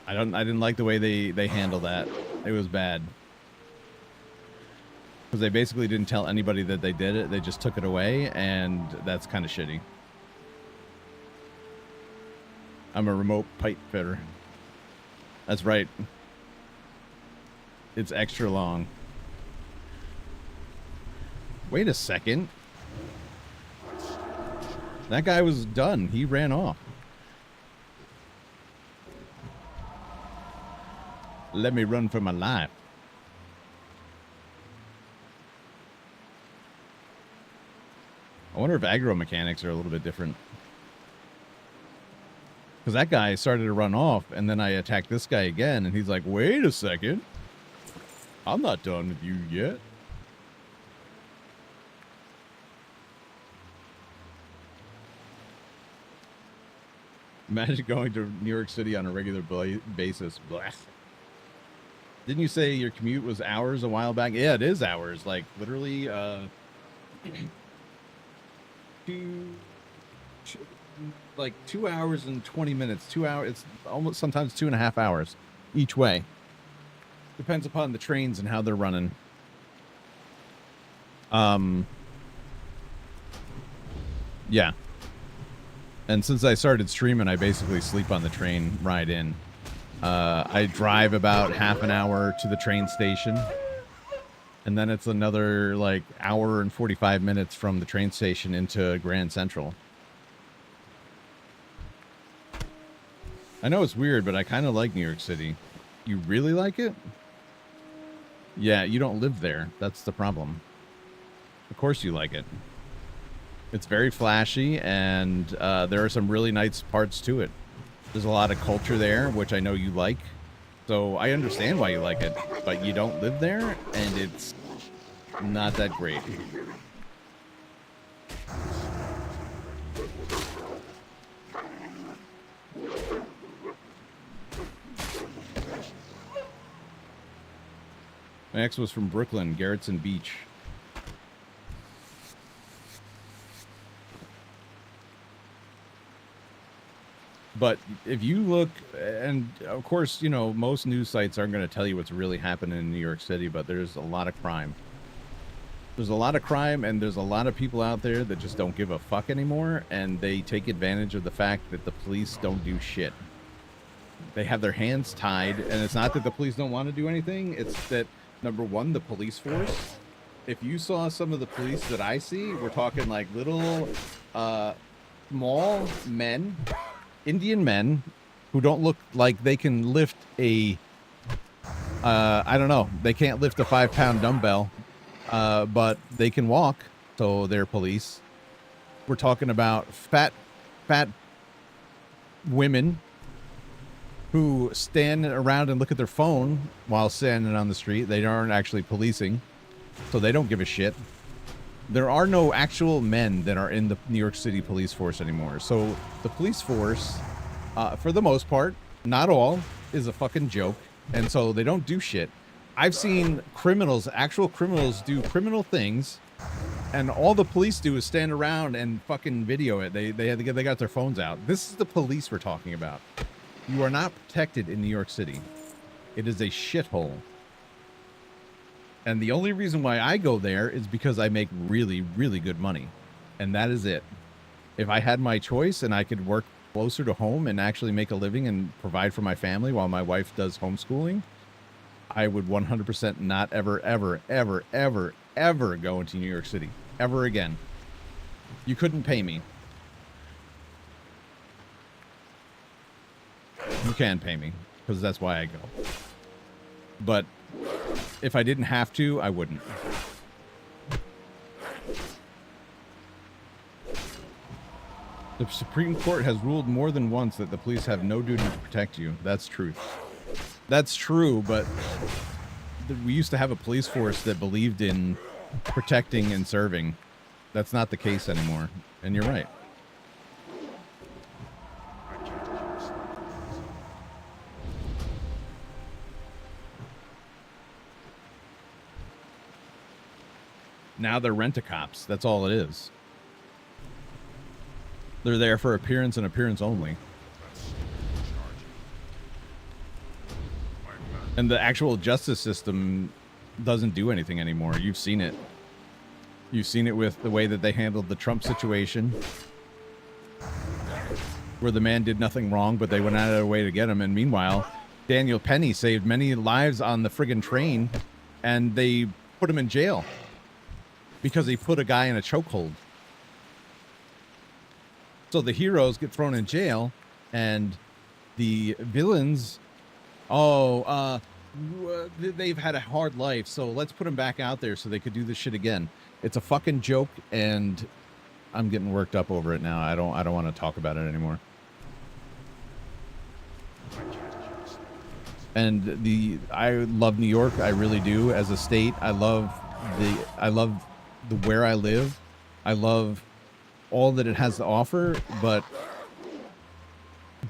I didn't like the way they handled that. It was bad. Because they basically didn't tell anybody that they did it. They just took it away, and that's kind of shitty. I'm a remote pipe fitter. That's right. It's extra long. Wait a second. That guy was done. He ran off. Let me run for my life. I wonder if aggro mechanics are a little bit different. Because that guy started to run off, and then I attacked this guy again, and he's like, wait a second. I'm not done with you yet. Imagine going to New York City on a regular basis. Blah. Didn't you say your commute was hours a while back? Yeah, it is hours. Like, literally, like 2 hours and 20 minutes. 2 hours. It's almost sometimes 2.5 hours each way. Depends upon the trains and how they're running. Yeah. And since I started streaming, I basically sleep on the train ride in. I drive about half an hour to the train station. And then it's another, like, hour and 45 minutes from the train station into Grand Central. I know it's weird, but I kind of like New York City. You really like it? Yeah, you don't live there. That's the problem. Of course you like it. It's very flashy, and there are some really nice parts to it. There's a lot of culture there, which I know you like. So I understand why you like it, but you don't live there, and it's not that great. My ex was from Brooklyn, Garrettson Beach. But if you look, and of course, you know, most news sites aren't going to tell you what's really happening in New York City, but there's a lot of crime. There's a lot of crime, and there's a lot of people out there that just don't give a fuck anymore, and they take advantage of the fact that the police don't do shit. They have their hands tied, and it's not that the police don't want to do anything, it's that, number one, the police force. If you saw some of the police that I see, we're talking like little, small men, Indian men, who don't look like they can lift a, I don't know, they can't lift a 5-pound dumbbell, but they can walk, so they're police. We're talking about fat women who stand around and look at their phone while standing on the street. They aren't actually policing, so they don't give a shit. There are no actual men that are in the New York City police force anymore. So the police force, for the most part, not all, is a fucking joke. And so they don't do shit. I've seen criminals, actual criminals, do criminal things, and all the police do is stand around and fucking video it. They got their phones out. This is the police we're talking about. You are not protected in New York City. It is a shithole. And the only reason why I go there is because I make really, really good money. And that is it. If I had my choice and I could work closer to home and actually make a living and provide for my family while my wife does homeschooling, I would 100% not ever, ever, ever, ever, ever go into New York City. Ever again. You couldn't pay me. You can pay me, because that's why I go. But if I didn't have to, I wouldn't. The Supreme Court has ruled more than once that the police have no duty to protect you. That's truth. That's true, but we used to have a police force that believed in protecting and serving. That's not the case anymore, and you're right. Now they're rent-a-cops. That's all it is. They're there for appearance and appearance only. And the actual justice system doesn't do anything anymore. You've seen it. You've seen it with the way that they handled the Trump situation, where the man did nothing wrong, but they went out of their way to get him. And meanwhile, Daniel Penny saved many lives on the friggin' train, and they put him in jail because he put a guy in a chokehold. So the heroes get thrown in jail, and the villains, they've had a hard life, so let's put them back out there so they could do this shit again. It's a fucking joke, and I'm getting worked up over it now. I don't want to talk about it anymore. And I love New York. I really do. As a state, I love the where I live. I love all that it has to offer, but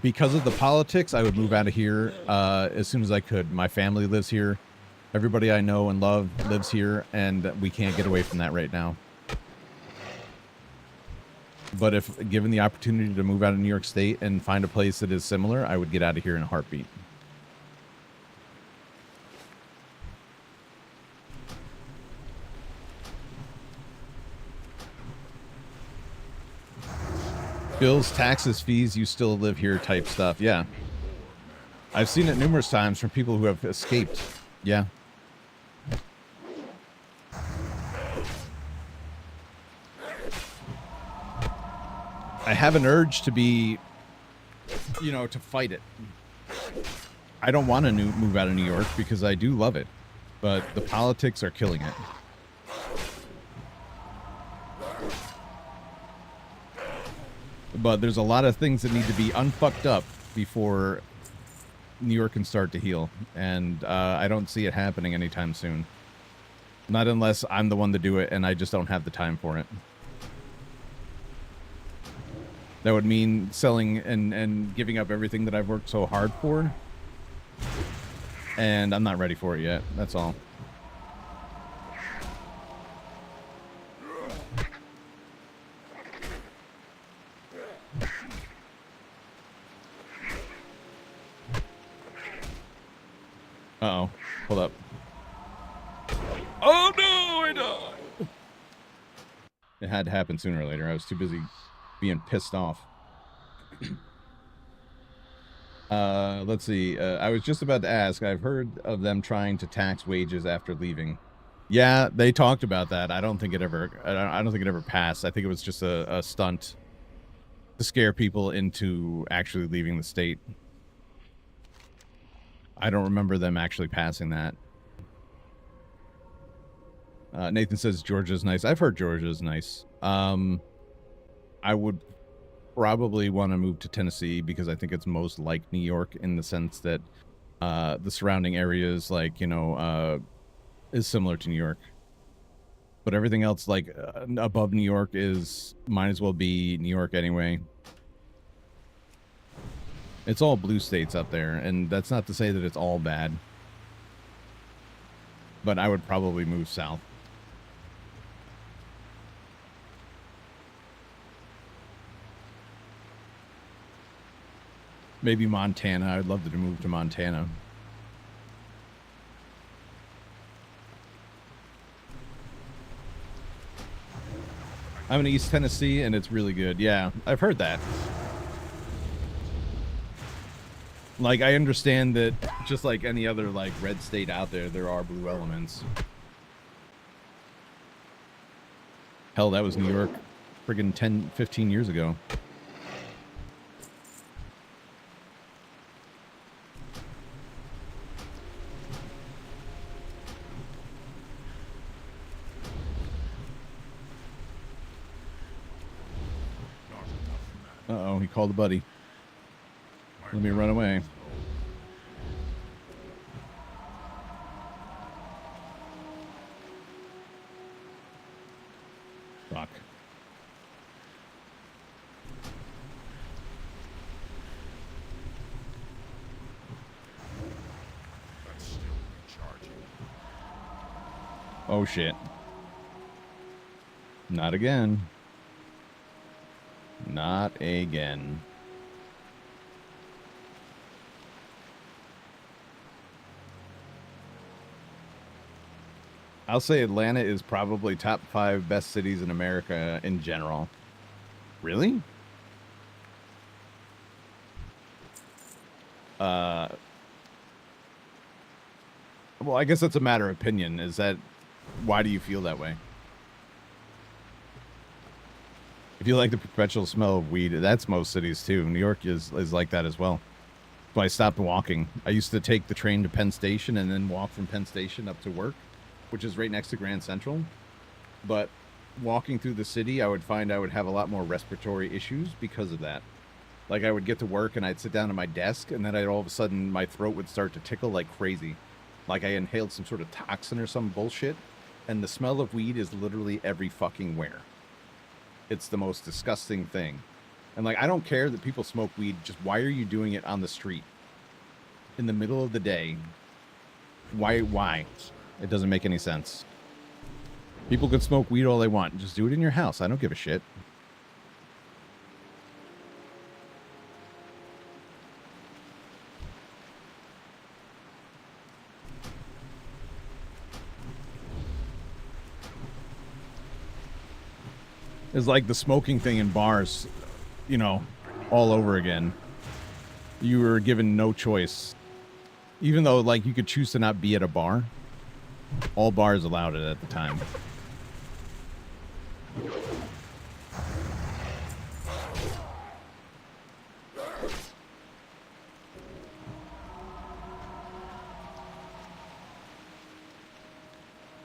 because of the politics, I would move out of here as soon as I could. My family lives here. Everybody I know and love lives here, and we can't get away from that right now. But if given the opportunity to move out of New York State and find a place that is similar, I would get out of here in a heartbeat. Bills, taxes, fees, you still live here type stuff. Yeah. I've seen it numerous times from people who have escaped. Yeah. I have an urge to be, you know, to fight it. I don't want to move out of New York because I do love it, but the politics are killing it. But there's a lot of things that need to be unfucked up before New York can start to heal, and I don't see it happening anytime soon. Not unless I'm the one to do it, and I just don't have the time for it. That would mean selling and giving up everything that I've worked so hard for, and I'm not ready for it yet. That's all. Uh-oh. Hold up. Oh, no! I died! It had to happen sooner or later. I was too busy being pissed off. Let's see. I was just about to ask. I've heard of them trying to tax wages after leaving. Yeah, they talked about that. I don't think it ever... I don't think it ever passed. I think it was just a stunt to scare people into actually leaving the state. I don't remember them actually passing that. Nathan says Georgia's nice. I've heard Georgia's nice. I would probably want to move to Tennessee because I think it's most like New York in the sense that the surrounding areas, like, you know, is similar to New York. But everything else, like, above New York might as well be New York anyway. It's all blue states up there, and that's not to say that it's all bad. But I would probably move south. Maybe Montana. I'd love to move to Montana. I'm in East Tennessee, and it's really good. Yeah, I've heard that. Like, I understand that just like any other, like, red state out there, there are blue elements. Hell, that was New York friggin' 10, 15 years ago. Uh-oh, he called a buddy. Let me run away. Fuck. That's still recharging. Oh shit. Not again. Not again. I'll say Atlanta is probably top 5 best cities in America in general. Really? Well, I guess that's a matter of opinion. Why do you feel that way? If you like the perpetual smell of weed, that's most cities too. New York is like that as well. So I stopped walking. I used to take the train to Penn Station and then walk from Penn Station up to work, which is right next to Grand Central. But walking through the city, I would find I would have a lot more respiratory issues because of that. Like, I would get to work and I'd sit down at my desk, and then all of a sudden my throat would start to tickle like crazy. Like I inhaled some sort of toxin or some bullshit. And the smell of weed is literally every fucking where. It's the most disgusting thing. And like, I don't care that people smoke weed. Just why are you doing it on the street? In the middle of the day? Why? It doesn't make any sense. People can smoke weed all they want. Just do it in your house. I don't give a shit. It's like the smoking thing in bars. you know, all over again. You were given no choice. Even though, like, you could choose to not be at a bar. All bars allowed it at the time.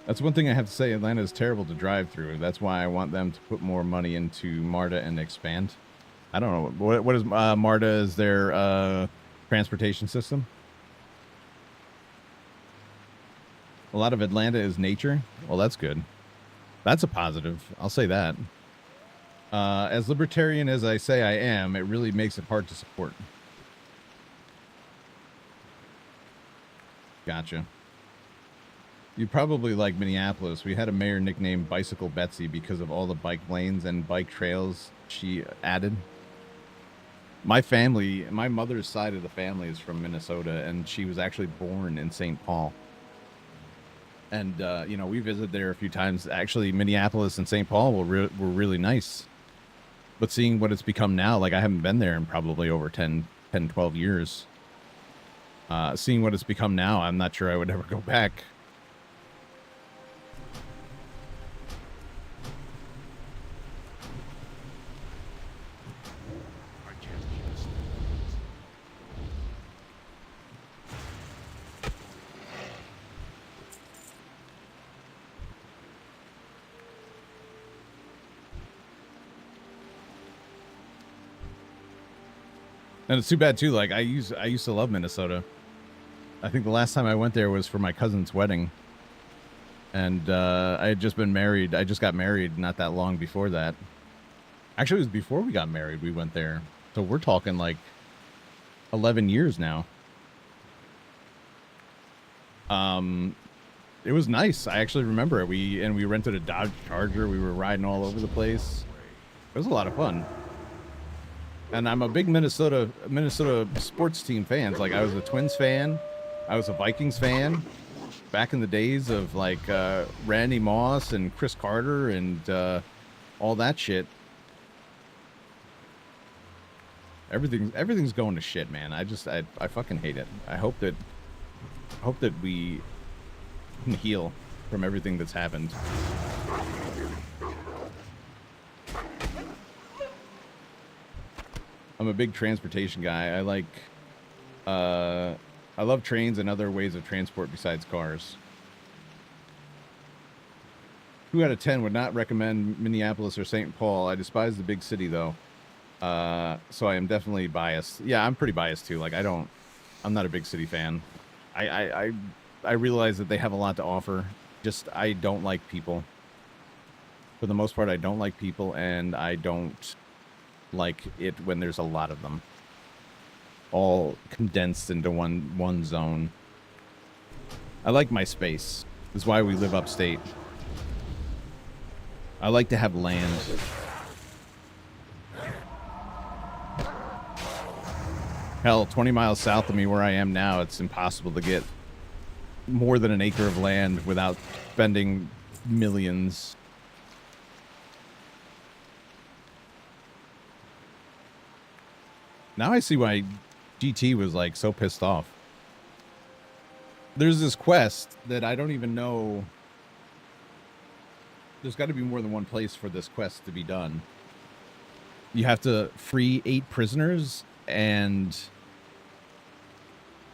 That's one thing I have to say. Atlanta is terrible to drive through. That's why I want them to put more money into MARTA and expand. I don't know. What is MARTA? Is their transportation system? A lot of Atlanta is nature. Well, that's good. That's a positive. I'll say that. As libertarian as I say I am, it really makes it hard to support. Gotcha. You probably like Minneapolis. We had a mayor nicknamed Bicycle Betsy because of all the bike lanes and bike trails she added. My family, my mother's side of the family is from Minnesota, and she was actually born in St. Paul. And, you know, we visited there a few times. Actually, Minneapolis and St. Paul were really nice. But seeing what it's become now, like I haven't been there in probably over 10, 12 years. Seeing what it's become now, I'm not sure I would ever go back. And it's too bad too. Like I used to love Minnesota. I think the last time I went there was for my cousin's wedding, and I had just been married. I just got married not that long before that. Actually, it was before we got married. We went there, so we're talking like 11 years now. It was nice. I actually remember it. We rented a Dodge Charger. We were riding all over the place. It was a lot of fun. And I'm a big Minnesota sports team fan. Like I was a Twins fan, I was a Vikings fan, back in the days of like Randy Moss and Chris Carter and all that shit. Everything's going to shit, man. I fucking hate it. I hope that we can heal from everything that's happened. I'm a big transportation guy. I love trains and other ways of transport besides cars. 2 out of 10 would not recommend Minneapolis or St. Paul. I despise the big city though. So I am definitely biased. Yeah, I'm pretty biased too. Like I'm not a big city fan. I realize that they have a lot to offer. Just, I don't like people. For the most part, I don't like people, and I don't like it when there's a lot of them. All condensed into one zone. I like my space. That's why we live upstate. I like to have land. Hell, 20 miles south of me where I am now, it's impossible to get more than an acre of land without spending millions. Now I see why GT was like so pissed off. There's this quest that I don't even know. There's got to be more than one place for this quest to be done. You have to free 8 prisoners, and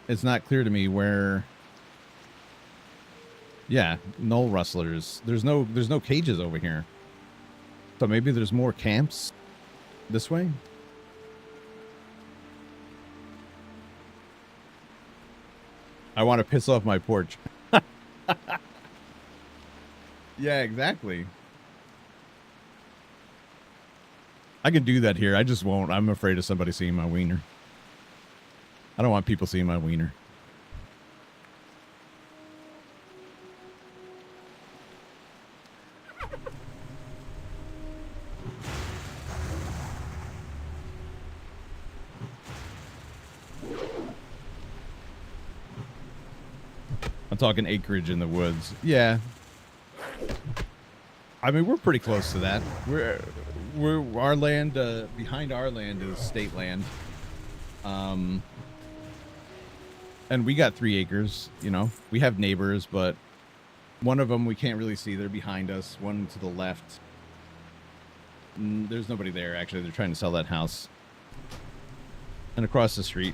it's not clear to me where. Yeah, null rustlers. There's no cages over here. So maybe there's more camps this way? I want to piss off my porch. Yeah, exactly. I can do that here. I just won't. I'm afraid of somebody seeing my wiener. I don't want people seeing my wiener. I'm talking acreage in the woods. Yeah. I mean, we're pretty close to that. our land behind our land is state land. And we got 3 acres, you know. We have neighbors, but one of them we can't really see. They're behind us. One to the left. There's nobody there, actually. They're trying to sell that house. And across the street.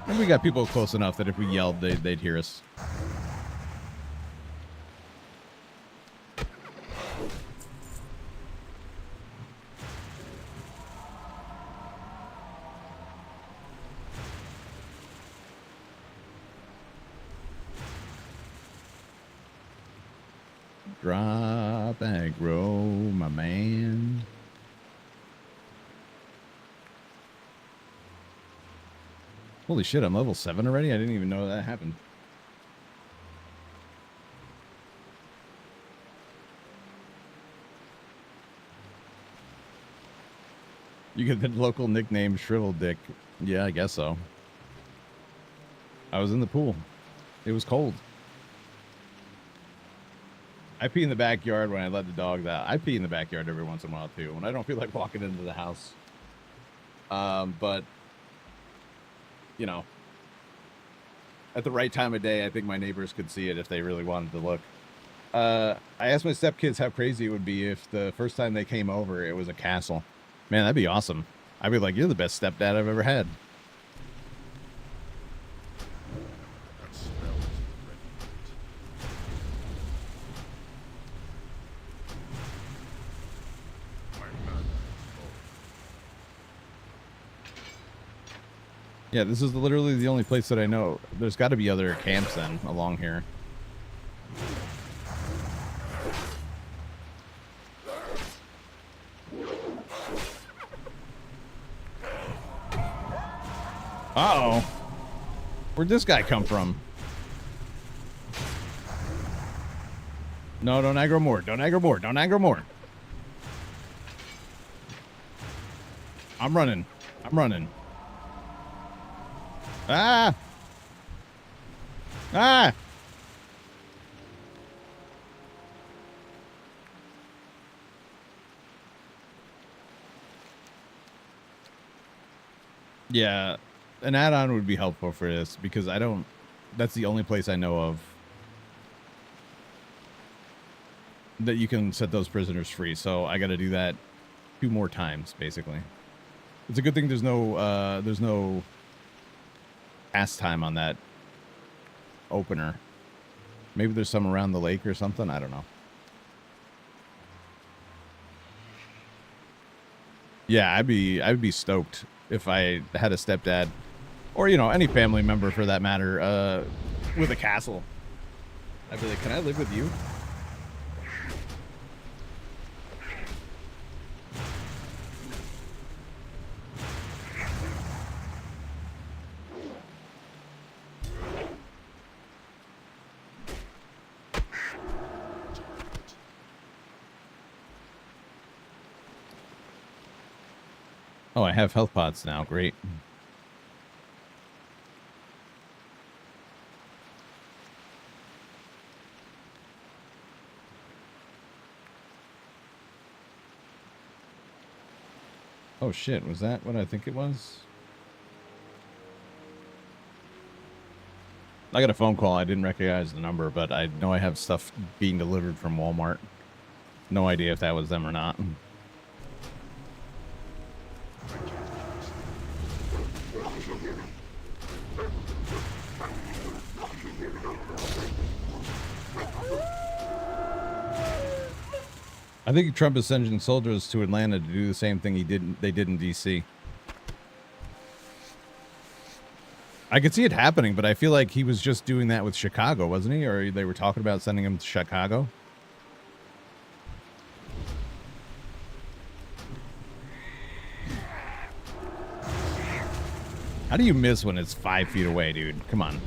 And we got people close enough that if we yelled, they'd hear us. Drop aggro, my man. Holy shit, I'm level 7 already? I didn't even know that happened. You get the local nickname Shrivel Dick. Yeah, I guess so. I was in the pool. It was cold. I pee in the backyard when I let the dogs out. I pee in the backyard every once in a while, too, when I don't feel like walking into the house. But, you know, at the right time of day, I think my neighbors could see it if they really wanted to look. I asked my stepkids how crazy it would be if the first time they came over, it was a castle. Man, that'd be awesome. I'd be like, you're the best stepdad I've ever had. That smell is ready. My mana is full. Yeah, this is literally the only place that I know. There's got to be other camps then along here. Uh-oh. Where'd this guy come from? No, don't aggro more. Don't aggro more. Don't aggro more. I'm running. I'm running. Ah! Ah! Yeah, an add-on would be helpful for this because I don't... That's the only place I know of that you can set those prisoners free. So I got to do that 2 more times, basically. It's a good thing there's no pass time on that opener. Maybe there's some around the lake or something. I don't know. Yeah, I'd be stoked if I had a stepdad, or you know, any family member for that matter, with a castle. I'd be like, can I live with you? Oh, I have health pods now. Great. Oh shit, was that what I think it was? I got a phone call. I didn't recognize the number, but I know I have stuff being delivered from Walmart. No idea if that was them or not. I think Trump is sending soldiers to Atlanta to do the same thing they did in DC. I could see it happening, but I feel like he was just doing that with Chicago, wasn't he? Or they were talking about sending him to Chicago. How do you miss when it's 5 feet away, dude? Come on.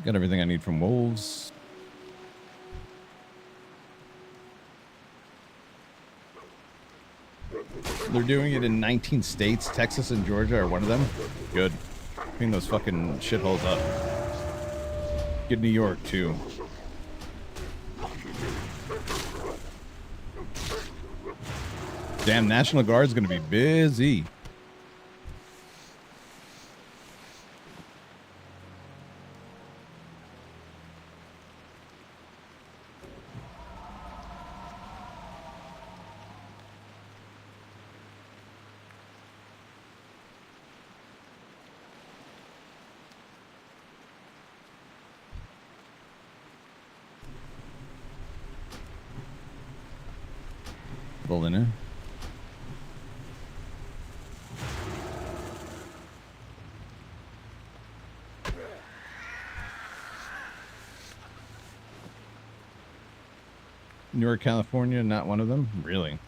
Got everything I need from wolves. They're doing it in 19 states. Texas and Georgia are one of them. Good. Clean those fucking shitholes up. Get New York, too. Damn, National Guard's gonna be busy. Pull in it. New York, California, not one of them? Really?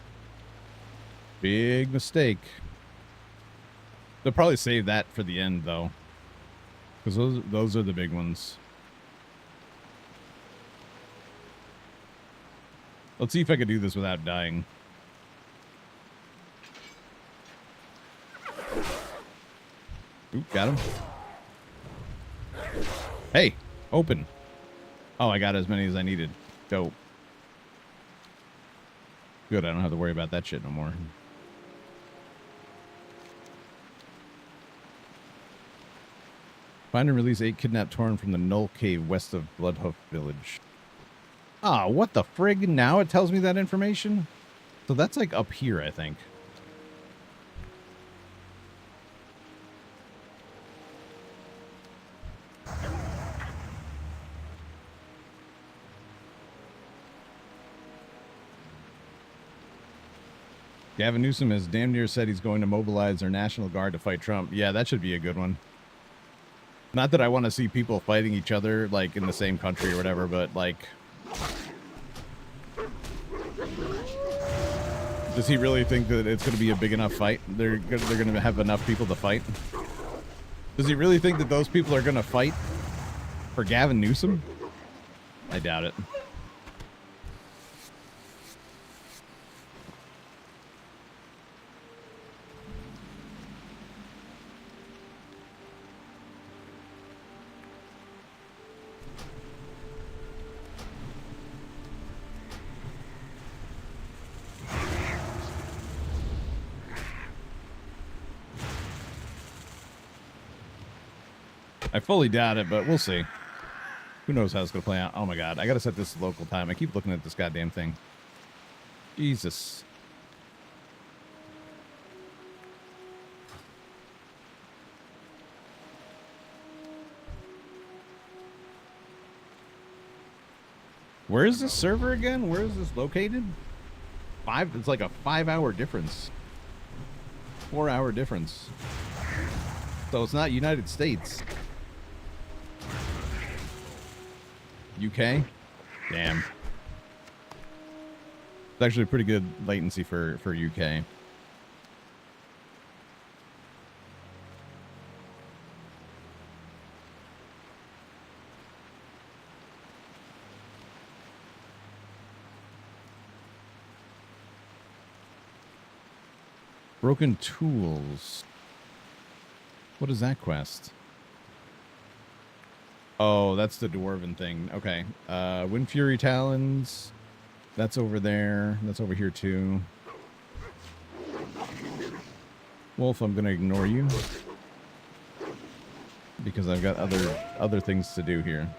Big mistake. They'll probably save that for the end, though. Because those are the big ones. Let's see if I can do this without dying. Oop, got him. Hey, open. Oh, I got as many as I needed. Dope. Good, I don't have to worry about that shit no more. Find and release 8 kidnapped Torn from the Null Cave west of Bloodhoof Village. Ah, what the frig? Now it tells me that information? So that's like up here, I think. Gavin Newsom has damn near said he's going to mobilize their National Guard to fight Trump. Yeah, that should be a good one. Not that I want to see people fighting each other, like, in the same country or whatever, but, like... Does he really think that it's going to be a big enough fight? They're going to have enough people to fight? Does he really think that those people are going to fight for Gavin Newsom? I doubt it. I fully doubt it, but we'll see. Who knows how it's going to play out. Oh my god, I got to set this local time. I keep looking at this goddamn thing. Jesus. Where is this server again? Where is this located? It's like a 5-hour difference. 4-hour difference. So it's not United States. UK? Damn. It's actually pretty good latency for UK. Broken tools. What is that quest? Oh, that's the Dwarven thing. Okay. Wind Fury Talons. That's over there. That's over here too. Wolf, I'm gonna ignore you. Because I've got other things to do here.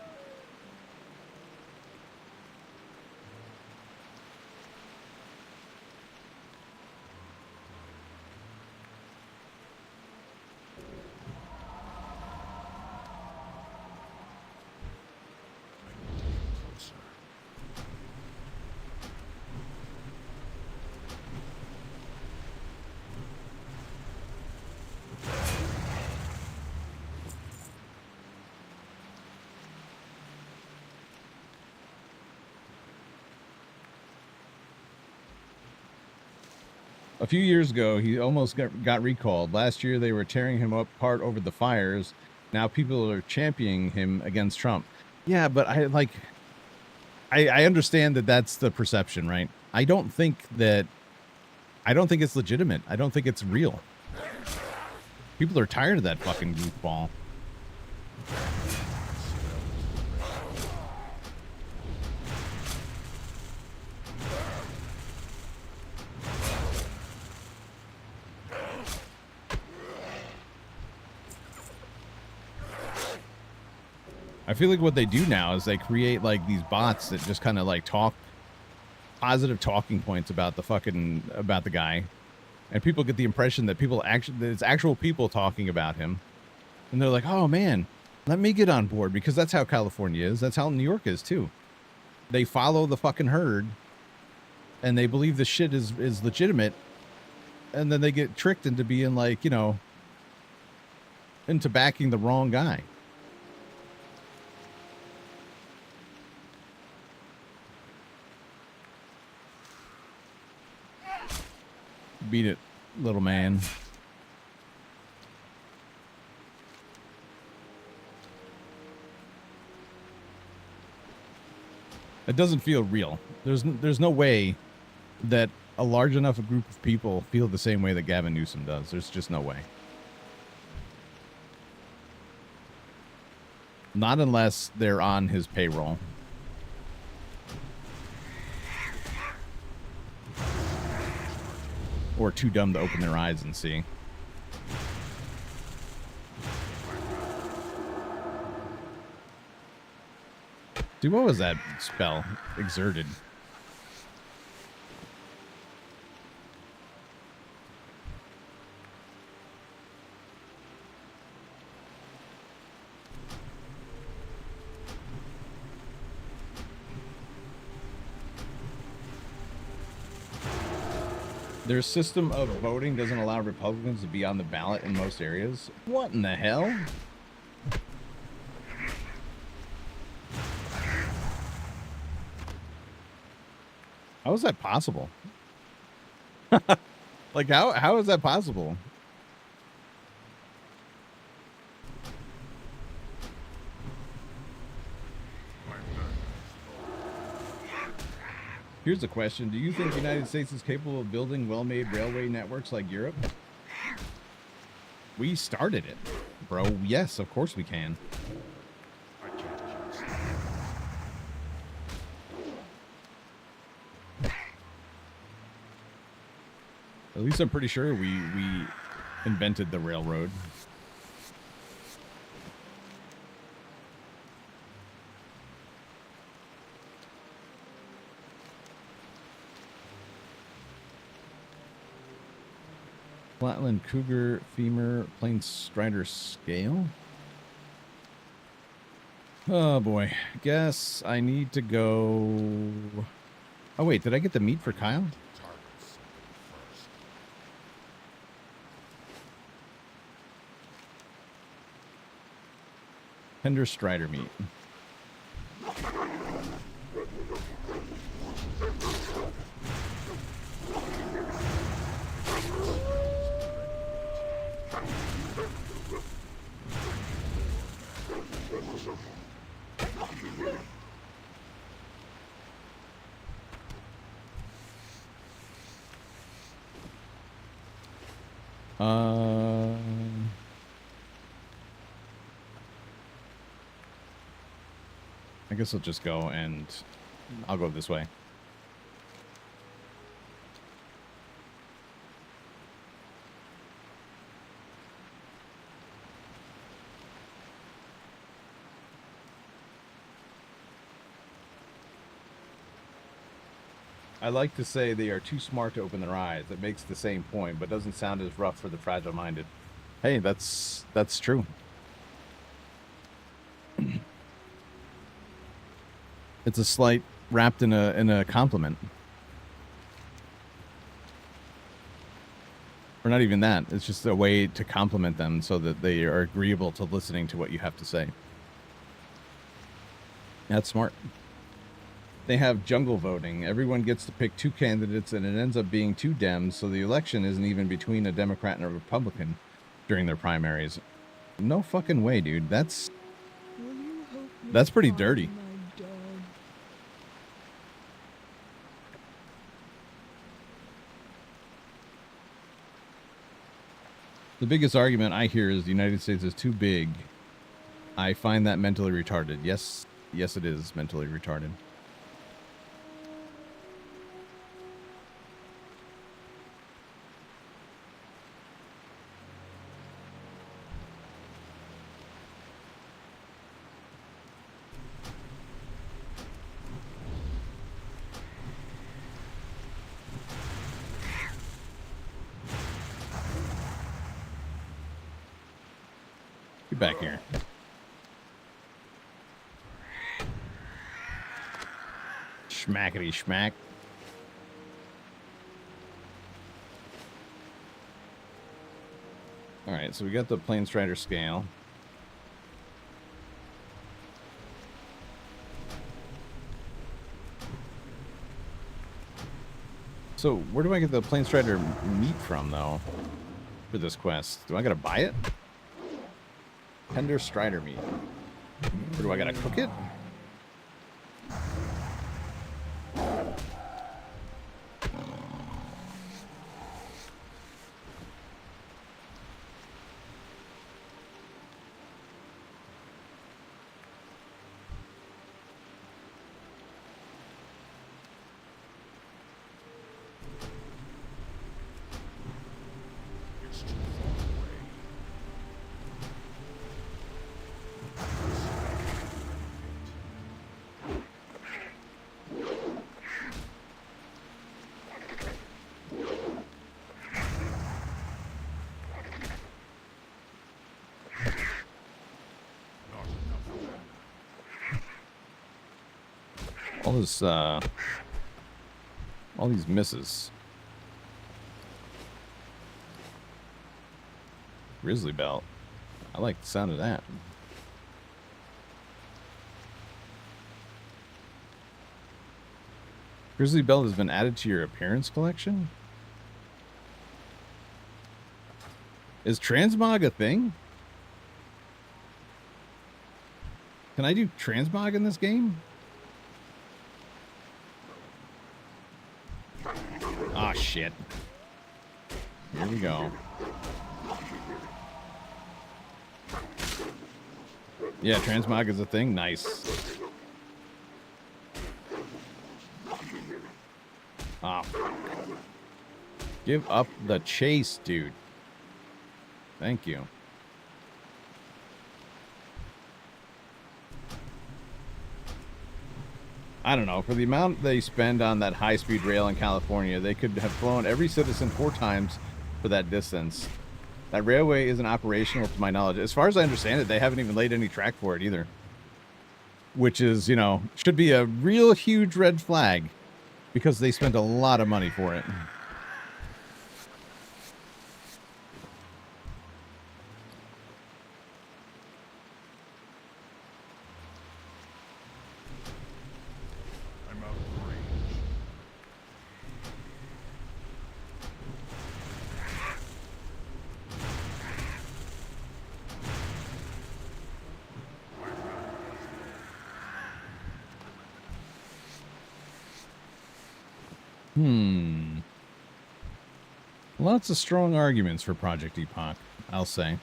A few years ago, he almost got recalled. Last year, they were tearing him apart over the fires. Now people are championing him against Trump. Yeah, but I understand that that's the perception, right? I don't think it's legitimate. I don't think it's real. People are tired of that fucking goofball. I feel like what they do now is they create like these bots that just kind of like talk positive talking points about the guy, and people get the impression that it's actual people talking about him, and they're like, oh man, let me get on board, because that's how California is. That's how New York is too. They follow the fucking herd, and they believe the shit is legitimate, and then they get tricked into being like, you know, into backing the wrong guy. Beat it, little man. It doesn't feel real. There's no way that a large enough a group of people feel the same way that Gavin Newsom does. There's just no way. Not unless they're on his payroll. Or too dumb to open their eyes and see. Dude, what was that spell? Exerted. Their system of voting doesn't allow Republicans to be on the ballot in most areas. What in the hell? How is that possible? Like, how is that possible? Here's a question. Do you think the United States is capable of building well-made railway networks like Europe? We started it, bro. Yes, of course we can. At least I'm pretty sure we invented the railroad. Flatland Cougar Femur Plain Strider Scale. Oh boy. Guess I need to go. Oh wait, did I get the meat for Kyle? Tender Strider meat. I guess I'll just go and I'll go this way. I like to say they are too smart to open their eyes. That makes the same point, but doesn't sound as rough for the fragile-minded. Hey, that's true. It's a slight wrapped in a compliment. Or not even that. It's just a way to compliment them so that they are agreeable to listening to what you have to say. That's smart. They have jungle voting. Everyone gets to pick two candidates, and it ends up being two Dems, so the election isn't even between a Democrat and a Republican during their primaries. No fucking way, dude. That's Will you help me That's pretty find dirty. my dog? the biggest argument I hear is the United States is too big. I find that mentally retarded. Yes, it is mentally retarded. Get back here. Schmackety schmack. All right, so we got the Plane Strider scale. So where do I get the Plane Strider meat from, though, for this quest? Do I gotta buy it? Tender Strider meat. Or do I gotta cook it? All these misses. Grizzly belt. I like the sound of that. Grizzly belt has been added to your appearance collection? Is transmog a thing? Can I do transmog in this game? Ah, shit. Here we go. Yeah, transmog is a thing. Nice. Ah. Give up the chase, dude. Thank you. I don't know. For the amount they spend on that high-speed rail in California, they could have flown every citizen 4 times for that distance. That railway isn't operational to my knowledge. As far as I understand it, they haven't even laid any track for it either. Which is, you know, should be a real huge red flag because they spent a lot of money for it. I'm out of range. Lots of strong arguments for Project Epoch, I'll say.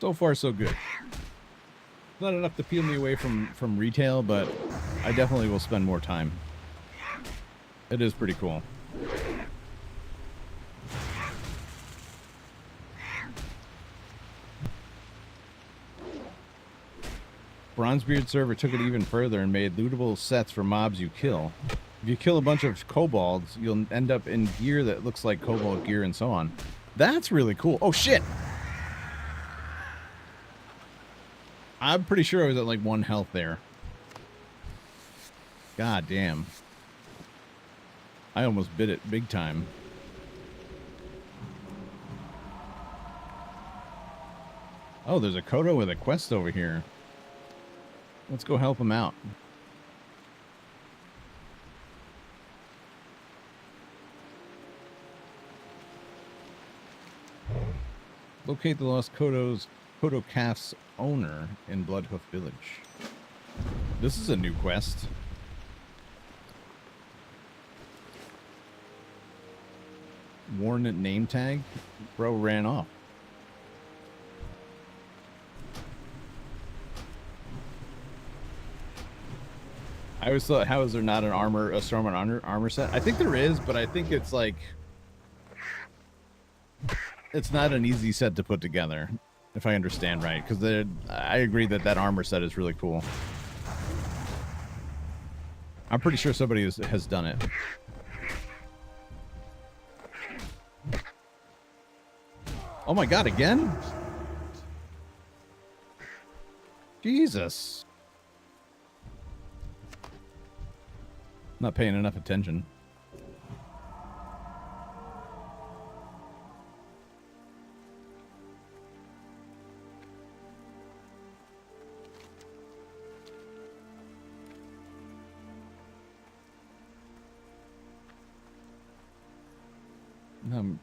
So far, so good. Not enough to peel me away from retail, but I definitely will spend more time. It is pretty cool. Bronzebeard server took it even further and made lootable sets for mobs you kill. If you kill a bunch of kobolds, you'll end up in gear that looks like kobold gear and so on. That's really cool. Oh, shit! I'm pretty sure I was at like 1 health there. God damn. I almost bit it big time. Oh, there's a Kodo with a quest over here. Let's go help him out. Locate the lost Kodo Calf's owner in Bloodhoof Village. This is a new quest. Warrant name tag? Bro ran off. I always thought, how is there not a Stormwind armor set? I think there is, but I think it's like, it's not an easy set to put together, if I understand right. Because I agree that that armor set is really cool. I'm pretty sure somebody has done it. Oh my god, again? Jesus. Not paying enough attention.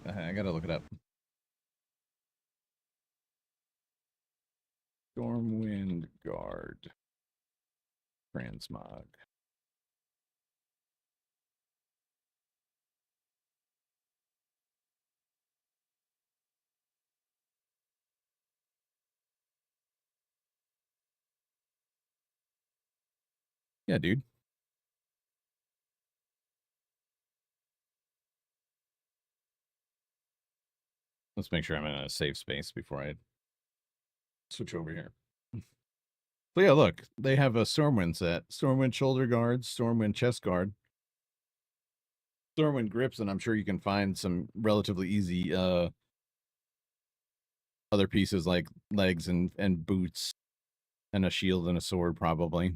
I gotta look it up. Stormwind Guard. Transmog. Yeah, dude. Let's make sure I'm in a safe space before I switch over here. So yeah, look, they have a Stormwind set. Stormwind shoulder guards, Stormwind chest guard, Stormwind grips, and I'm sure you can find some relatively easy other pieces like legs and boots and a shield and a sword probably.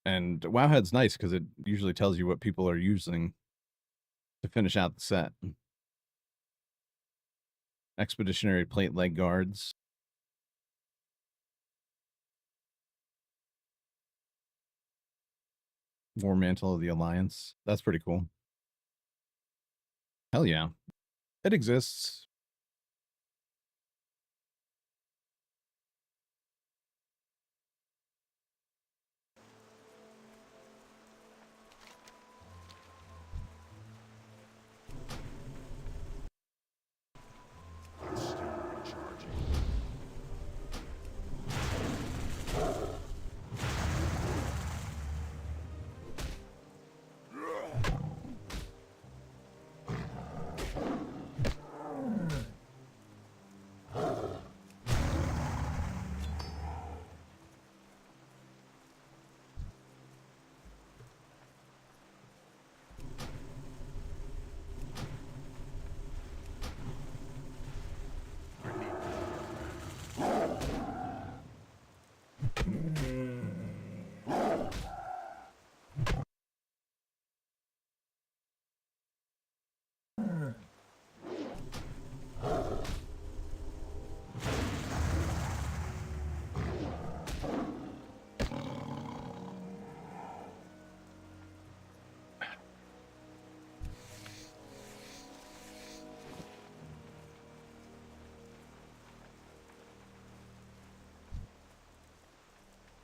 And Wowhead's nice because it usually tells you what people are using to finish out the set. Expeditionary plate leg guards. War Mantle of the Alliance. That's pretty cool. Hell yeah. It exists.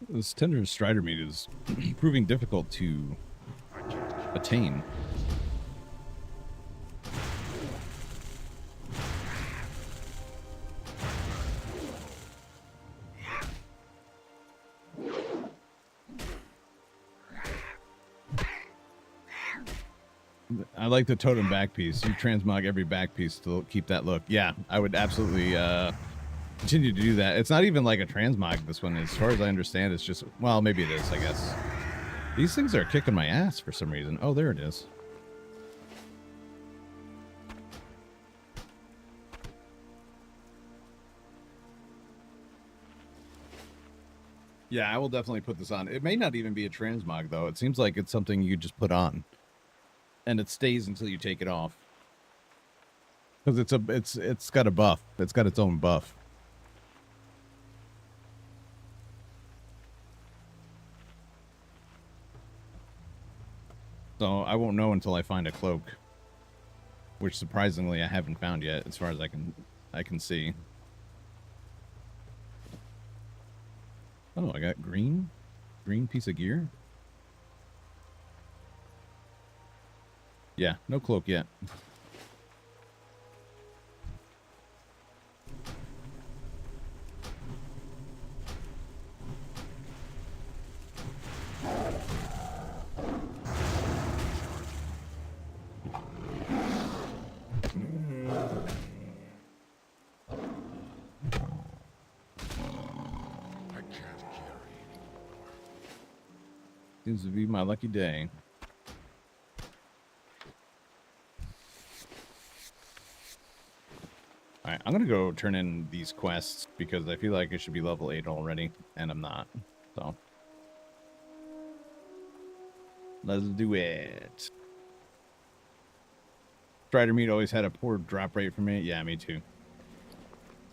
This tender strider meat is proving difficult to attain. I like the totem back piece. You transmog every back piece to keep that look. Yeah, I would absolutely continue to do that. It's not even like a transmog, this one. As far as I understand, it's just, well, maybe it is, I guess. These things are kicking my ass for some reason. Oh, there it is. Yeah, I will definitely put this on. It may not even be a transmog, though. It seems like it's something you just put on. And it stays until you take it off. Because it's got a buff. It's got its own buff. So I won't know until I find a cloak. which surprisingly I haven't found yet, as far as I can see. Oh, I got green piece of gear. Yeah, no cloak yet. Seems to be my lucky day. Alright, I'm gonna go turn in these quests because I feel like I should be level 8 already, and I'm not. So let's do it. Strider meat always had a poor drop rate for me. Yeah, me too.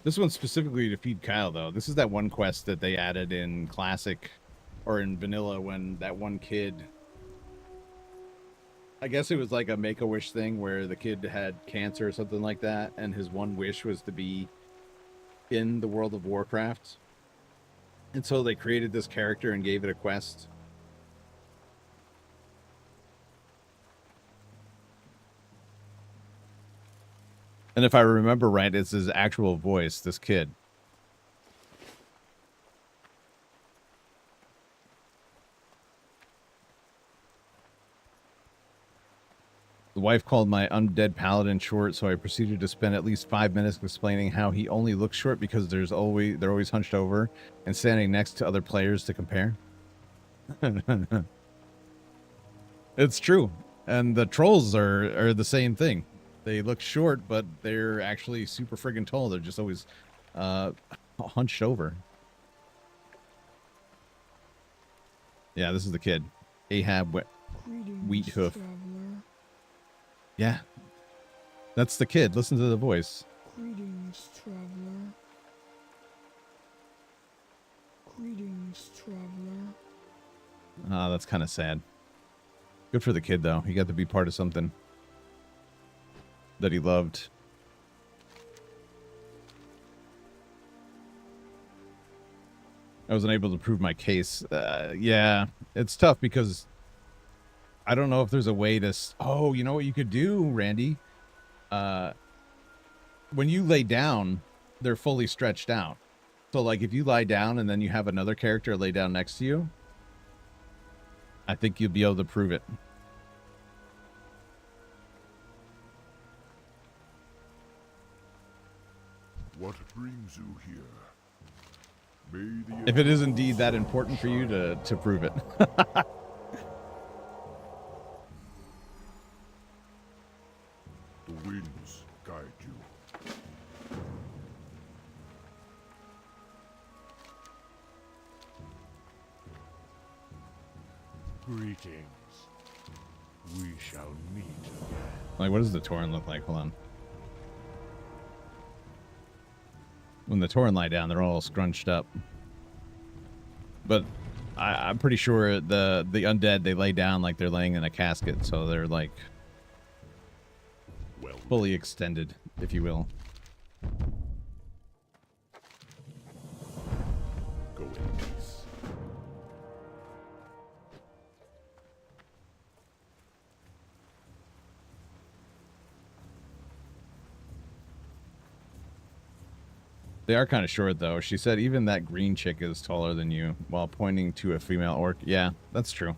This one's specifically to feed Kyle, though. This is that one quest that they added in Classic or in Vanilla when that one kid... I guess it was like a Make-A-Wish thing where the kid had cancer or something like that, and his one wish was to be in the world of Warcraft. And so they created this character and gave it a quest. And if I remember right, it's his actual voice, this kid. The wife called my undead paladin short, so I proceeded to spend at least 5 minutes explaining how he only looks short because they're always hunched over and standing next to other players to compare. It's true. And the trolls are the same thing. They look short, but they're actually super friggin' tall. They're just always hunched over. Yeah, this is the kid. Ahab Wheat Hoof. Traveler. Yeah. That's the kid. Listen to the voice. Greetings, traveler. Greetings, traveler. Ah, that's kind of sad. Good for the kid, though. He got to be part of something that he loved. I was unable to prove my case. Yeah, it's tough because I don't know if there's a way to... Oh, you know what you could do, Randy? When you lay down, they're fully stretched out. So, like, if you lie down and then you have another character lay down next to you, I think you'll be able to prove it. What brings you here? May the If it is indeed that important for you to prove it. The winds guide you. Greetings. We shall meet again. Like, what does the Tauren look like? Hold on. When the Tauren lie down, they're all scrunched up. But I'm pretty sure the undead, they lay down like they're laying in a casket, so they're like Well, fully extended, if you will. go in peace. They are kind of short, though. She said even that green chick is taller than you, while pointing to a female orc. Yeah, that's true.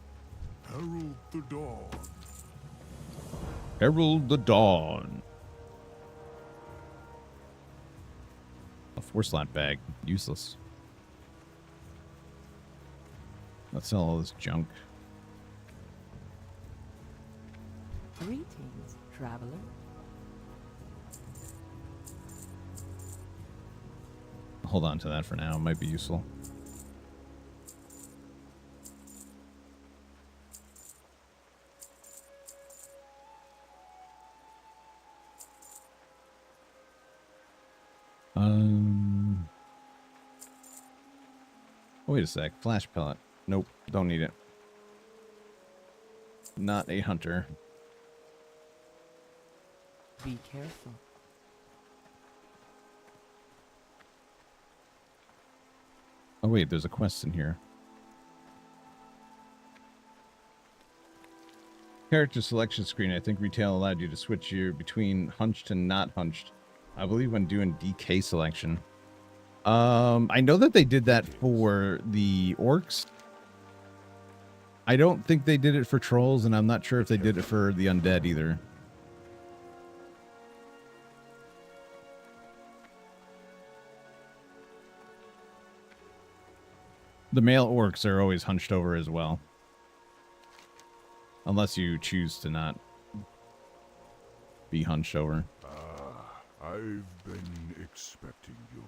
Herald the dawn. Herald the Dawn. A 4-slot bag. Useless. Let's sell all this junk. Greetings, traveler. Hold on to that for now. It might be useful. Wait a sec. Flash pellet. Nope. Don't need it. Not a hunter. Be careful. Oh wait, there's a quest in here. Character selection screen. I think retail allowed you to switch your between hunched and not hunched. I believe when doing DK selection. I know that they did that for the orcs. I don't think they did it for trolls, and I'm not sure if they did it for the undead either. The male orcs are always hunched over as well. Unless you choose to not be hunched over. I've been expecting you.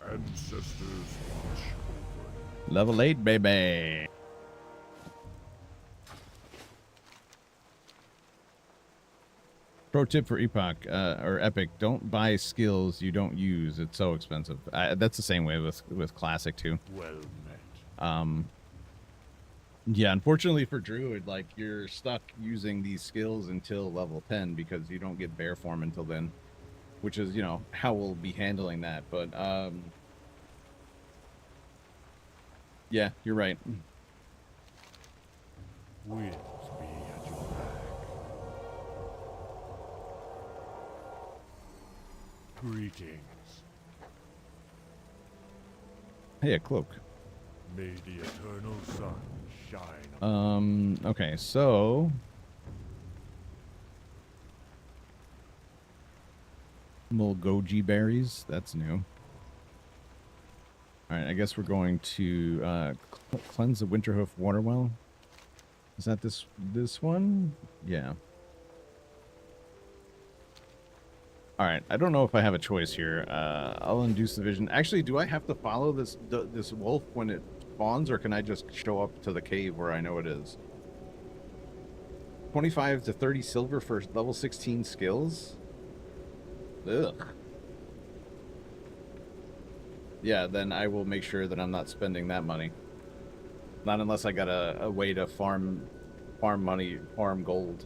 Ancestors watch over you. Level 8, baby. Pro tip for Epoch or Epic: don't buy skills you don't use. It's so expensive. That's the same way with Classic too. Well met. Yeah, unfortunately for Druid, like, you're stuck using these skills until level 10 because you don't get bear form until then, which is, you know, how we'll be handling that. But yeah, you're right. Winds be at your back. Greetings. Hey, a cloak. May the eternal sun shine. Okay, so Mulgoji berries, that's new. All right, I guess we're going to cleanse the Winterhoof water well. Is that this one? Yeah. All right, I don't know if I have a choice here. I'll induce the vision. Actually, do I have to follow this wolf when it spawns, or can I just show up to the cave where I know it is? 25 to 30 silver for level 16 skills? Ugh. Yeah, then I will make sure that I'm not spending that money. Not unless I got a way to farm money, farm gold.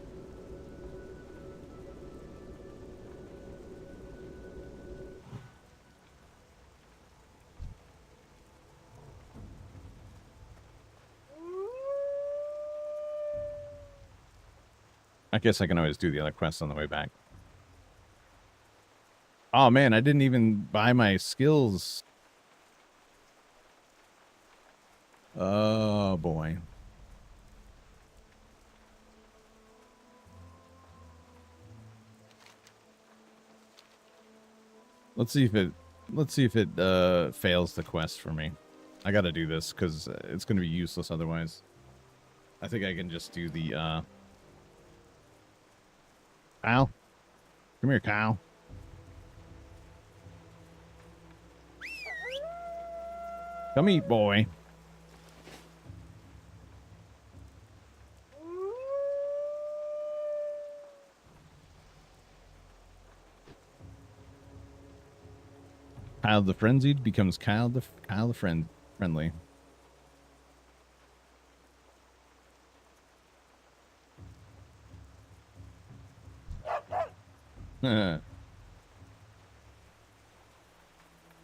I guess I can always do the other quests on the way back. Oh man, I didn't even buy my skills. Oh boy. Let's see if it fails the quest for me. I gotta do this because it's gonna be useless otherwise. I think I can just do the Kyle. Come here, Kyle. Come eat, boy. Kyle the frenzied becomes Kyle the friendly.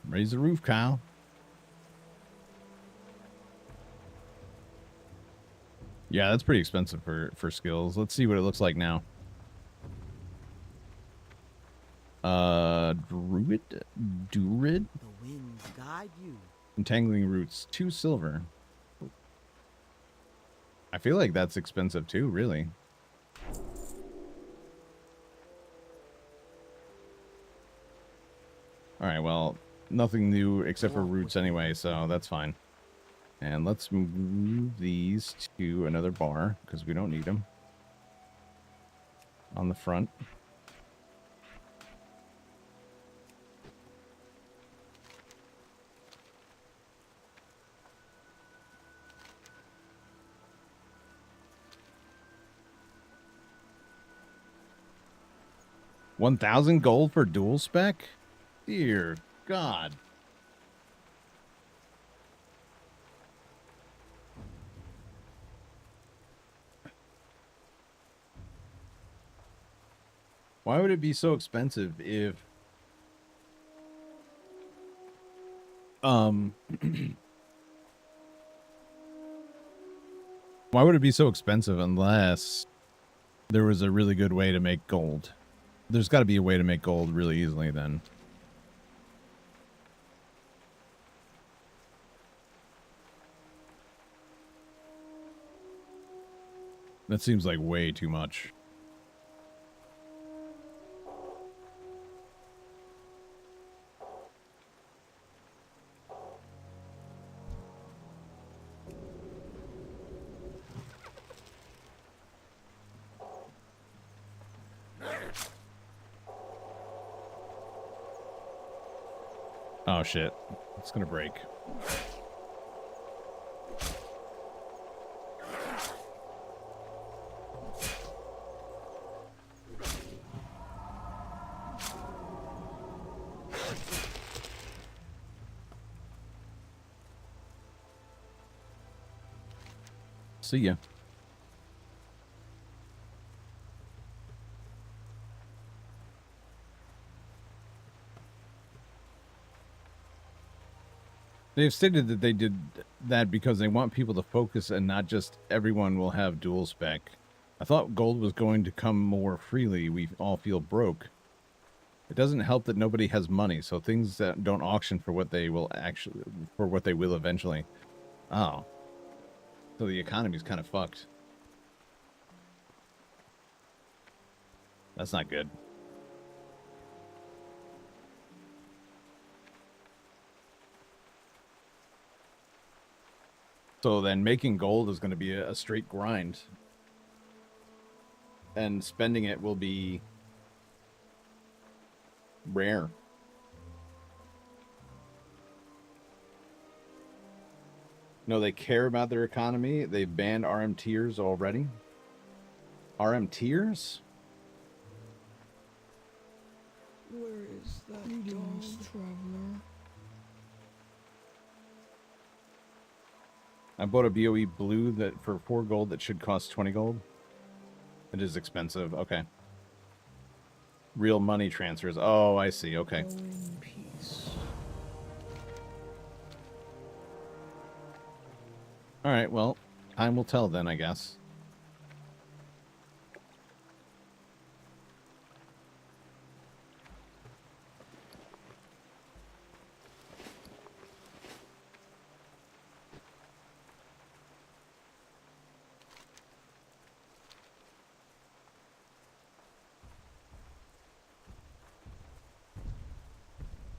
Raise the roof, Kyle. Yeah, that's pretty expensive for skills. Let's see what it looks like now. Druid? The winds guide you. Entangling roots, 2 silver. I feel like that's expensive too, really. Alright, well, nothing new except for roots anyway, so that's fine. And let's move these to another bar, because we don't need them. On the front. $1,000 gold for dual spec? Dear God. Why would it be so expensive if why would it be so expensive unless there was a really good way to make gold? There's got to be a way to make gold really easily then. That seems like way too much. Oh shit. It's gonna break. See ya. They've stated that they did that because they want people to focus and not just everyone will have dual spec. I thought gold was going to come more freely. We all feel broke. It doesn't help that nobody has money, so things that don't auction for what they will eventually. Oh. So the economy's kind of fucked. That's not good. So then making gold is going to be a straight grind. And spending it will be rare. No, they care about their economy. They've banned RM tiers already. RM tiers? Where is that Greetings, traveler? I bought a BOE blue that for 4 gold that should cost 20 gold. It is expensive. Okay. Real money transfers. Oh, I see. Okay. Go in peace. All right. Well, time will tell then, I guess.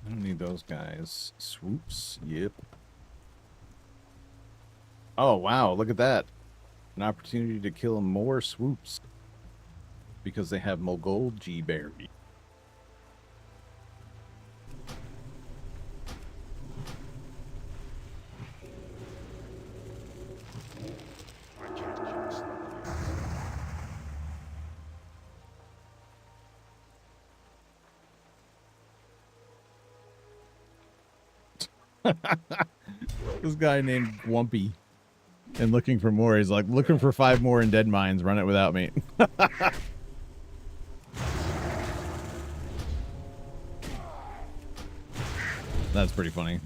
I don't need those guys. Swoops. Yep. Oh, wow. Look at that. An opportunity to kill more swoops. Because they have Mogul G-Berry. I can't just let This guy named Wumpy. And looking for more. He's like, looking for 5 more in dead mines. Run it without me. That's pretty funny.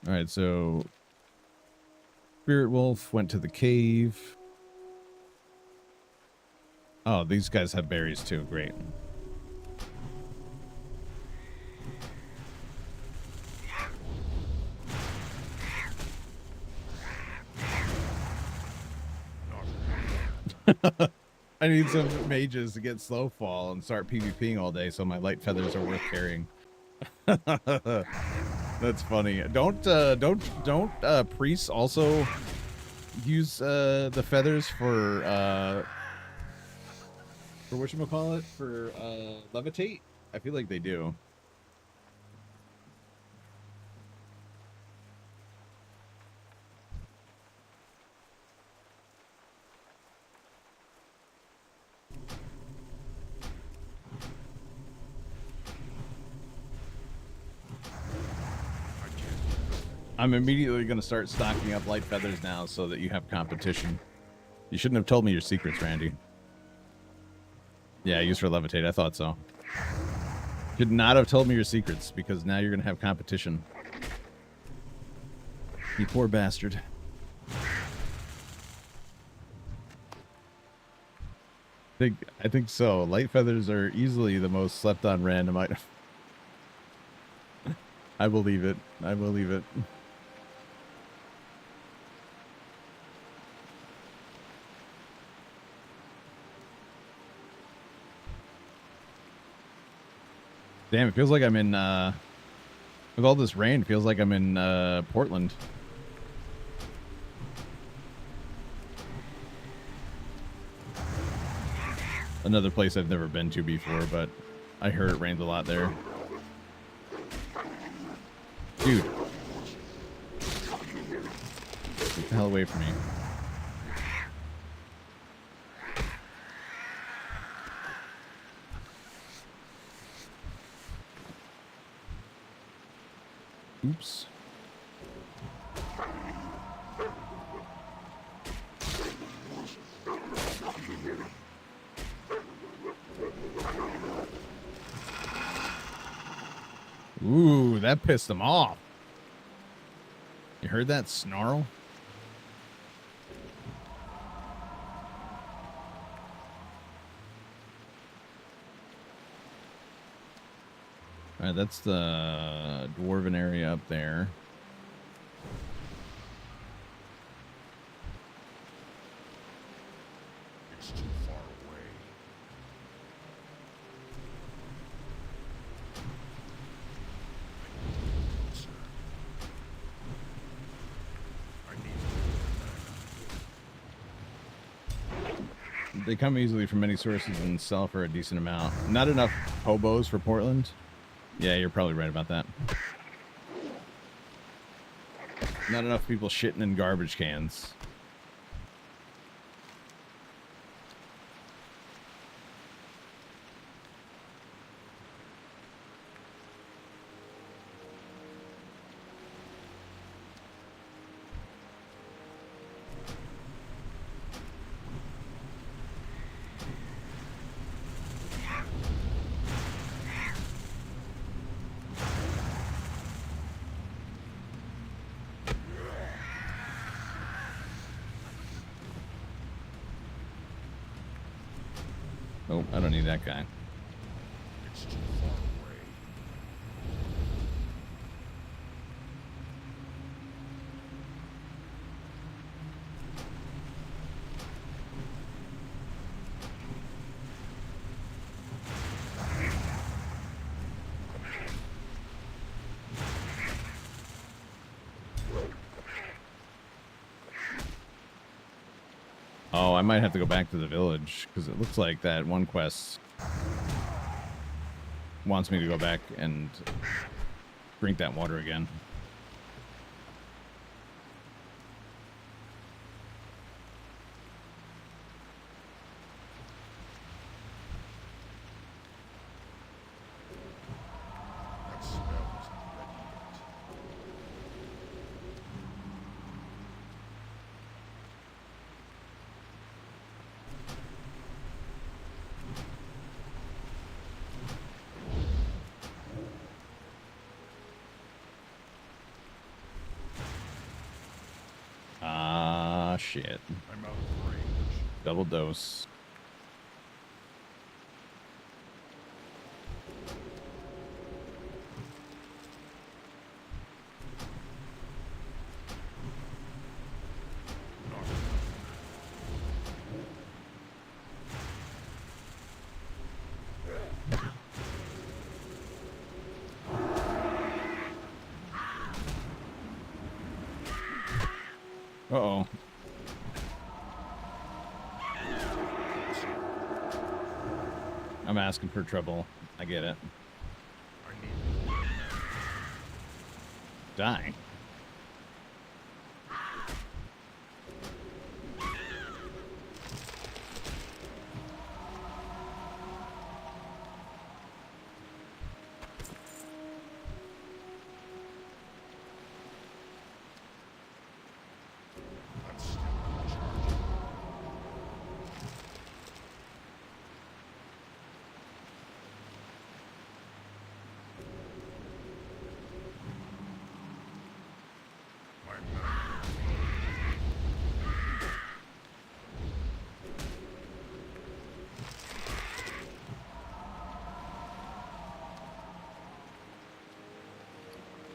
All right, so Spirit Wolf went to the cave. Oh, these guys have berries too. Great. I need some mages to get slow fall and start PvPing all day so my light feathers are worth carrying. That's funny. Don't priests also use the feathers for whatchamacallit? For levitate? I feel like they do. I'm immediately going to start stocking up light feathers now so that you have competition. You shouldn't have told me your secrets, Randy. Yeah, used for levitate. I thought so. Should not have told me your secrets because now you're going to have competition. You poor bastard. I think so. Light feathers are easily the most slept on random item. I believe it. I believe it. Damn, it feels like I'm in, with all this rain, it feels like I'm in, Portland. Another place I've never been to before, but I heard it rains a lot there. Dude. Get the hell away from me. Oops. Ooh, that pissed him off. You heard that snarl? All right, that's the dwarven area up there. It's too far away. Sir. I need They come easily from many sources and sell for a decent amount. Not enough hobos for Portland. Yeah, you're probably right about that. Not enough people shitting in garbage cans. Oh, I don't need that guy. it's too far away. Oh, I might have to go back to the village because it looks like that one quest wants me to go back and drink that water again. That smell isn't ready yet. Ah, shit. I'm out of range. Double dose. Not enough. Uh-oh. I'm asking for trouble. I get it. I need Die.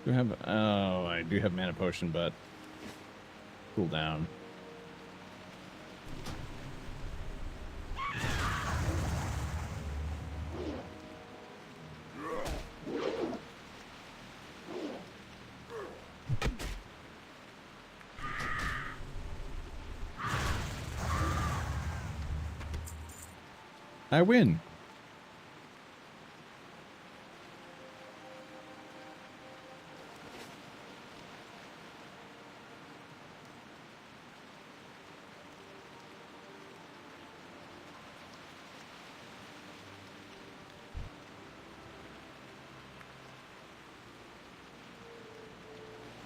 Do I have? Oh, I do have mana potion, but cool down. I win.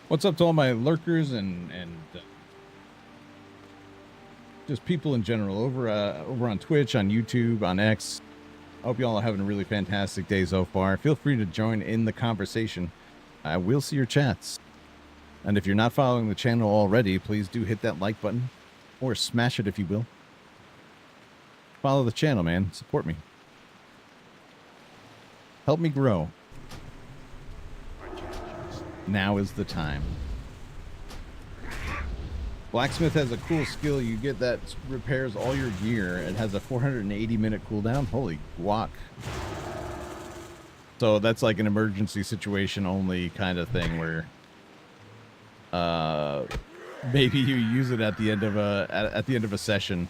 What's up to all my lurkers and just people in general over on Twitch, on YouTube, on X. I hope you all are having a really fantastic day so far. Feel free to join in the conversation. I will see your chats. And if you're not following the channel already, please do hit that like button or smash it if you will. Follow the channel, man. Support me. Help me grow. Now is the time. Blacksmith has a cool skill you get that repairs all your gear. It has a 480-minute cooldown. Holy guac. So that's like an emergency situation only kind of thing where maybe you use it at the end of a session.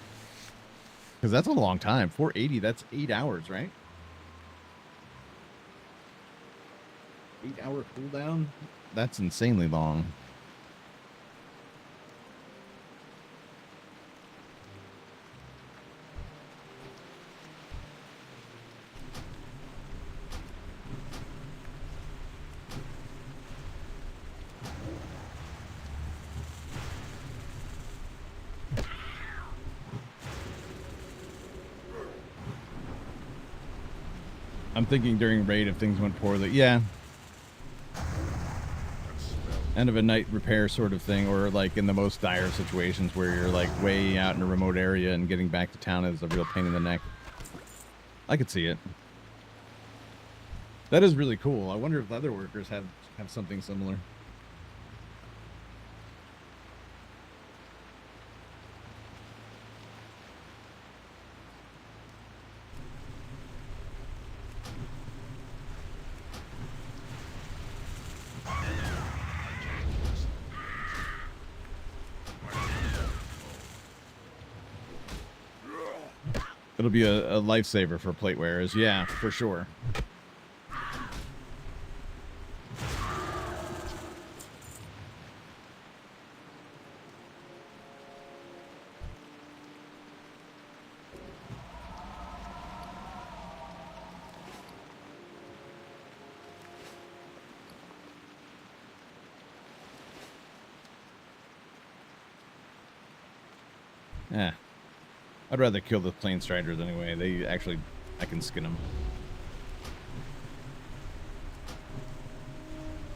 Because that's a long time. 480, that's 8 hours, right? 8-hour cooldown? That's insanely long. I'm thinking during raid if things went poorly. Yeah. End of a night repair sort of thing, or like in the most dire situations where you're like way out in a remote area and getting back to town is a real pain in the neck. I could see it. That is really cool. I wonder if other workers have something similar. It'll be a lifesaver for plate wearers. Yeah, for sure. Yeah. I'd rather kill the plane striders anyway. They actually, I can skin them.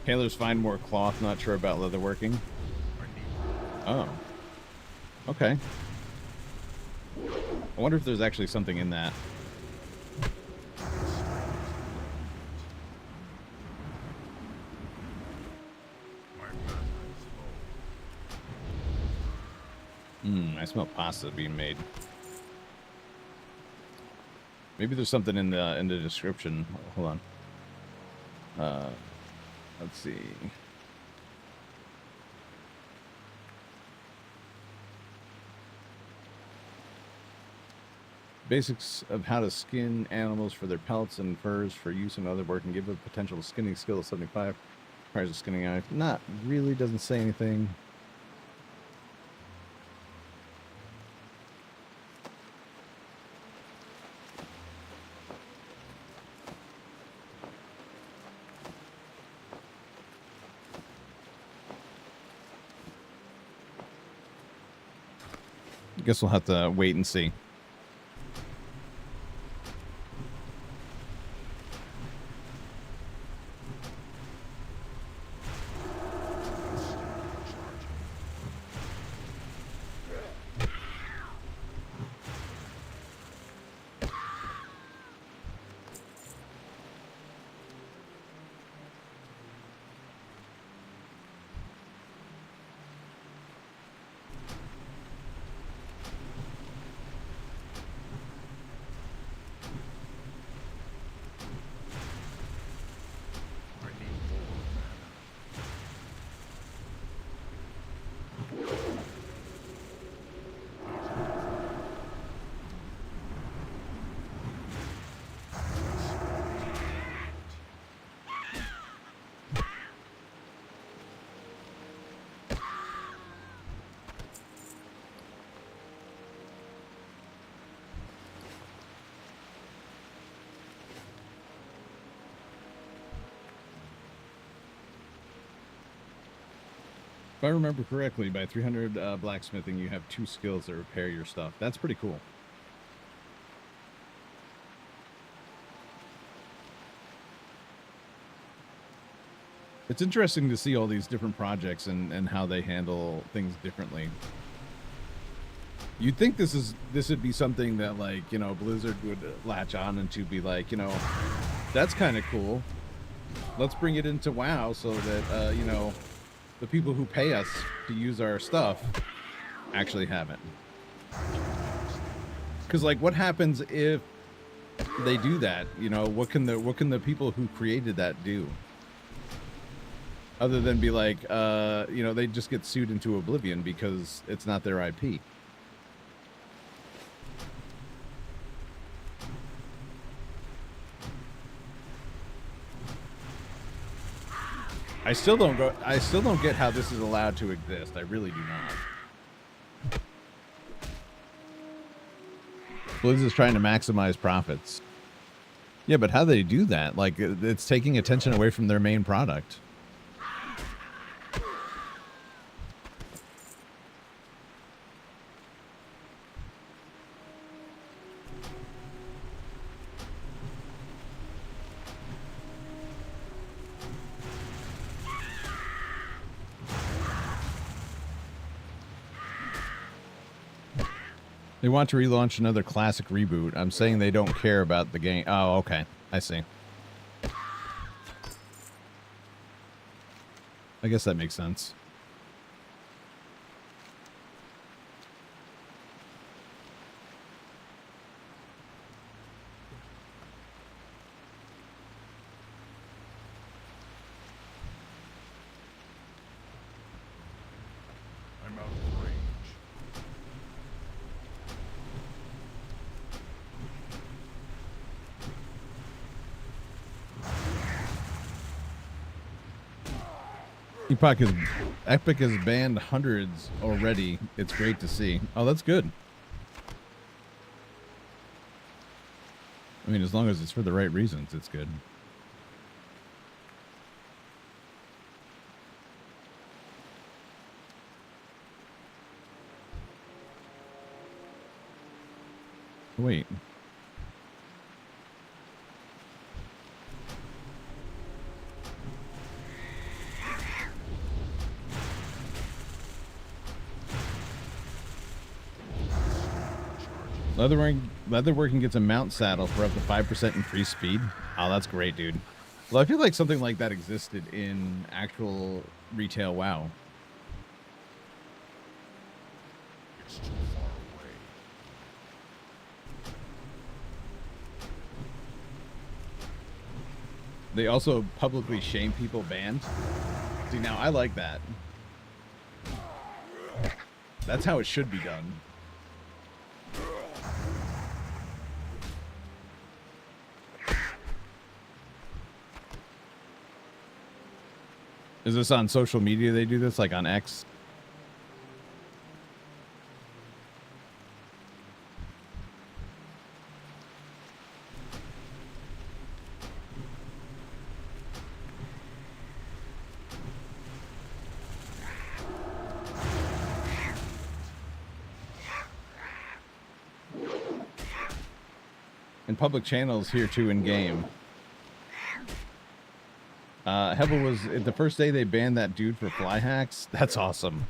Tailors find more cloth. Not sure about leatherworking. Oh. Okay. I wonder if there's actually something in that. I smell pasta being made. Maybe there's something in the description. Hold on. Let's see. Basics of how to skin animals for their pelts and furs for use in other work and give a potential skinning skill of 75. Requires a skinning eye. Not really, doesn't say anything. Guess we'll have to wait and see. I remember correctly, by 300 blacksmithing, you have 2 skills that repair your stuff. That's pretty cool. It's interesting to see all these different projects and how they handle things differently. You'd think this would be something that, like, you know, Blizzard would latch on and to be like, you know, that's kind of cool. Let's bring it into WoW so that, you know, the people who pay us to use our stuff actually have it. Because, like, what happens if they do that? You know, what can the people who created that do? Other than be like, you know, they just get sued into oblivion because it's not their IP. I still don't get how this is allowed to exist. I really do not. Blizzard's trying to maximize profits. Yeah, but how do they do that? Like, it's taking attention away from their main product. They want to relaunch another classic reboot. I'm saying they don't care about the game. Oh, okay. I see. I guess that makes sense. I'm out of range. Epic has banned hundreds already. It's great to see. Oh, that's good. I mean, as long as it's for the right reasons, it's good. Wait. Leatherworking gets a mount saddle for up to 5% increased speed. Oh, that's great, dude. Well, I feel like something like that existed in actual retail WoW. It's too far away. They also publicly shame people banned. See, now I like that. That's how it should be done. Is this on social media they do this, like on X? And public channels here too in game. Hebel was the first day they banned that dude for fly hacks. That's awesome.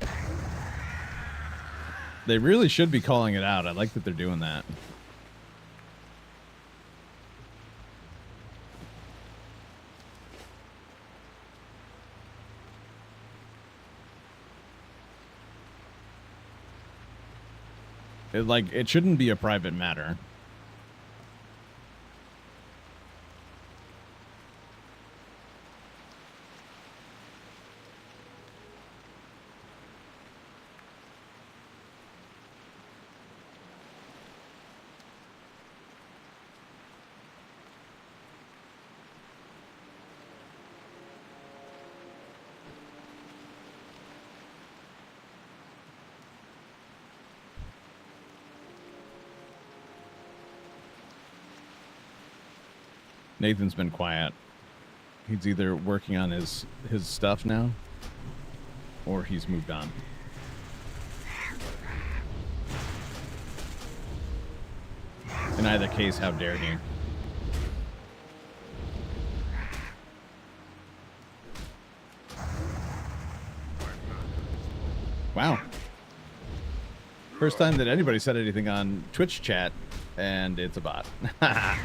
They really should be calling it out. I like that they're doing that. It shouldn't be a private matter. Nathan's been quiet. He's either working on his stuff now. or he's moved on. In either case, how dare he? Wow. First time that anybody said anything on Twitch chat, and it's a bot. I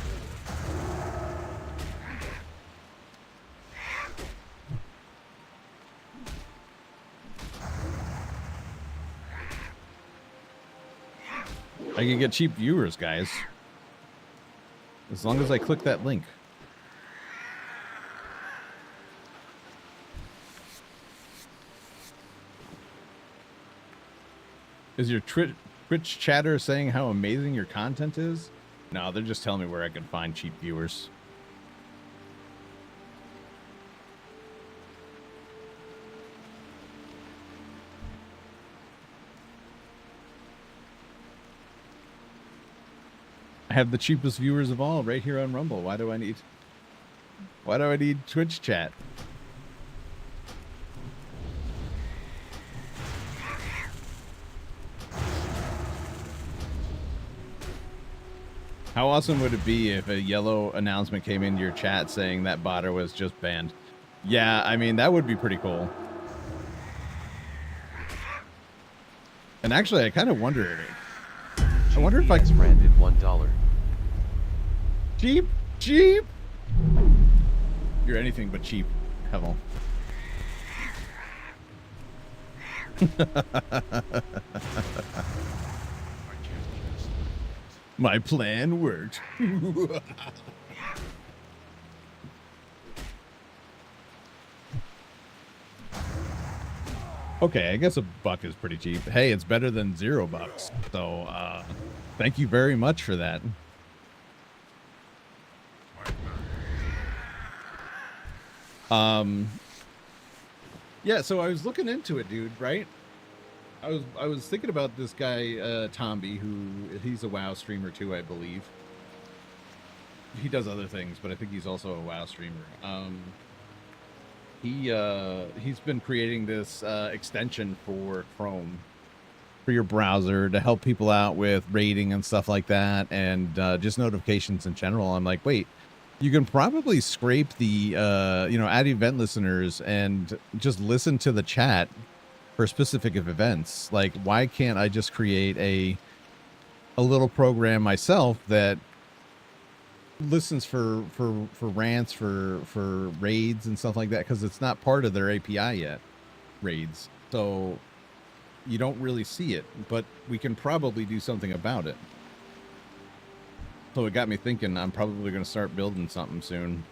can get cheap viewers, guys. As long as I click that link. Is your Twitch chatter saying how amazing your content is? No, they're just telling me where I can find cheap viewers. I have the cheapest viewers of all right here on Rumble. Why do I need Twitch chat? How awesome would it be if a yellow announcement came into your chat saying that botter was just banned? Yeah, I mean, that would be pretty cool. And actually, I kind of wonder... I wonder if I can... branded $1. Cheap! Cheap! You're anything but cheap, Hevel. My plan worked. Okay, I guess a buck is pretty cheap. Hey, it's better than $0. So, thank you very much for that. Yeah, so I was looking into it, dude, right? I was thinking about this guy, Tomby, who he's a WoW streamer too, I believe. He does other things, but I think he's also a WoW streamer. He's been creating this extension for Chrome for your browser to help people out with rating and stuff like that, and just notifications in general. I'm like, wait, you can probably scrape the add event listeners and just listen to the chat for specific events. Like, why can't I just create a little program myself that listens for rants, for raids and stuff like that, because it's not part of their API yet, raids, so you don't really see it, but we can probably do something about it. So it got me thinking I'm probably going to start building something soon.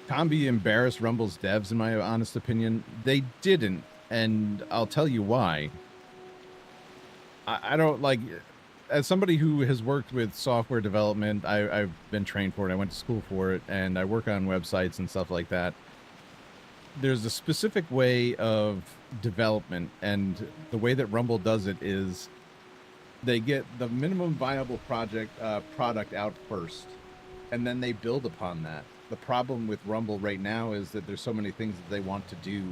Tomby embarrassed Rumble's devs, in my honest opinion. They didn't, and I'll tell you why. I don't like... As somebody who has worked with software development, I've been trained for it. I went to school for it, and I work on websites and stuff like that. There's a specific way of development, and the way that Rumble does it is they get the minimum viable product out first, and then they build upon that. The problem with Rumble right now is that there's so many things that they want to do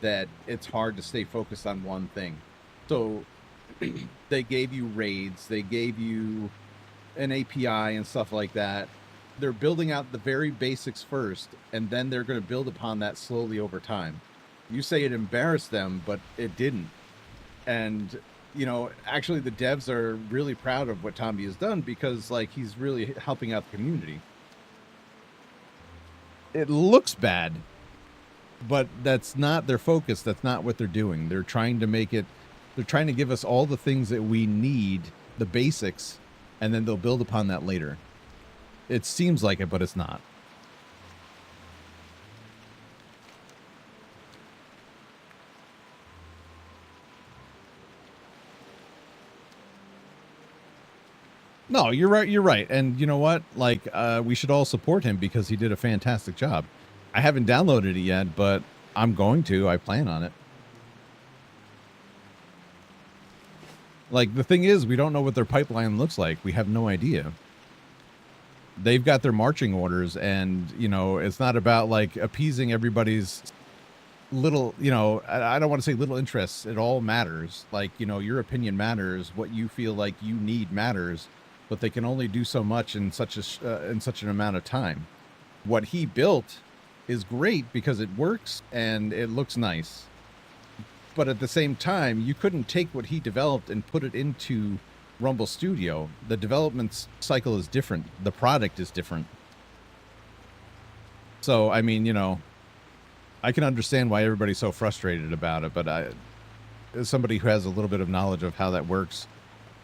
that it's hard to stay focused on one thing. So they gave you raids, they gave you an API and stuff like that. They're building out the very basics first, and then they're going to build upon that slowly over time. You say it embarrassed them, but it didn't. And, you know, actually the devs are really proud of what Tomby has done, because, like, he's really helping out the community. It looks bad, but that's not their focus. That's not what they're doing. They're trying to make it... They're trying to give us all the things that we need, the basics, and then they'll build upon that later. It seems like it, but it's not. No, you're right. You're right. And you know what? Like, we should all support him because he did a fantastic job. I haven't downloaded it yet, but I'm going to. I plan on it. Like, the thing is, we don't know what their pipeline looks like. We have no idea. they've got their marching orders, and you know, it's not about like appeasing everybody's little, you know, I don't want to say little interests. It all matters. Like, you know, your opinion matters. What you feel like you need matters, but they can only do so much in such an amount of time. What he built is great because it works and it looks nice. But at the same time, you couldn't take what he developed and put it into Rumble Studio. The development cycle is different. The product is different. So, I mean, you know, I can understand why everybody's so frustrated about it, but as somebody who has a little bit of knowledge of how that works,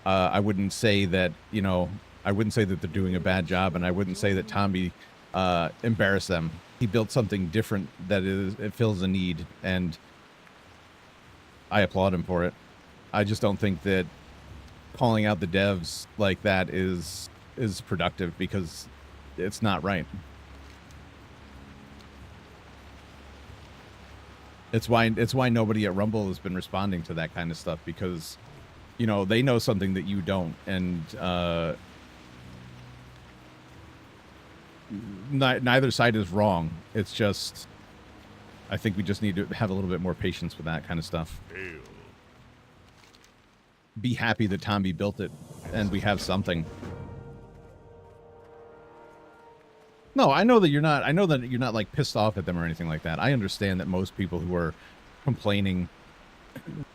I wouldn't say that, you know, I wouldn't say that they're doing a bad job, and I wouldn't say that Tommy embarrassed them. He built something different it fills a need, and I applaud him for it. I just don't think that calling out the devs like that is productive, because it's not right. It's why nobody at Rumble has been responding to that kind of stuff, because, you know, they know something that you don't, and neither side is wrong. It's just, I think we just need to have a little bit more patience with that kind of stuff. Hail. Be happy that Tommy built it, and we have something. No, I know that you're not. I know that you're not like pissed off at them or anything like that. I understand that most people who are complaining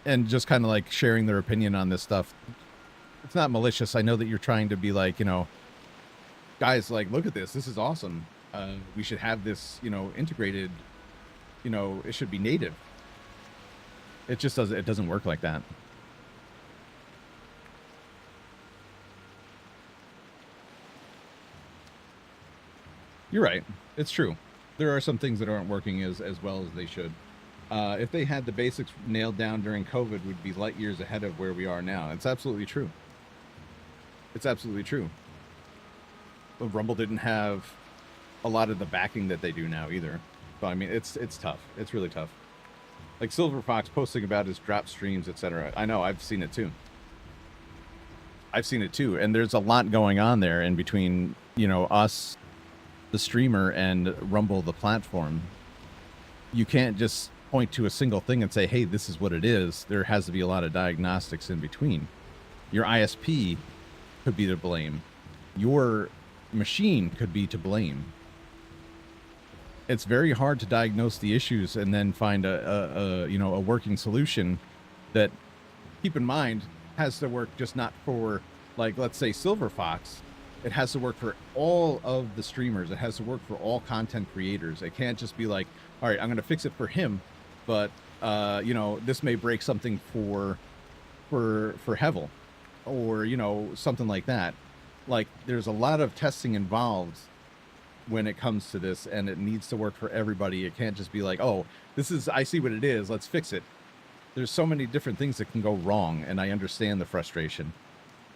and just kind of like sharing their opinion on this stuff, it's not malicious. I know that you're trying to be like, you know, guys, like, look at this. This is awesome. We should have this, you know, integrated. You know, it should be native. It just doesn't. It doesn't work like that. You're right. It's true. There are some things that aren't working as well as they should. If they had the basics nailed down during COVID, we'd be light years ahead of where we are now. It's absolutely true. It's absolutely true. But Rumble didn't have a lot of the backing that they do now either. So, I mean, it's tough. It's really tough. Like Silver Fox posting about his drop streams, etc. I know, I've seen it too. I've seen it too. And there's a lot going on there in between, you know, us, the streamer, and Rumble, the platform. You can't just point to a single thing and say, hey, this is what it is. There has to be a lot of diagnostics in between. Your ISP could be to blame. Your machine could be to blame. It's very hard to diagnose the issues and then find a working solution that, keep in mind, has to work just not for, like, let's say Silver Fox. It has to work for all of the streamers. It has to work for all content creators. It can't just be like, all right, I'm going to fix it for him, but you know, this may break something for Hevel, or, you know, something like that. Like, there's a lot of testing involved when it comes to this, and it needs to work for everybody. It can't just be like, oh, I see what it is, let's fix it. There's so many different things that can go wrong, and I understand the frustration.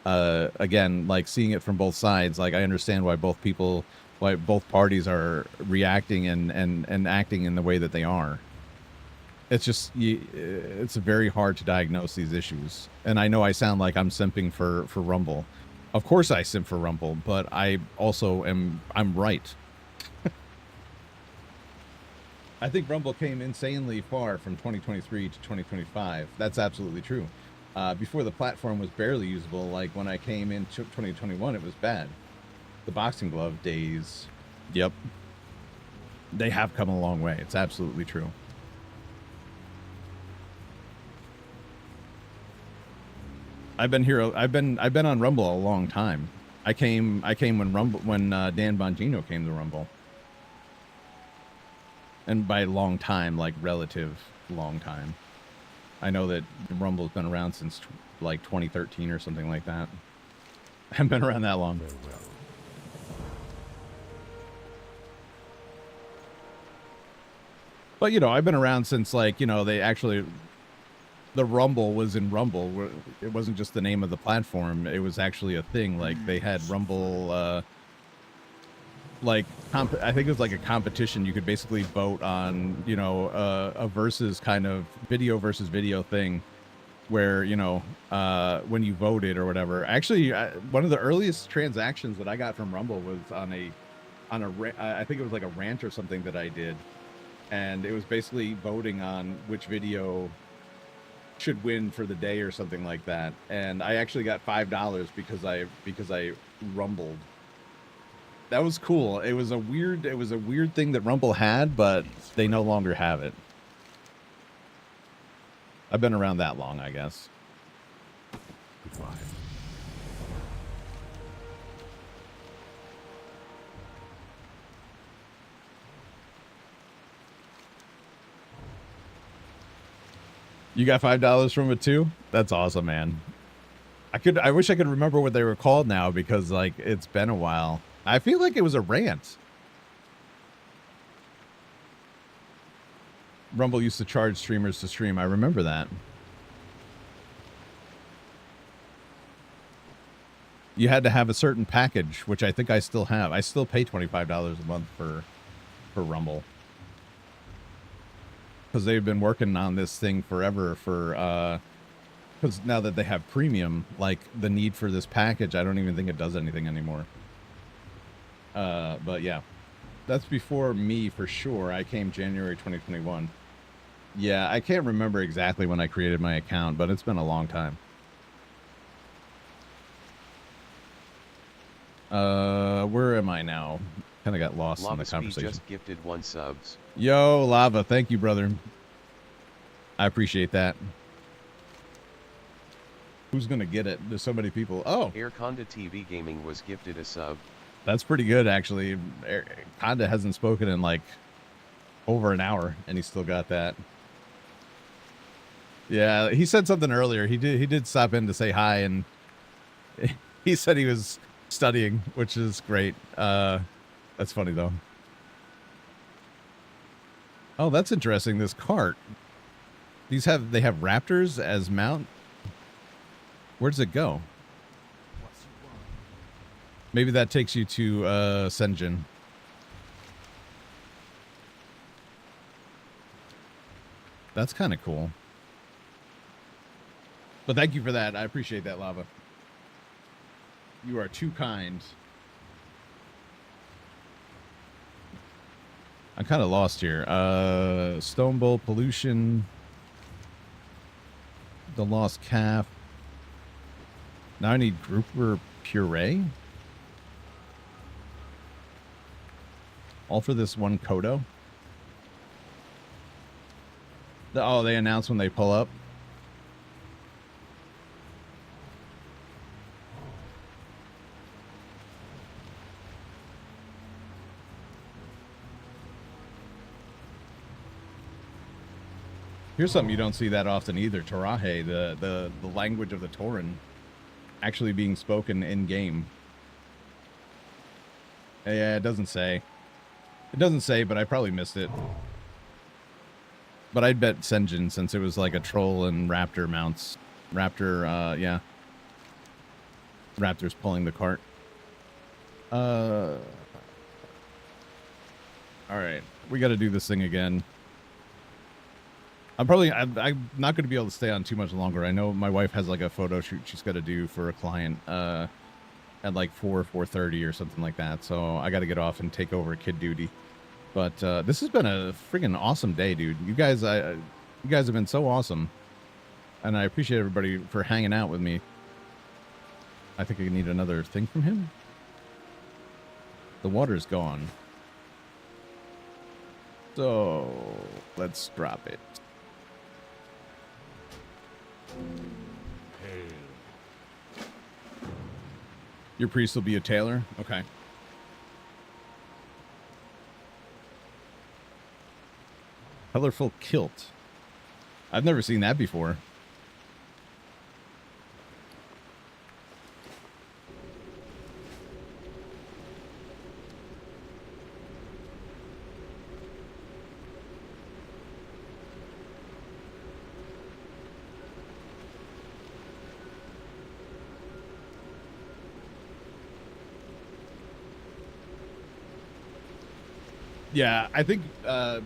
Again, like, seeing it from both sides, like, I understand why both parties are reacting and acting in the way that they are. It's just, it's very hard to diagnose these issues. And I know I sound like I'm simping for Rumble. Of course I simp for Rumble, but I also I'm right. I think Rumble came insanely far from 2023 to 2025. That's absolutely true. Before, the platform was barely usable. Like, when I came in 2021, it was bad. The boxing glove days. Yep. They have come a long way. It's absolutely true. I've been on Rumble a long time. I came when Dan Bongino came to Rumble. And by long time, like, relative long time. I know that Rumble's been around since like 2013 or something like that. I haven't been around that long. But, you know, I've been around since, like, you know, the Rumble was in Rumble. It wasn't just the name of the platform. It was actually a thing. Like, they had Rumble, I think it was like a competition. You could basically vote on, you know, a versus kind of video versus video thing. where, you know, when you voted or whatever. Actually, one of the earliest transactions that I got from Rumble was I think it was like a rant or something that I did, and it was basically voting on which video should win for the day or something like that. And I actually got $5 because I rumbled. That was cool. It was a weird thing that Rumble had, but they no longer have it. I've been around that long, I guess. Goodbye. You got $5 from it too? That's awesome, man. I wish I could remember what they were called now, because like it's been a while. I feel like it was a rant. Rumble used to charge streamers to stream. I remember that. You had to have a certain package, which I think I still have. I still pay $25 a month for Rumble, because they've been working on this thing forever for because now that they have premium, like the need for this package, I don't even think it does anything anymore. But yeah, that's before me for sure. I came January 2021. Yeah, I can't remember exactly when I created my account, but it's been a long time. Where am I now? Kind of got lost in the conversation. Just gifted 1 subs. Yo, Lava, thank you, brother. I appreciate that. Who's gonna get it? There's so many people. Oh, Air Conda TV Gaming was gifted a sub. that's pretty good, actually. Conda hasn't spoken in like over an hour, and he still got that. Yeah, he said something earlier. He did stop in to say hi, and he said he was studying, which is great. That's funny though. Oh, that's interesting. This cart. They have raptors as mount. Where does it go? Maybe that takes you to Senjin. That's kind of cool. But thank you for that. I appreciate that, Lava. You are too kind. I'm kind of lost here. Stone Bowl Pollution. The Lost Calf. Now I need Grouper Puree. All for this one Kodo. Oh, they announce when they pull up. Here's something you don't see that often either. Tarahe, the language of the Tauren actually being spoken in game. Yeah, it doesn't say. It doesn't say, but I probably missed it. But I'd bet Senjin, since it was like a troll and raptor mounts. Raptor, yeah. Raptor's pulling the cart. Alright, we gotta do this thing again. I'm not going to be able to stay on too much longer. I know my wife has like a photo shoot she's got to do for a client at like 4:30 or something like that. So I got to get off and take over kid duty. But this has been a freaking awesome day, dude. You guys have been so awesome, and I appreciate everybody for hanging out with me. I think I need another thing from him. The water's gone, so let's drop it. Hail. Your priest will be a tailor? Okay. Colorful kilt. I've never seen that before. Yeah, I think I'm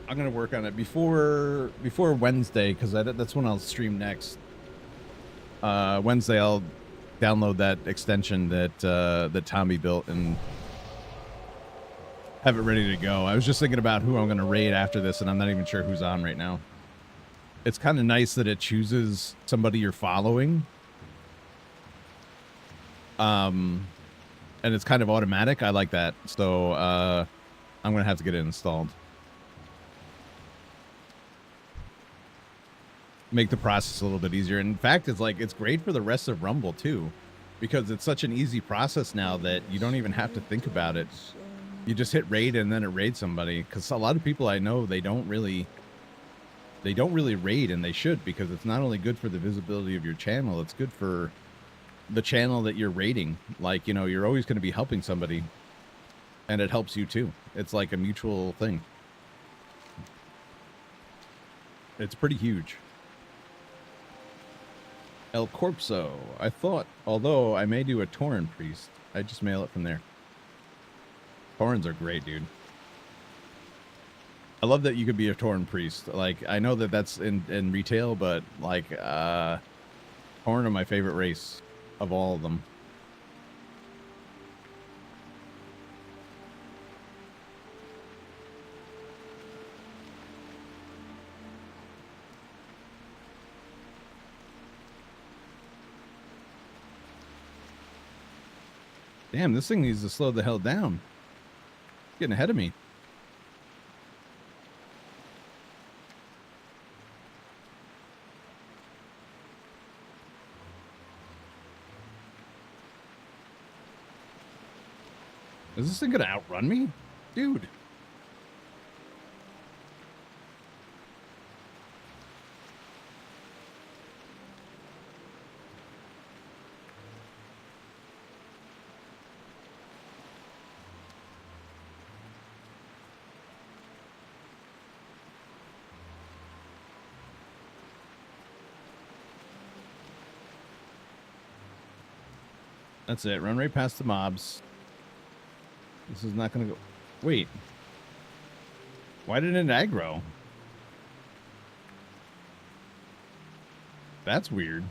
gonna work on it before Wednesday, because that's when I'll stream next. Wednesday I'll download that extension that that Tommy built and have it ready to go. I was just thinking about who I'm going to raid after this, and I'm not even sure who's on right now. It's kind of nice that it chooses somebody you're following. And it's kind of automatic. I like that. So I'm going to have to get it installed. Make the process a little bit easier. In fact, it's great for the rest of Rumble too, because it's such an easy process now that you don't even have to think about it. You just hit raid and then it raids somebody. Because a lot of people I know, they don't really raid, and they should, because it's not only good for the visibility of your channel, it's good for the channel that you're raiding. Like, you know, you're always going to be helping somebody, and it helps you too. It's like a mutual thing. It's pretty huge. El Corpso. I thought, although I may do a Tauren priest, I just mail it from there. Taurens are great, dude. I love that you could be a Tauren priest. Like, I know that that's in retail, but like, Tauren are my favorite race of all of them. Damn, this thing needs to slow the hell down. It's getting ahead of me. Is this thing gonna outrun me? Dude. That's it. Run right past the mobs. This is not going to go... Wait. Why didn't it aggro? That's weird.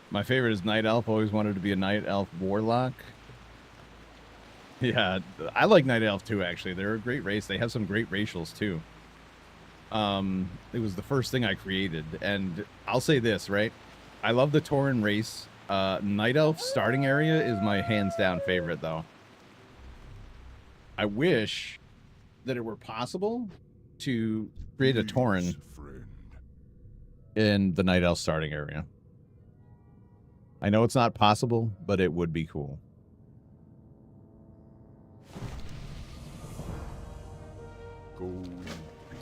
My favorite is Night Elf. Always wanted to be a Night Elf Warlock. Yeah, I like Night Elf too, actually. They're a great race. They have some great racials too. It was the first thing I created. And I'll say this, right? I love the Tauren race. Night Elf starting area is my hands down favorite, though. I wish that it were possible to create a Tauren in the Night Elf starting area. I know it's not possible, but it would be cool. Go in peace.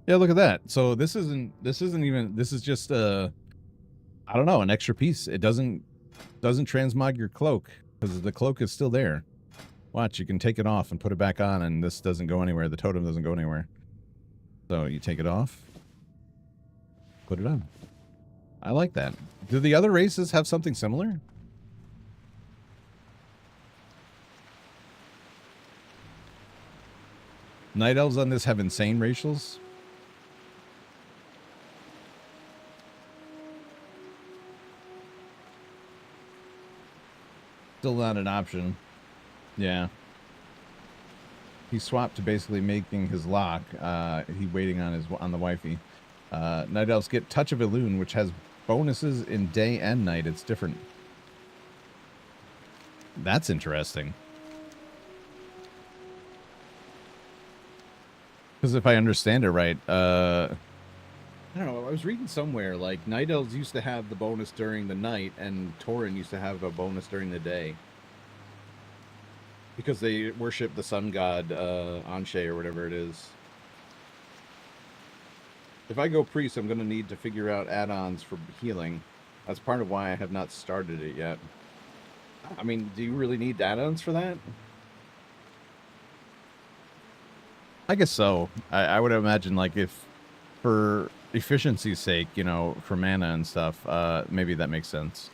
Yeah, look at that. So this isn't even, this is just I don't know, an extra piece. It doesn't transmog your cloak because the cloak is still there. Watch, you can take it off and put it back on, and this doesn't go anywhere. The totem doesn't go anywhere. So you take it off, put it on. I like that. Do the other races have something similar? Night Elves on this have insane racials. Still not an option. Yeah. He swapped to basically making his lock. He waiting on the wifey. Night Elves get Touch of Elune, which has bonuses in day and night. It's different. That's interesting. Because if I understand it right, I don't know, I was reading somewhere, like, Night Elves used to have the bonus during the night, and Tauren used to have a bonus during the day. Because they worship the sun god, Anshe, or whatever it is. If I go priest, I'm going to need to figure out add-ons for healing. That's part of why I have not started it yet. I mean, do you really need add-ons for that? I guess so. I would imagine, like, if for efficiency's sake, you know, for mana and stuff, maybe that makes sense.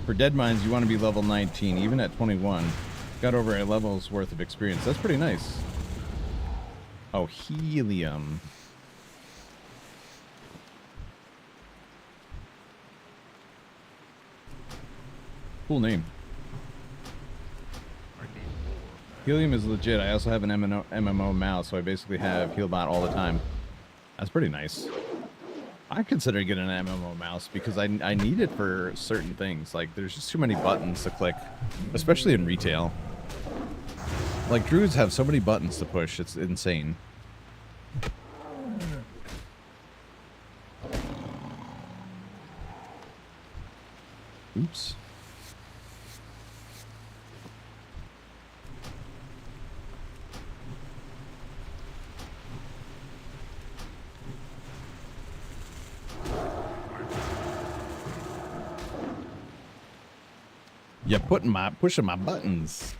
For Dead Mines, you want to be level 19, even at 21. Got over a level's worth of experience. That's pretty nice. Oh, helium. Cool name. Helium is legit. I also have an MMO mouse, so I basically have Healbot all the time. That's pretty nice. I consider getting an MMO mouse because I need it for certain things. Like, there's just too many buttons to click, especially in retail. Like, druids have so many buttons to push, it's insane. Oops. Yeah, pushing my buttons.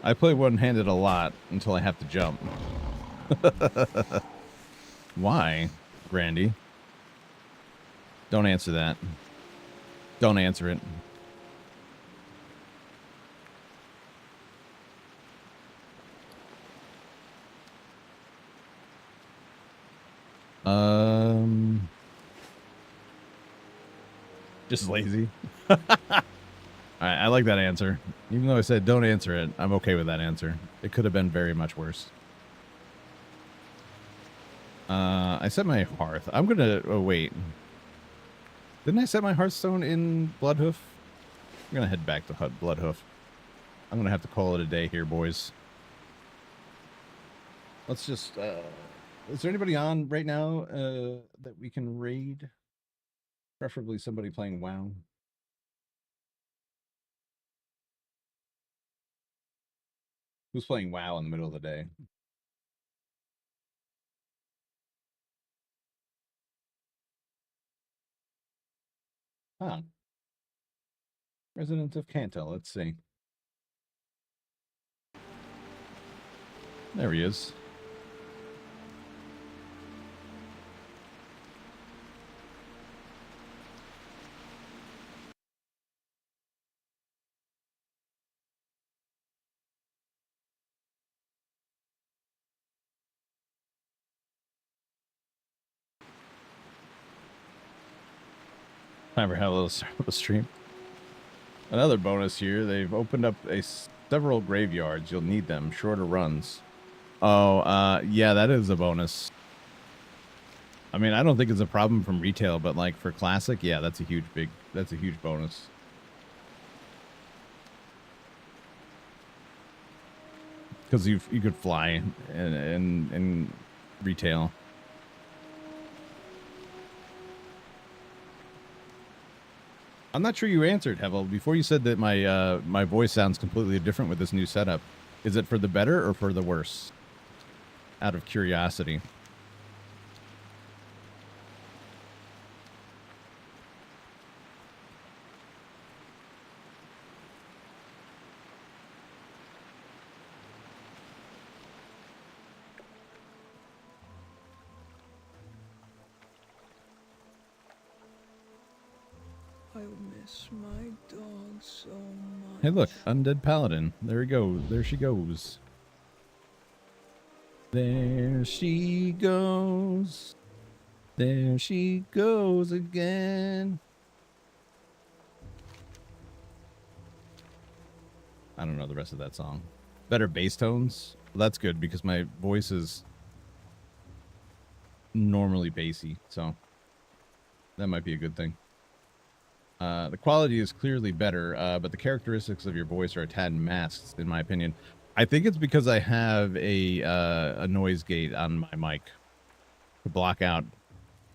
I play one-handed a lot until I have to jump. Why, Randy? Don't answer that. Don't answer it. Just lazy. I like that answer. Even though I said don't answer it, I'm okay with that answer. It could have been very much worse. I set my hearth. I'm gonna... Oh, wait. Didn't I set my hearthstone in Bloodhoof? I'm gonna head back to Bloodhoof. I'm gonna have to call it a day here, boys. Let's just... is there anybody on right now that we can raid? Preferably somebody playing WoW. Who's playing WoW in the middle of the day? Huh. Resident of Cantel, let's see. There he is. Time for a little stream. Another bonus here. They've opened up several graveyards. You'll need them. Shorter runs. Oh, yeah, that is a bonus. I mean, I don't think it's a problem from retail, but like for classic, yeah, that's a huge bonus. Because you could fly in retail. I'm not sure you answered, Hevel. Before you said that my voice sounds completely different with this new setup. Is it for the better or for the worse? Out of curiosity. I miss my dog so much. Hey, look, Undead Paladin. There he goes. There she goes. There she goes. There she goes again. I don't know the rest of that song. Better bass tones? Well, that's good because my voice is normally bassy, so that might be a good thing. The quality is clearly better, but the characteristics of your voice are a tad masked, in my opinion. I think it's because I have a noise gate on my mic to block out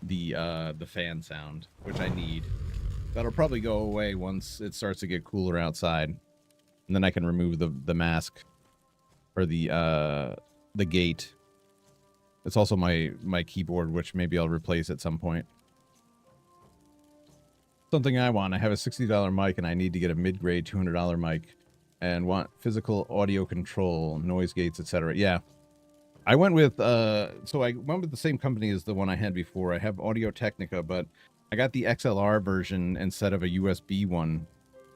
the fan sound, which I need. That'll probably go away once it starts to get cooler outside, and then I can remove the mask or the gate. It's also my keyboard, which maybe I'll replace at some point. Something I want. I have a $60 mic, and I need to get a mid-grade $200 mic, and want physical audio control, noise gates, etc. Yeah, I went with so I went with the same company as the one I had before. I have Audio Technica, but I got the XLR version instead of a USB one,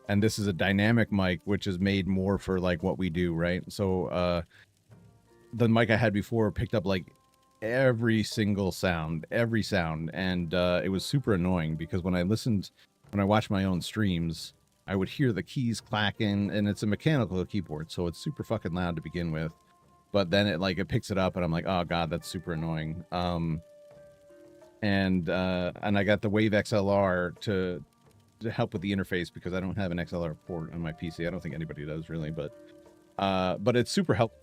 and this is a dynamic mic, which is made more for like what we do, right? So the mic I had before picked up like every single sound, and it was super annoying because when I watched my own streams, I would hear the keys clacking, and it's a mechanical keyboard, so it's super fucking loud to begin with. But then it picks it up, and I'm like, oh god, that's super annoying. And I got the Wave XLR to help with the interface because I don't have an XLR port on my PC. I don't think anybody does really, but it's super helpful.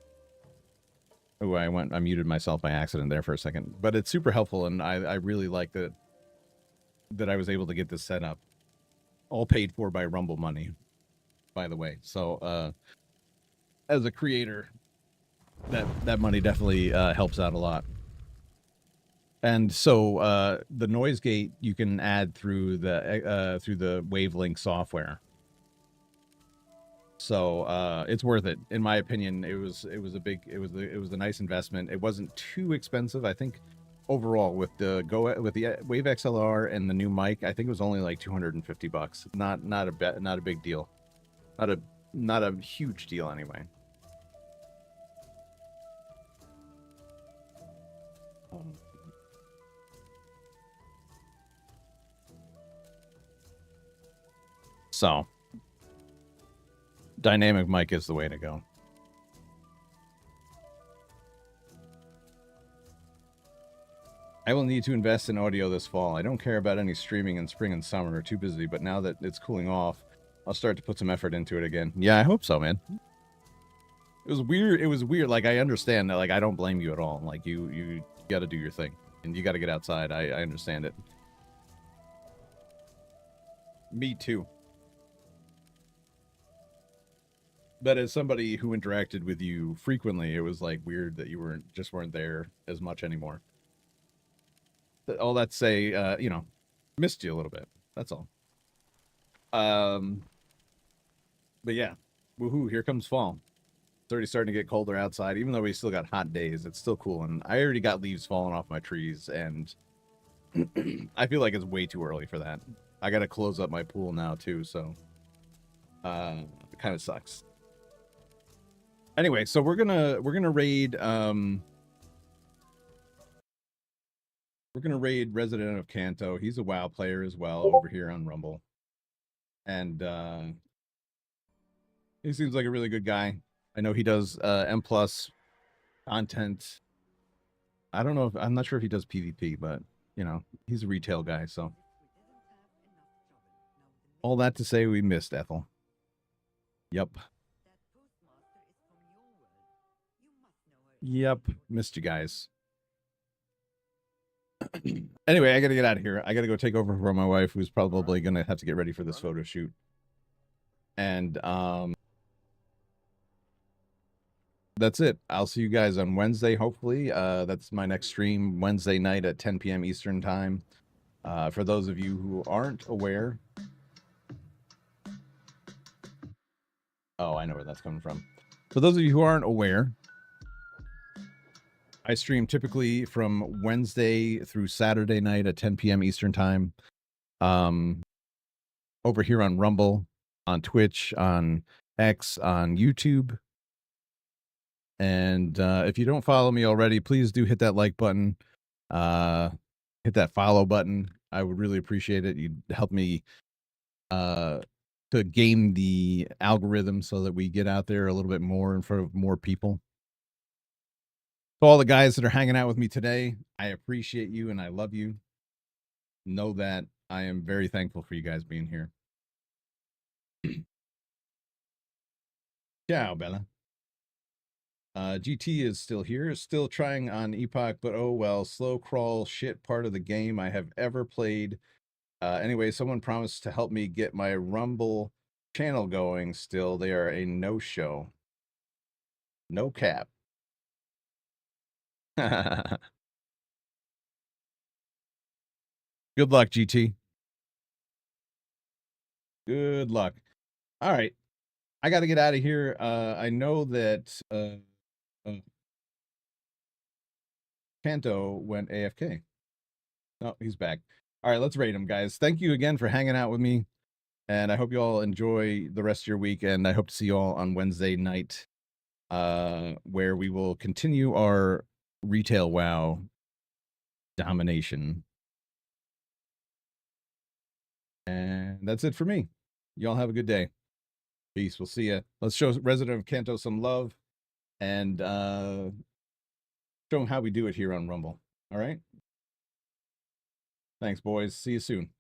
Oh, I muted myself by accident there for a second, but it's super helpful, and I really like that I was able to get this set up, all paid for by Rumble money, by the way. So as a creator, that money definitely helps out a lot. And so the noise gate you can add through the Wavelink software. So it's worth it, in my opinion. It was a nice investment. It wasn't too expensive. I think overall with the Wave XLR and the new mic, I think it was only like $250. Not a big deal. Not a huge deal anyway. So dynamic mic is the way to go. I will need to invest in audio this fall. I don't care about any streaming in spring and summer. We're too busy, but now that it's cooling off, I'll start to put some effort into it again. Yeah, I hope so, man. It was weird. Like, I understand that. Like, I don't blame you at all. Like, you got to do your thing, and you got to get outside. I understand it. Me too. But as somebody who interacted with you frequently, it was like weird that you weren't there as much anymore. All that to say, missed you a little bit. That's all. But yeah, woohoo! Here comes fall. It's already starting to get colder outside. Even though we still got hot days, it's still cool. And I already got leaves falling off my trees, and I feel like it's way too early for that. I got to close up my pool now too, so it kind of sucks. Anyway, so we're gonna raid Resident of Kanto. He's a WoW player as well over here on Rumble, and he seems like a really good guy. I know he does M+ content. I'm not sure if he does PvP, but he's a retail guy. So all that to say, we missed Ethel. Yep. Yep, missed you guys. Anyway, I gotta get out of here. I gotta go take over for my wife, who's probably gonna have to get ready for this photo shoot. And that's it. I'll see you guys on Wednesday, hopefully. That's my next stream, Wednesday night at 10 p.m. Eastern time. For those of you who aren't aware. Oh, I know where that's coming from. For those of you who aren't aware, I stream typically from Wednesday through Saturday night at 10 p.m. Eastern time. Over here on Rumble, on Twitch, on X, on YouTube. And if you don't follow me already, please do hit that like button. Hit that follow button. I would really appreciate it. You'd help me to game the algorithm so that we get out there a little bit more in front of more people. To all the guys that are hanging out with me today, I appreciate you and I love you. Know that I am very thankful for you guys being here. Ciao, Bella. GT is still here, still trying on Epoch, but oh well, slow crawl shit part of the game I have ever played. Anyway, someone promised to help me get my Rumble channel going. Still, they are a no-show. No cap. Good luck, GT. Good luck. All right. I got to get out of here. I know that Kanto went AFK. Oh, he's back. All right, let's rate him, guys. Thank you again for hanging out with me. And I hope you all enjoy the rest of your week. And I hope to see you all on Wednesday night, where we will continue our retail WoW domination. And that's it for me. Y'all have a good day. Peace. We'll see you. Let's show Resident of Kanto some love and show them how we do it here on Rumble. All right. Thanks, boys. See you soon.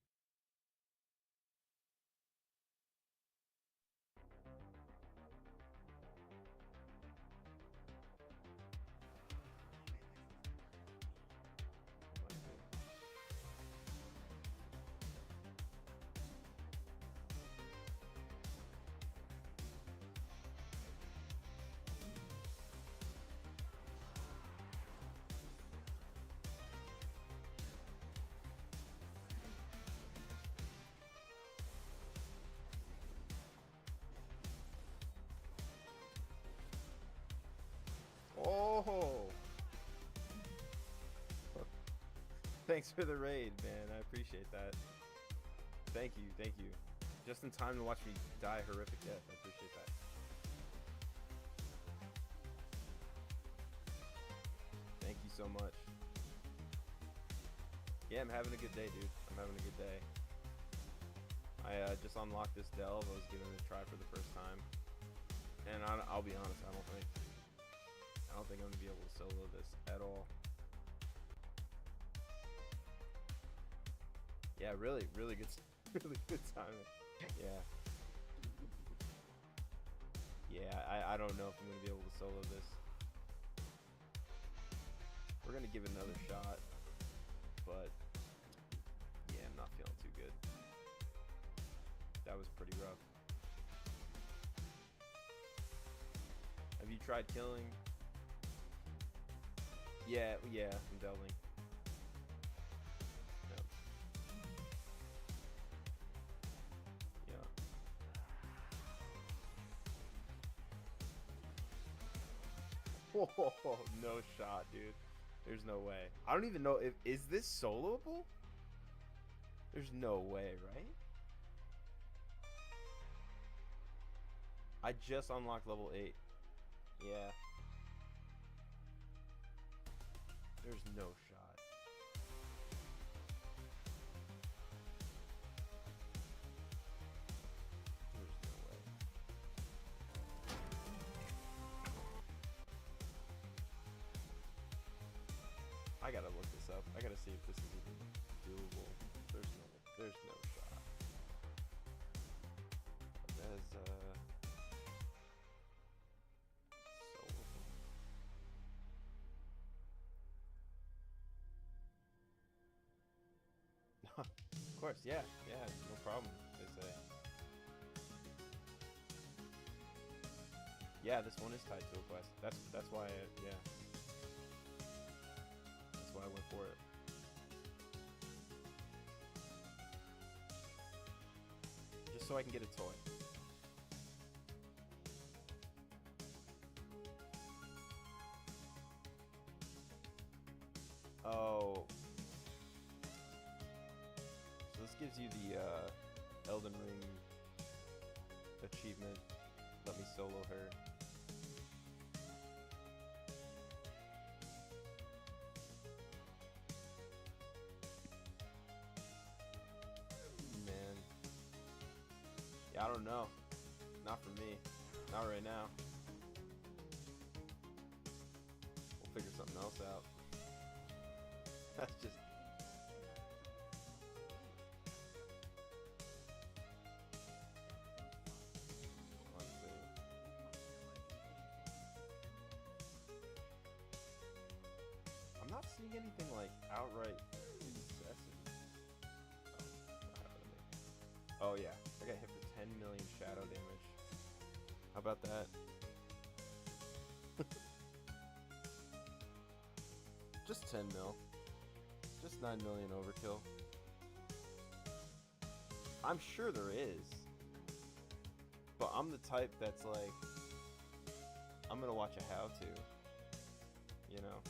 Oh! Thanks for the raid, man. I appreciate that. Thank you, thank you. Just in time to watch me die a horrific death. I appreciate that. Thank you so much. Yeah, I'm having a good day, dude. I'm having a good day. I just unlocked this delve. I was giving it a try for the first time. And I'll be honest, I don't think I'm gonna be able to solo this at all. Yeah, really good, really good timing. Yeah. Yeah, I don't know if I'm gonna be able to solo this. We're gonna give it another shot, but yeah, I'm not feeling too good. That was pretty rough. Have you tried killing? Yeah, I'm delving. Yep. Yeah. Whoa, no shot, dude. There's no way. I don't even know if is this soloable? There's no way, right? I just unlocked level 8. Yeah. There's no shot. There's no way. I gotta look this up. I gotta see if this is even doable. There's no shot. That is Of course, yeah, no problem, they say. Yeah, this one is tied to a quest. That's why, yeah. That's why I went for it. Just so I can get a toy. Oh. Gives you the Elden Ring achievement. Let me solo her. Man. Yeah, I don't know. Not for me. Not right now. We'll figure something else out. That's just seeing anything like outright incessant. Oh, what happened to me? Oh yeah, I got hit for 10 million shadow damage. How about that? Just 10 mil. Just 9 million overkill. I'm sure there is. But I'm the type that's like, I'm gonna watch a how-to. You know?